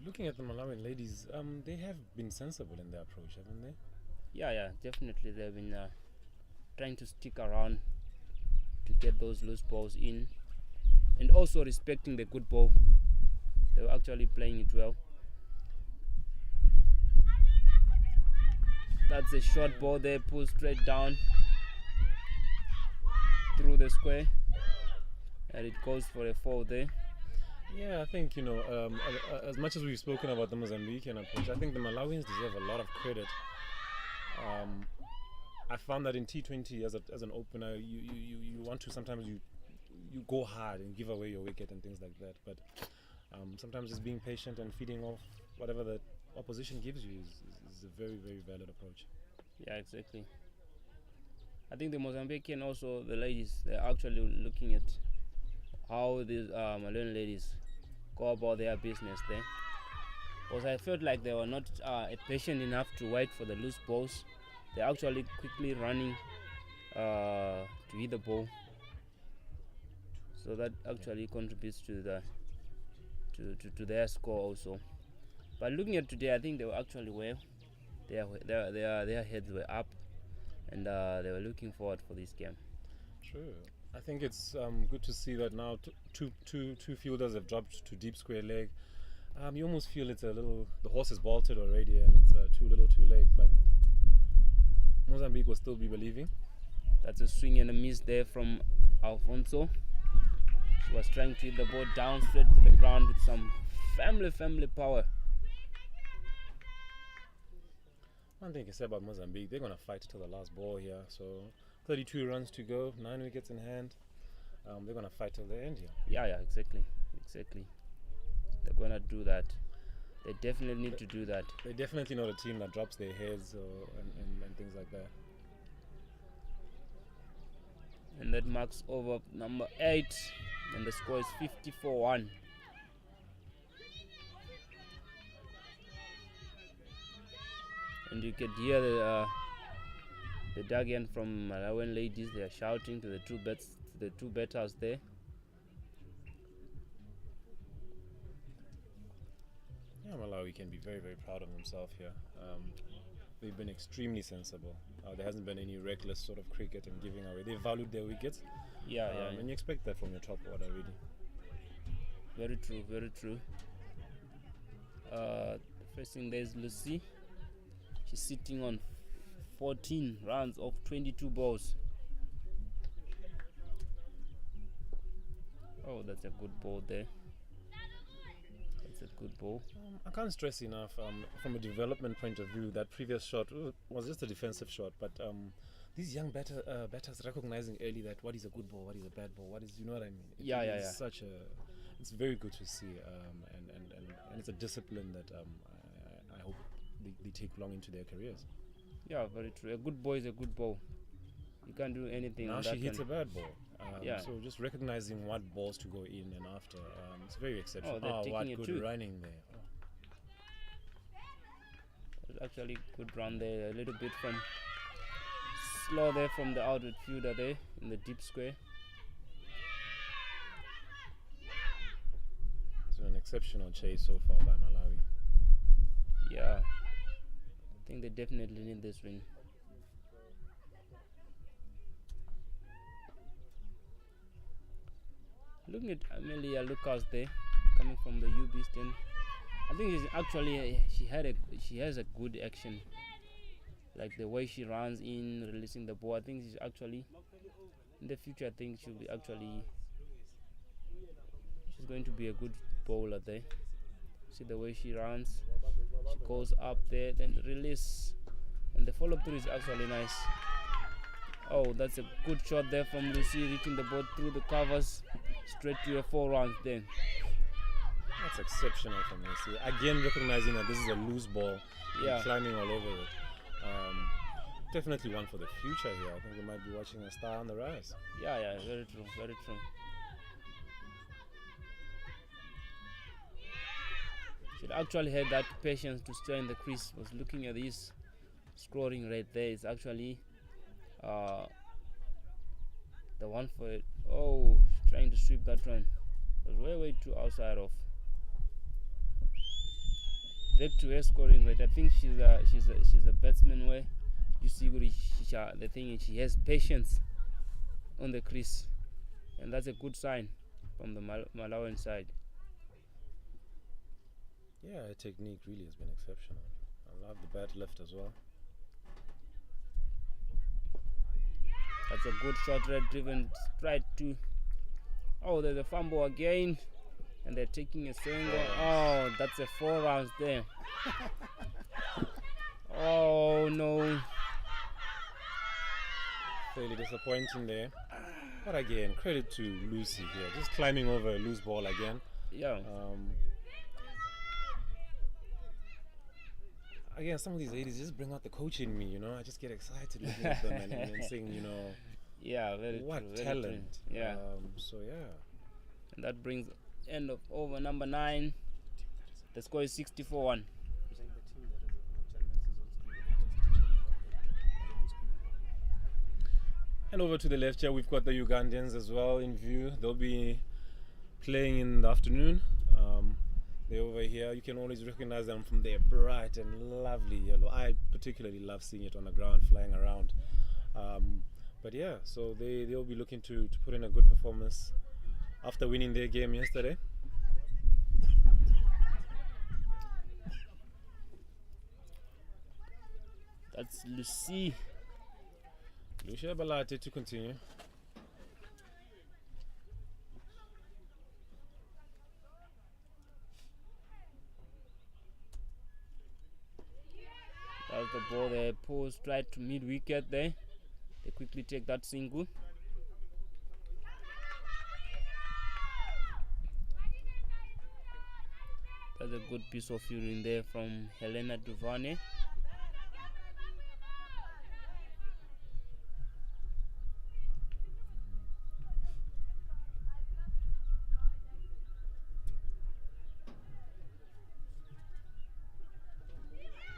Looking at the Malawian ladies, they have been sensible in their approach, haven't they? Yeah, definitely. They've been trying to stick around to get those loose balls in, and also respecting the good ball. They were actually playing it well. That's a short ball there, pulled straight down through the square, and it goes for a 4 there. Yeah, I think, as much as we've spoken about the Mozambican approach, I think the Malawians deserve a lot of credit. I found that in T20 as an opener, you want to sometimes you go hard and give away your wicket and things like that, but sometimes just being patient and feeding off whatever the opposition gives you is a very, very valid approach. Yeah, exactly. I think the Mozambican, also the ladies, they're actually looking at how these Malawian ladies go about their business there, because I felt like they were not patient enough to wait for the loose balls. They're actually quickly running to hit the ball, so that actually contributes to to their score also. But looking at today, I think they were actually well. Their heads were up, and they were looking forward for this game. True. I think it's good to see that now two fielders have dropped to deep square leg. You almost feel it's a little, the horse is bolted already, and it's too little too late, but Mozambique will still be believing. That's a swing and a miss there from Alfonso. He was trying to hit the ball down straight to the ground with some family power. One thing I say about Mozambique, they're going to fight till the last ball here. So 32 runs to go, 9 wickets in hand. They're going to fight till the end here. Yeah, exactly. They're going to do that. They definitely need to do that. They're definitely not a team that drops their heads and things like that. And that marks over number 8, and the score is 54-1. And you can hear the Dagian from Malawian ladies. They are shouting to the two batters there. Yeah, Malawi can be very, very proud of themselves here. They've been extremely sensible. There hasn't been any reckless sort of cricket and giving away. They valued their wickets. Yeah. And you expect that from your top order, really. Very true. First thing, there's Lucy. She's sitting on 14 runs of 22 balls. Oh, that's a good ball there. That's a good ball. I can't stress enough, from a development point of view, that previous shot was just a defensive shot, but these young batters recognizing early that what is a good ball, what is a bad ball, what is, you know what I mean? It's such a, it's very good to see, and it's a discipline that I hope they take long into their careers. Yeah, very true. A good ball is a good ball. You can't do anything. Now on she that hits one. a bad ball. Yeah. So just recognizing what balls to go in and after, it's very exceptional. they're taking what it good too. running there. It's actually good run there. A little bit from slow there from the outward fielder there in the deep square. It's an exceptional chase so far by Malawi. Yeah, I think they definitely need this win. Looking at Amelia Lucas there, coming from the UB stand. I think she's actually she has a good action, like the way she runs in, releasing the ball. I think she's actually in the future. I think she's going to be a good bowler there. See the way she runs, she goes up there, then release, and the follow through is actually nice. Oh, that's a good shot there from Lucy, reaching the ball through the covers, straight to a 4 runs then. That's exceptional from Lucy. Again, recognizing that this is a loose ball, Yeah. climbing all over it. Definitely one for the future here. I think we might be watching a star on the rise. Yeah, very true, very true. Should actually had that patience to stay in the crease. Was looking at his scoring right there. It's actually the one for it. Oh, trying to sweep that one. It was way too outside of. Back to her scoring rate. I think she's a batsman where you see the thing is she has patience on the crease, and that's a good sign from the Malawian side. Yeah, her technique really has been exceptional. I love the bat lift as well. That's a good shot, red driven straight to. Oh, there's a fumble again, and they're taking a single. Oh, that's a 4 rounds there. Oh no. Fairly disappointing there. But again, credit to Lucy here. Just climbing over a loose ball again. Yeah. Again, some of these ladies just bring out the coach in me, you know. I just get excited looking at them and saying, you know, Yeah, very what true, very talent. true. Yeah. So yeah. And that brings end of over number 9. The score is 64-1. And over to the left here, we've got the Ugandans as well in view. They'll be playing in the afternoon. They're over here. You can always recognize them from their bright and lovely yellow. I particularly love seeing it on the ground, flying around. But yeah, so they'll be looking to put in a good performance after winning their game yesterday. That's Lucy. Lucia Balate to continue. That's the ball they post right to mid wicket there. They quickly take that single. That's a good piece of fielding there from Helena Duvane.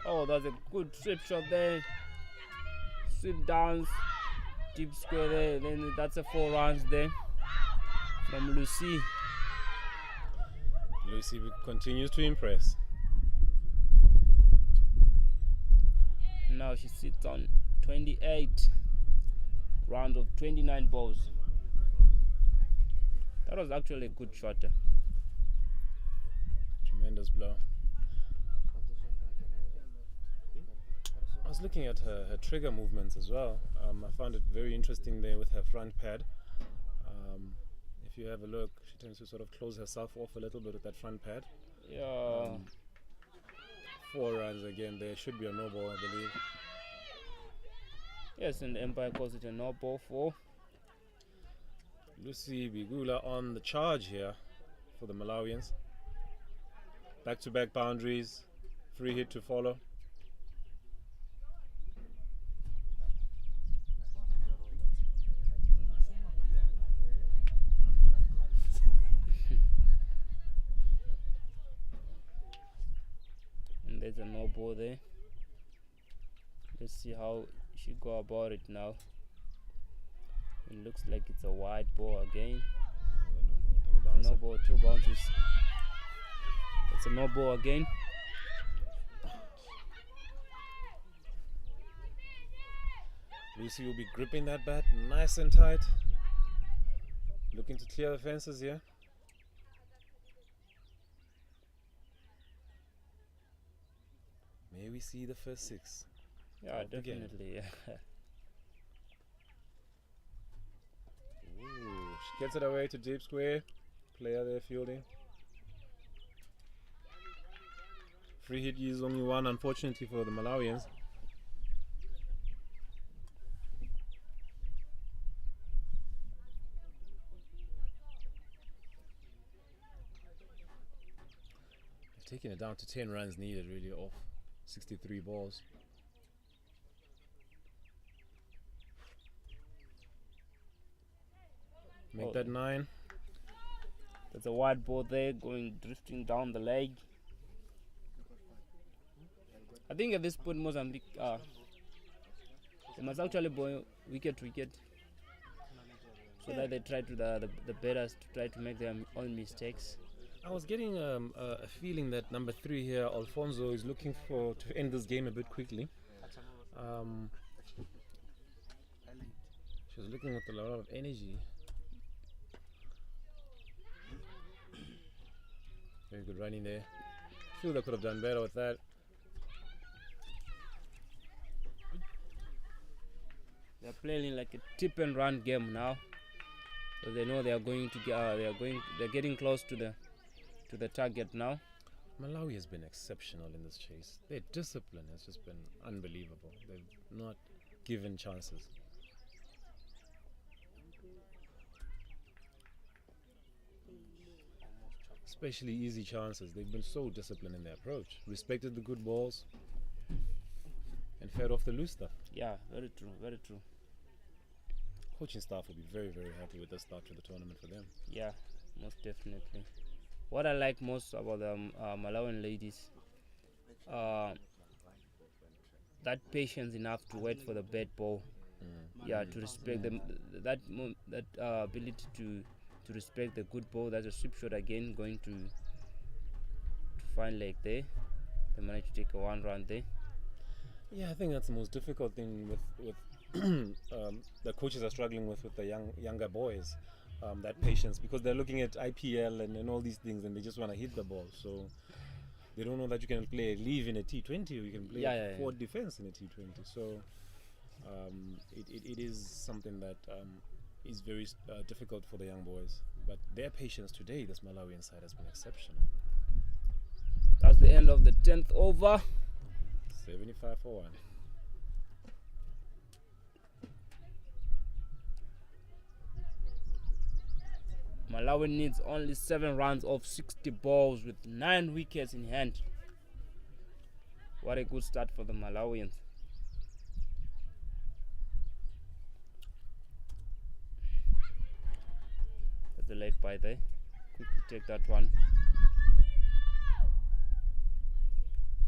Oh, that's a good sweep shot there. Sweep downs, deep square there. Then that's a 4 runs there from Lucy. Lucy continues to impress. Now she sits on 28 round of 29 balls. That was actually a good shot. Tremendous blow. I was looking at her trigger movements as well. I found it very interesting there with her front pad. if you have a look, she tends to sort of close herself off a little bit with that front pad. Yeah. 4 runs again. There should be a no ball, I believe. Yes, and the umpire calls it a no ball for Lucy Bigula on the charge here for the Malawians. Back-to-back boundaries, free hit to follow. and there's a no ball there. Let's see how she go about it now. It looks like it's a wide ball again. No ball, 2 bounces. It's a no ball again. Lucy will be gripping that bat nice and tight. Looking to clear the fences here. May we see the first 6. Yeah, Up again. definitely. Yeah. Ooh, she gets it away to deep square. Player there fielding. Free hit is only 1, unfortunately, for the Malawians. They've taken it down to 10 runs needed, really, off 63 balls. Make that 9. There's a wide ball there going drifting down the leg. I think at this point Mozambique they must actually bowl wicket to wicket so that they try to the batters to try to make their own mistakes. I was getting a feeling that number 3 here, Alfonso, is looking to end this game a bit quickly. She was looking with a lot of energy. Very good running there. Feel they could have done better with that. They're playing like a tip and run game now, so they know they are going to get. They're getting close to the target now. Malawi has been exceptional in this chase. Their discipline has just been unbelievable. They've not given chances. Especially easy chances. They've been so disciplined in their approach. Respected the good balls and fed off the loose stuff. Yeah, very true, very true. Coaching staff will be very, very happy with the start to the tournament for them. Yeah, most definitely. What I like most about the Malawian ladies, that patience enough to wait for the bad ball. Yeah, to respect them. That ability to respect the good ball. That's a sweep shot again, going to find leg there. They managed to take a 1 run there. Yeah, I think that's the most difficult thing with the coaches are struggling with the younger boys. That patience, because they're looking at IPL and all these things, and they just want to hit the ball. So they don't know that you can play a leave in a T20, or you can play forward defense in a T20. So it is something that is very difficult for the young boys. But their patience today, this Malawian side, has been exceptional. That's the end of the 10th over. 75 for 1. Malawi needs only 7 runs off 60 balls with 9 wickets in hand. What a good start for the Malawians. That's a late bye there. Quickly take that one.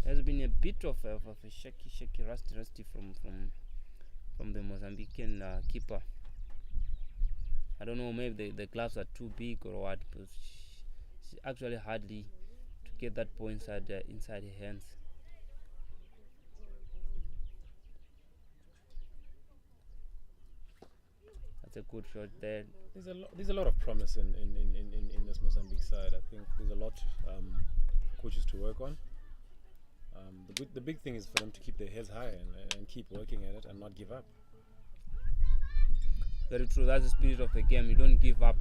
There's been a bit of a shaky, rusty from the Mozambican keeper. I don't know, maybe the gloves are too big or what, but she actually hardly to get that ball inside her hands. That's a good shot there. There's a lot of promise in this Mozambique side. I think there's a lot coaches to work on. The big thing is for them to keep their heads high and keep working at it and not give up. Very true. That's the spirit of the game. You don't give up.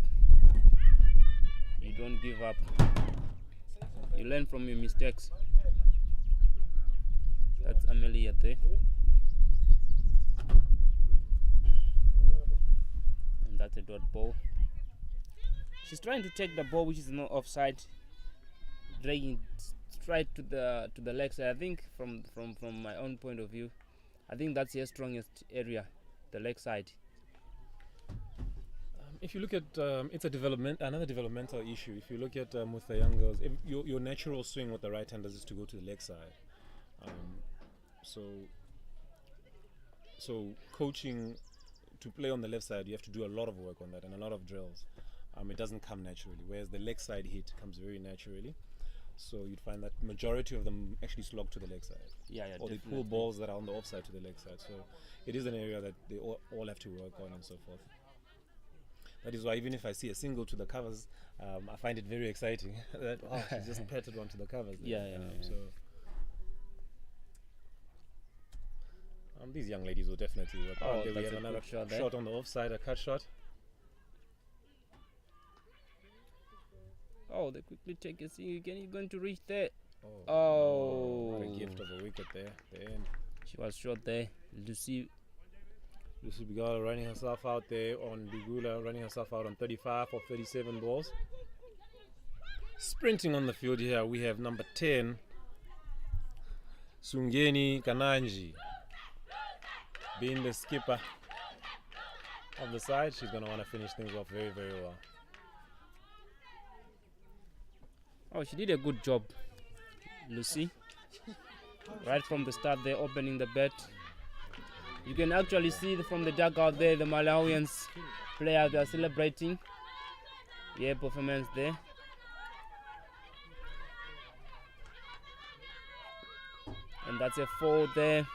You don't give up. You learn from your mistakes. That's Amelia there. And that's a dot ball. She's trying to take the ball which is not offside, dragging straight to the leg side. I think from my own point of view, I think that's her strongest area, the leg side. If you look at it's another developmental issue. If you look at with the young girls, your natural swing with the right handers is to go to the leg side. So coaching to play on the left side, you have to do a lot of work on that and a lot of drills. It doesn't come naturally, whereas the leg side hit comes very naturally. So you'd find that majority of them actually slog to the leg side. Yeah, or they pull balls that are on the offside to the leg side. So it is an area that they all have to work on and so forth. That is why even if I see a single to the covers, I find it very exciting. That she just patted one to the covers. Yeah. So these young ladies will definitely work. That's We have a another good shot shot there. on the offside, a cut shot. Oh, they quickly take a see. Are you going to reach there? Oh, what a gift of a wicket there. The end. She was short there. Lucy Bigala running herself out there on Bigula, running herself out on 35 or 37 balls. Sprinting on the field here, we have number 10, Sungeni Kananji, being the skipper of the side. She's going to want to finish things off very, very well. Oh, she did a good job, Lucy. Right from the start there, opening the bat. You can actually see from the dugout there, the Malawians players, they are celebrating. Yeah, performance there. And that's a 4 there.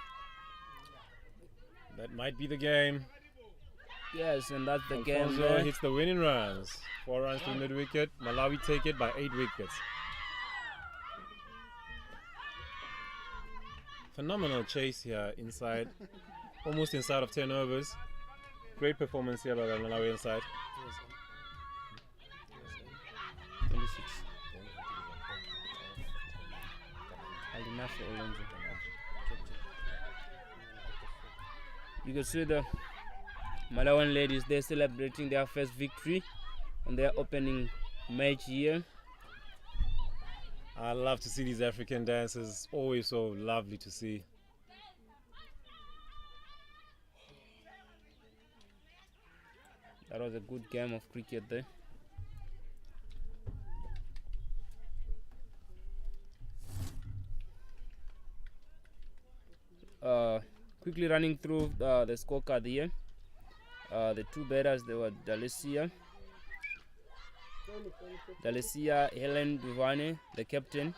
That might be the game. Yes, and that's the Alfonso game there. hits the winning runs. 4 runs to mid-wicket. Malawi take it by 8 wickets. Phenomenal chase here inside, almost inside of 10 overs. Great performance here by the Malawian side. 26. Aldinafo Olonzo. You can see the Malawian ladies, they're celebrating their first victory on their opening match here. I love to see these African dances, always so lovely to see. That was a good game of cricket there. Quickly running through the scorecard here. The two batters, they were Dalesia Helen Duvane, the captain,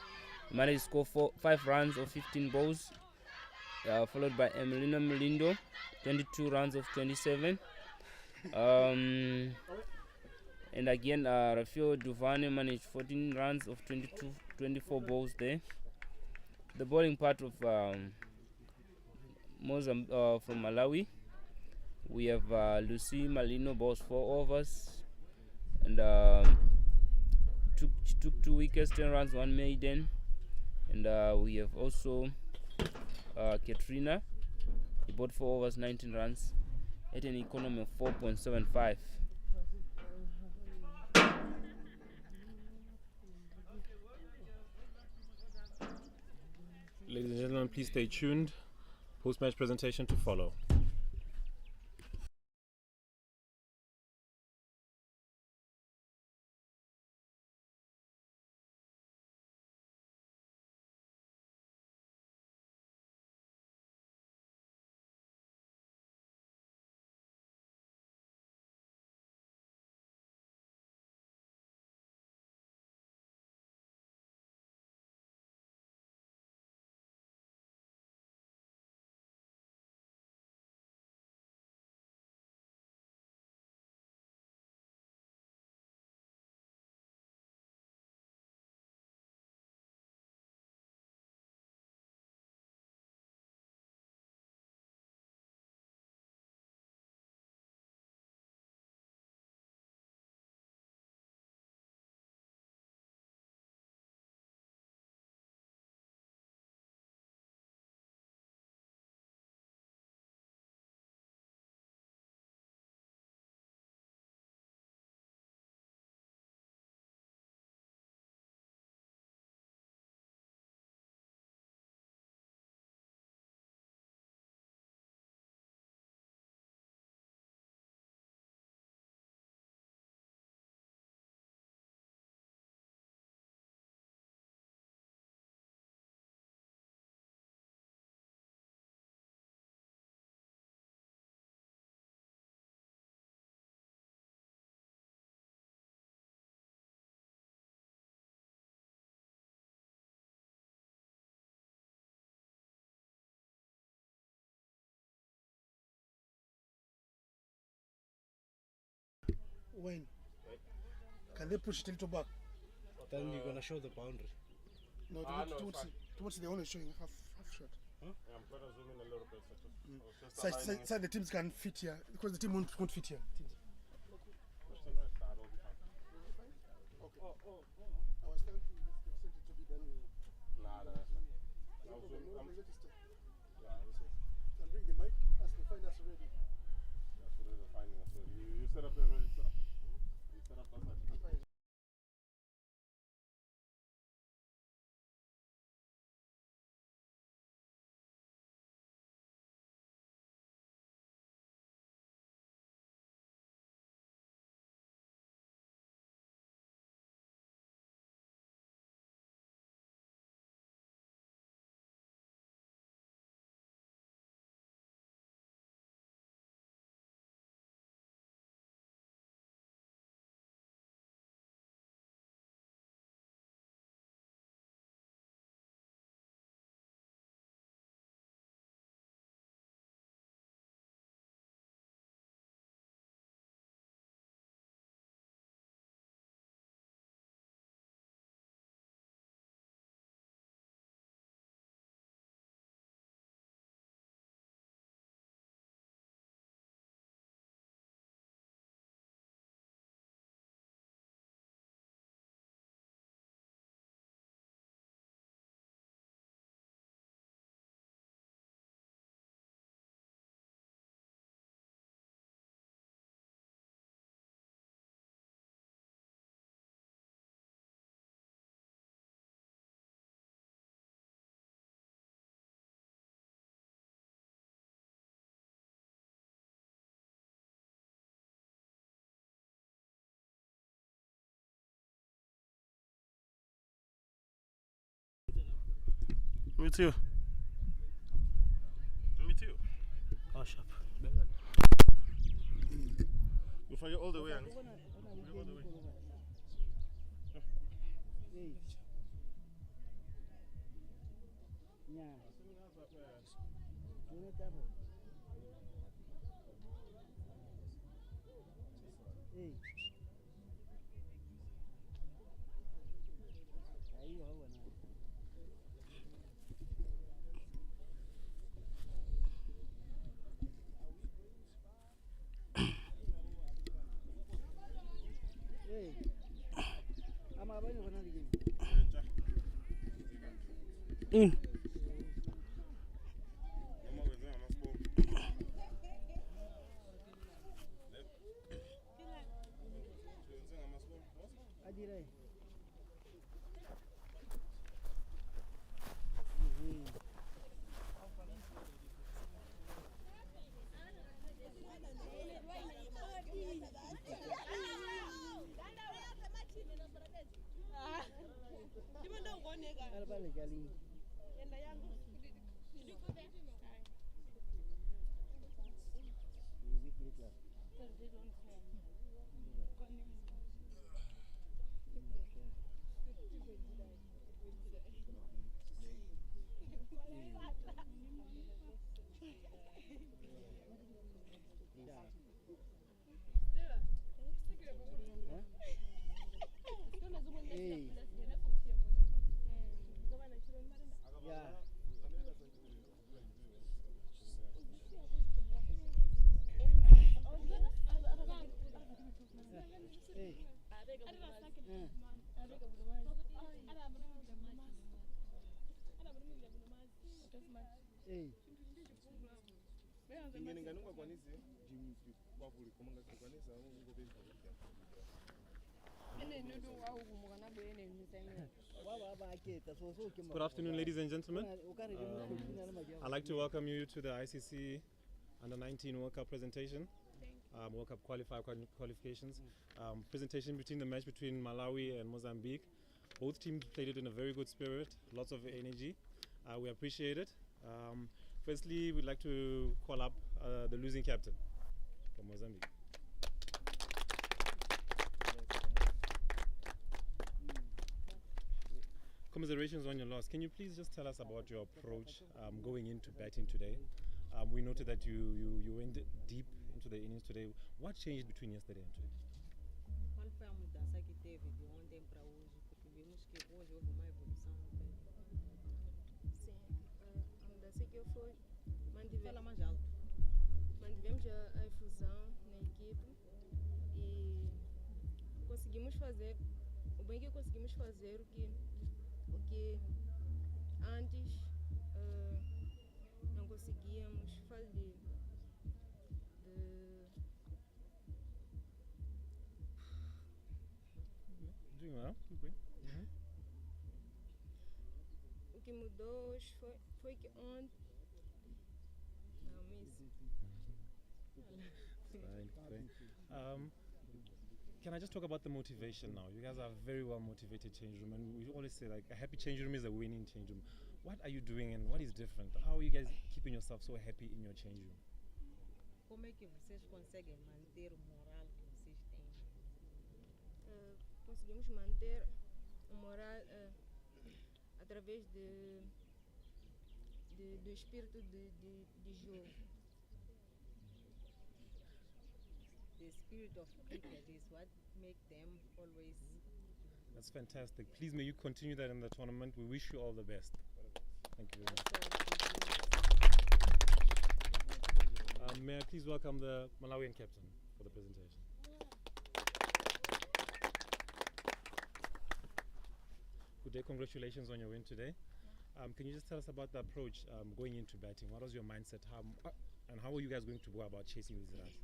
managed to score 5 runs of 15 balls, followed by Emelina Melindo, 22 runs of 27. And again, Rafael Duvane managed 14 runs of 24 balls there. The bowling part of from Malawi, we have Lucy Malino bowls 4 overs and took 2 wickets, 10 runs, 1 maiden. And we have also Katrina, he bowled 4 overs, 19 runs at an economy of 4.75. Ladies and gentlemen, please stay tuned. Post-match presentation to follow. When? Can they push it a little back? Then you're gonna show the boundary. No, towards they're only showing half shot. Yeah, I'm going to zoom in a little bit. So the teams can fit here because the team won't fit here. Teams. Okay. I was thinking this to be done. Nah, that's Can bring the mic as they find us already. That's what they're finding us. You set up there already, set up. You set up that side. Me too. Me too. Oh, sharp. Go fire all the way, Annie. All the way. In. Good afternoon, ladies and gentlemen. I'd like to welcome you to the ICC Under-19 World Cup presentation, World Cup qualifications. Presentation between the match between Malawi and Mozambique. Both teams played it in a very good spirit, lots of energy. We appreciate it. Firstly, we'd like to call up the losing captain from Mozambique. Commiserations on your loss. Can you please just tell us about your approach going into batting today? We noted that you went deep into the innings today. What changed between yesterday and today? que foi a mudança que teve de ontem para hoje? Porque vimos que hoje houve uma evolução no batting. Sim, a mudança que eu fui, Fala mais alto. mantivemos a infusão na equipe e conseguimos fazer, o bem que conseguimos fazer o que antes não conseguíamos fazer. Doing well. Keep going. O que mudou hoje foi que ontem. Não, miss. Fine. Can I just talk about the motivation now? You guys are a very well motivated change room, and we always say like a happy change room is a winning change room. What are you doing and what is different? How are you guys keeping yourself so happy in your change room? Como é que vocês conseguem manter o moral que vocês têm? Conseguimos manter o moral através do espírito de jogo. The spirit of cricket is what make them always. That's fantastic. Please may you continue that in the tournament. We wish you all the best. Thank you very much. May I please welcome the Malawian captain for the presentation. Good day, congratulations on your win today. Can you just tell us about the approach going into batting? What was your mindset? And how are you guys going to go about chasing these runs?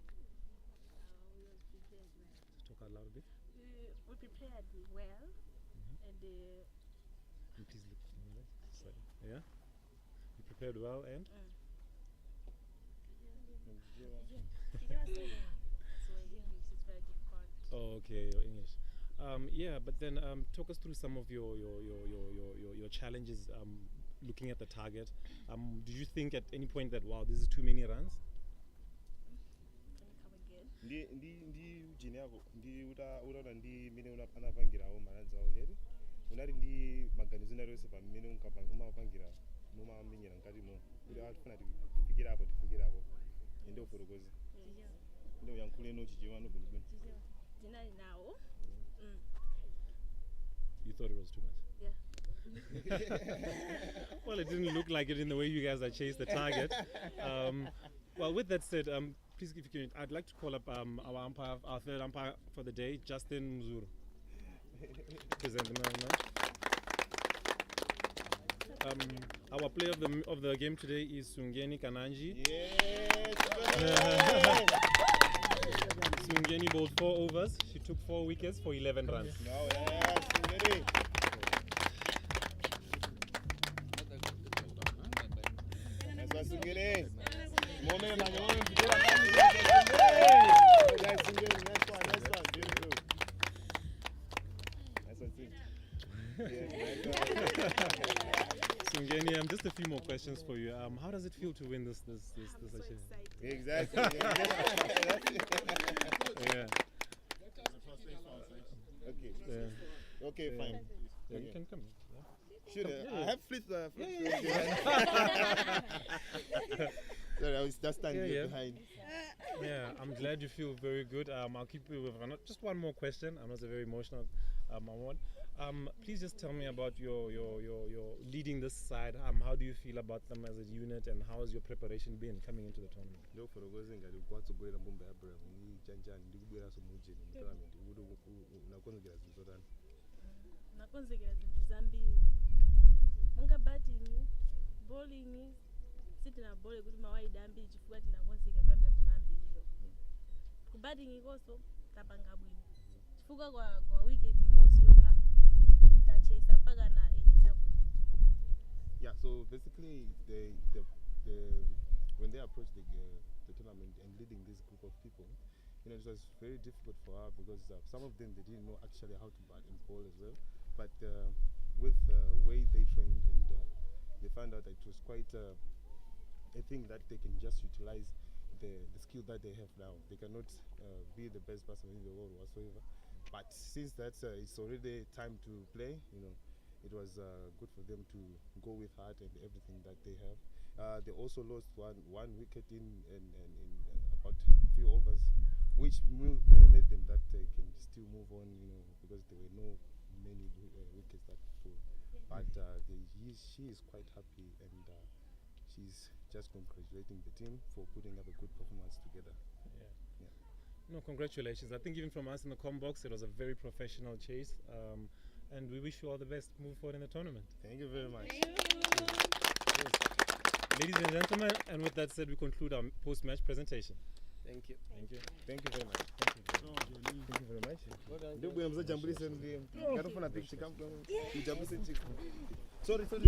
We was prepared well. Talk out loud a bit. We prepared well, and And please look. Sorry. Yeah? You prepared well and? so English is very difficult. Oh, okay, your English. Yeah, but then talk us through some of your challenges looking at the target. Did you think at any point that, wow, this is too many runs? Can you come again? ndi ujini yako ndi utaona ndi mine anapangirawo malanzi awo chete unali ndi maganizo ena yonse pa mmene umapangira mumamenyera mkatimo kuti atifuna tifikire apo ende ufotokoze ende uyankhule no chichiwano bwinobwino. Dinali now. You thought it was too much? Yeah. Well, it didn't look like it in the way you guys had chased the target. Well, with that said, please, if you can, I'd like to call up our umpire, our third umpire for the day, Justin Mzuru. Present the man. Our player of the game today is Sungeni Kananji. Yes. Sungeni bowled 4 overs. She took 4 wickets for 11 runs. No, yes, ready. That's what Sungeni. Moment, man, moment. Nice Sungeni. Next one. Beautiful. That's what Sungeni. Sungeni, just a few more questions for you. How does it feel to win this I'm so achievement? excited. Exactly. Yeah. Okay. Yeah. Okay, fine. Yeah, you can come. Yeah. Should Yeah. I have flit Sorry, I was just standing Yeah. behind. Yeah, I'm glad you feel very good. I'll keep you with just one more question. I know it's a very emotional one. Please just tell me about your leading this side. How do you feel about them as a unit, and how has your preparation been coming into the tournament? Leo forogoze ngati kwatsogolera mbumba ya Bravo ni chanjani ndikubwera so mujeni mu tournament kuti unakonzekera zinthu zotani. Nakonzekera zinthu zambiri. Monga batting, bowling, sitina bowle kuti mawaida ambiri chifukwa tinakonzeka kuyambira pamambiriyo. Ku batting koso tapanga bwino. Chifukwa kwa wicket imodzi yokha tachesa mpaka na 80 chakuti. Yeah, so basically the when they approached the tournament and leading this group of people, you know, it was very difficult for her because some of them they didn't know actually how to bat and bowl as well. But with the way they trained and they found out that it was quite a thing that they can just utilize the skill that they have now. They cannot be the best person in the world whatsoever. But since that's it's already time to play, you know, it was good for them to go with heart and everything that they have. They also lost one wicket in about a few overs, which which made them that they can still move on, because there were no many wickets that fall. But she is quite happy, and she's just congratulating the team for putting up a good performance together. No, congratulations. I think even from us in the com box, it was a very professional chase. And we wish you all the best moving forward in the tournament. Thank you very much. Ladies and gentlemen, and with that said, we conclude our post-match presentation. Thank you. Thank you. Thank you very much. Thank you very much. Ndugu ya mzajambulise ndiye. Kanofuna picture kama mjambulise chiku. Sorry. Sorry.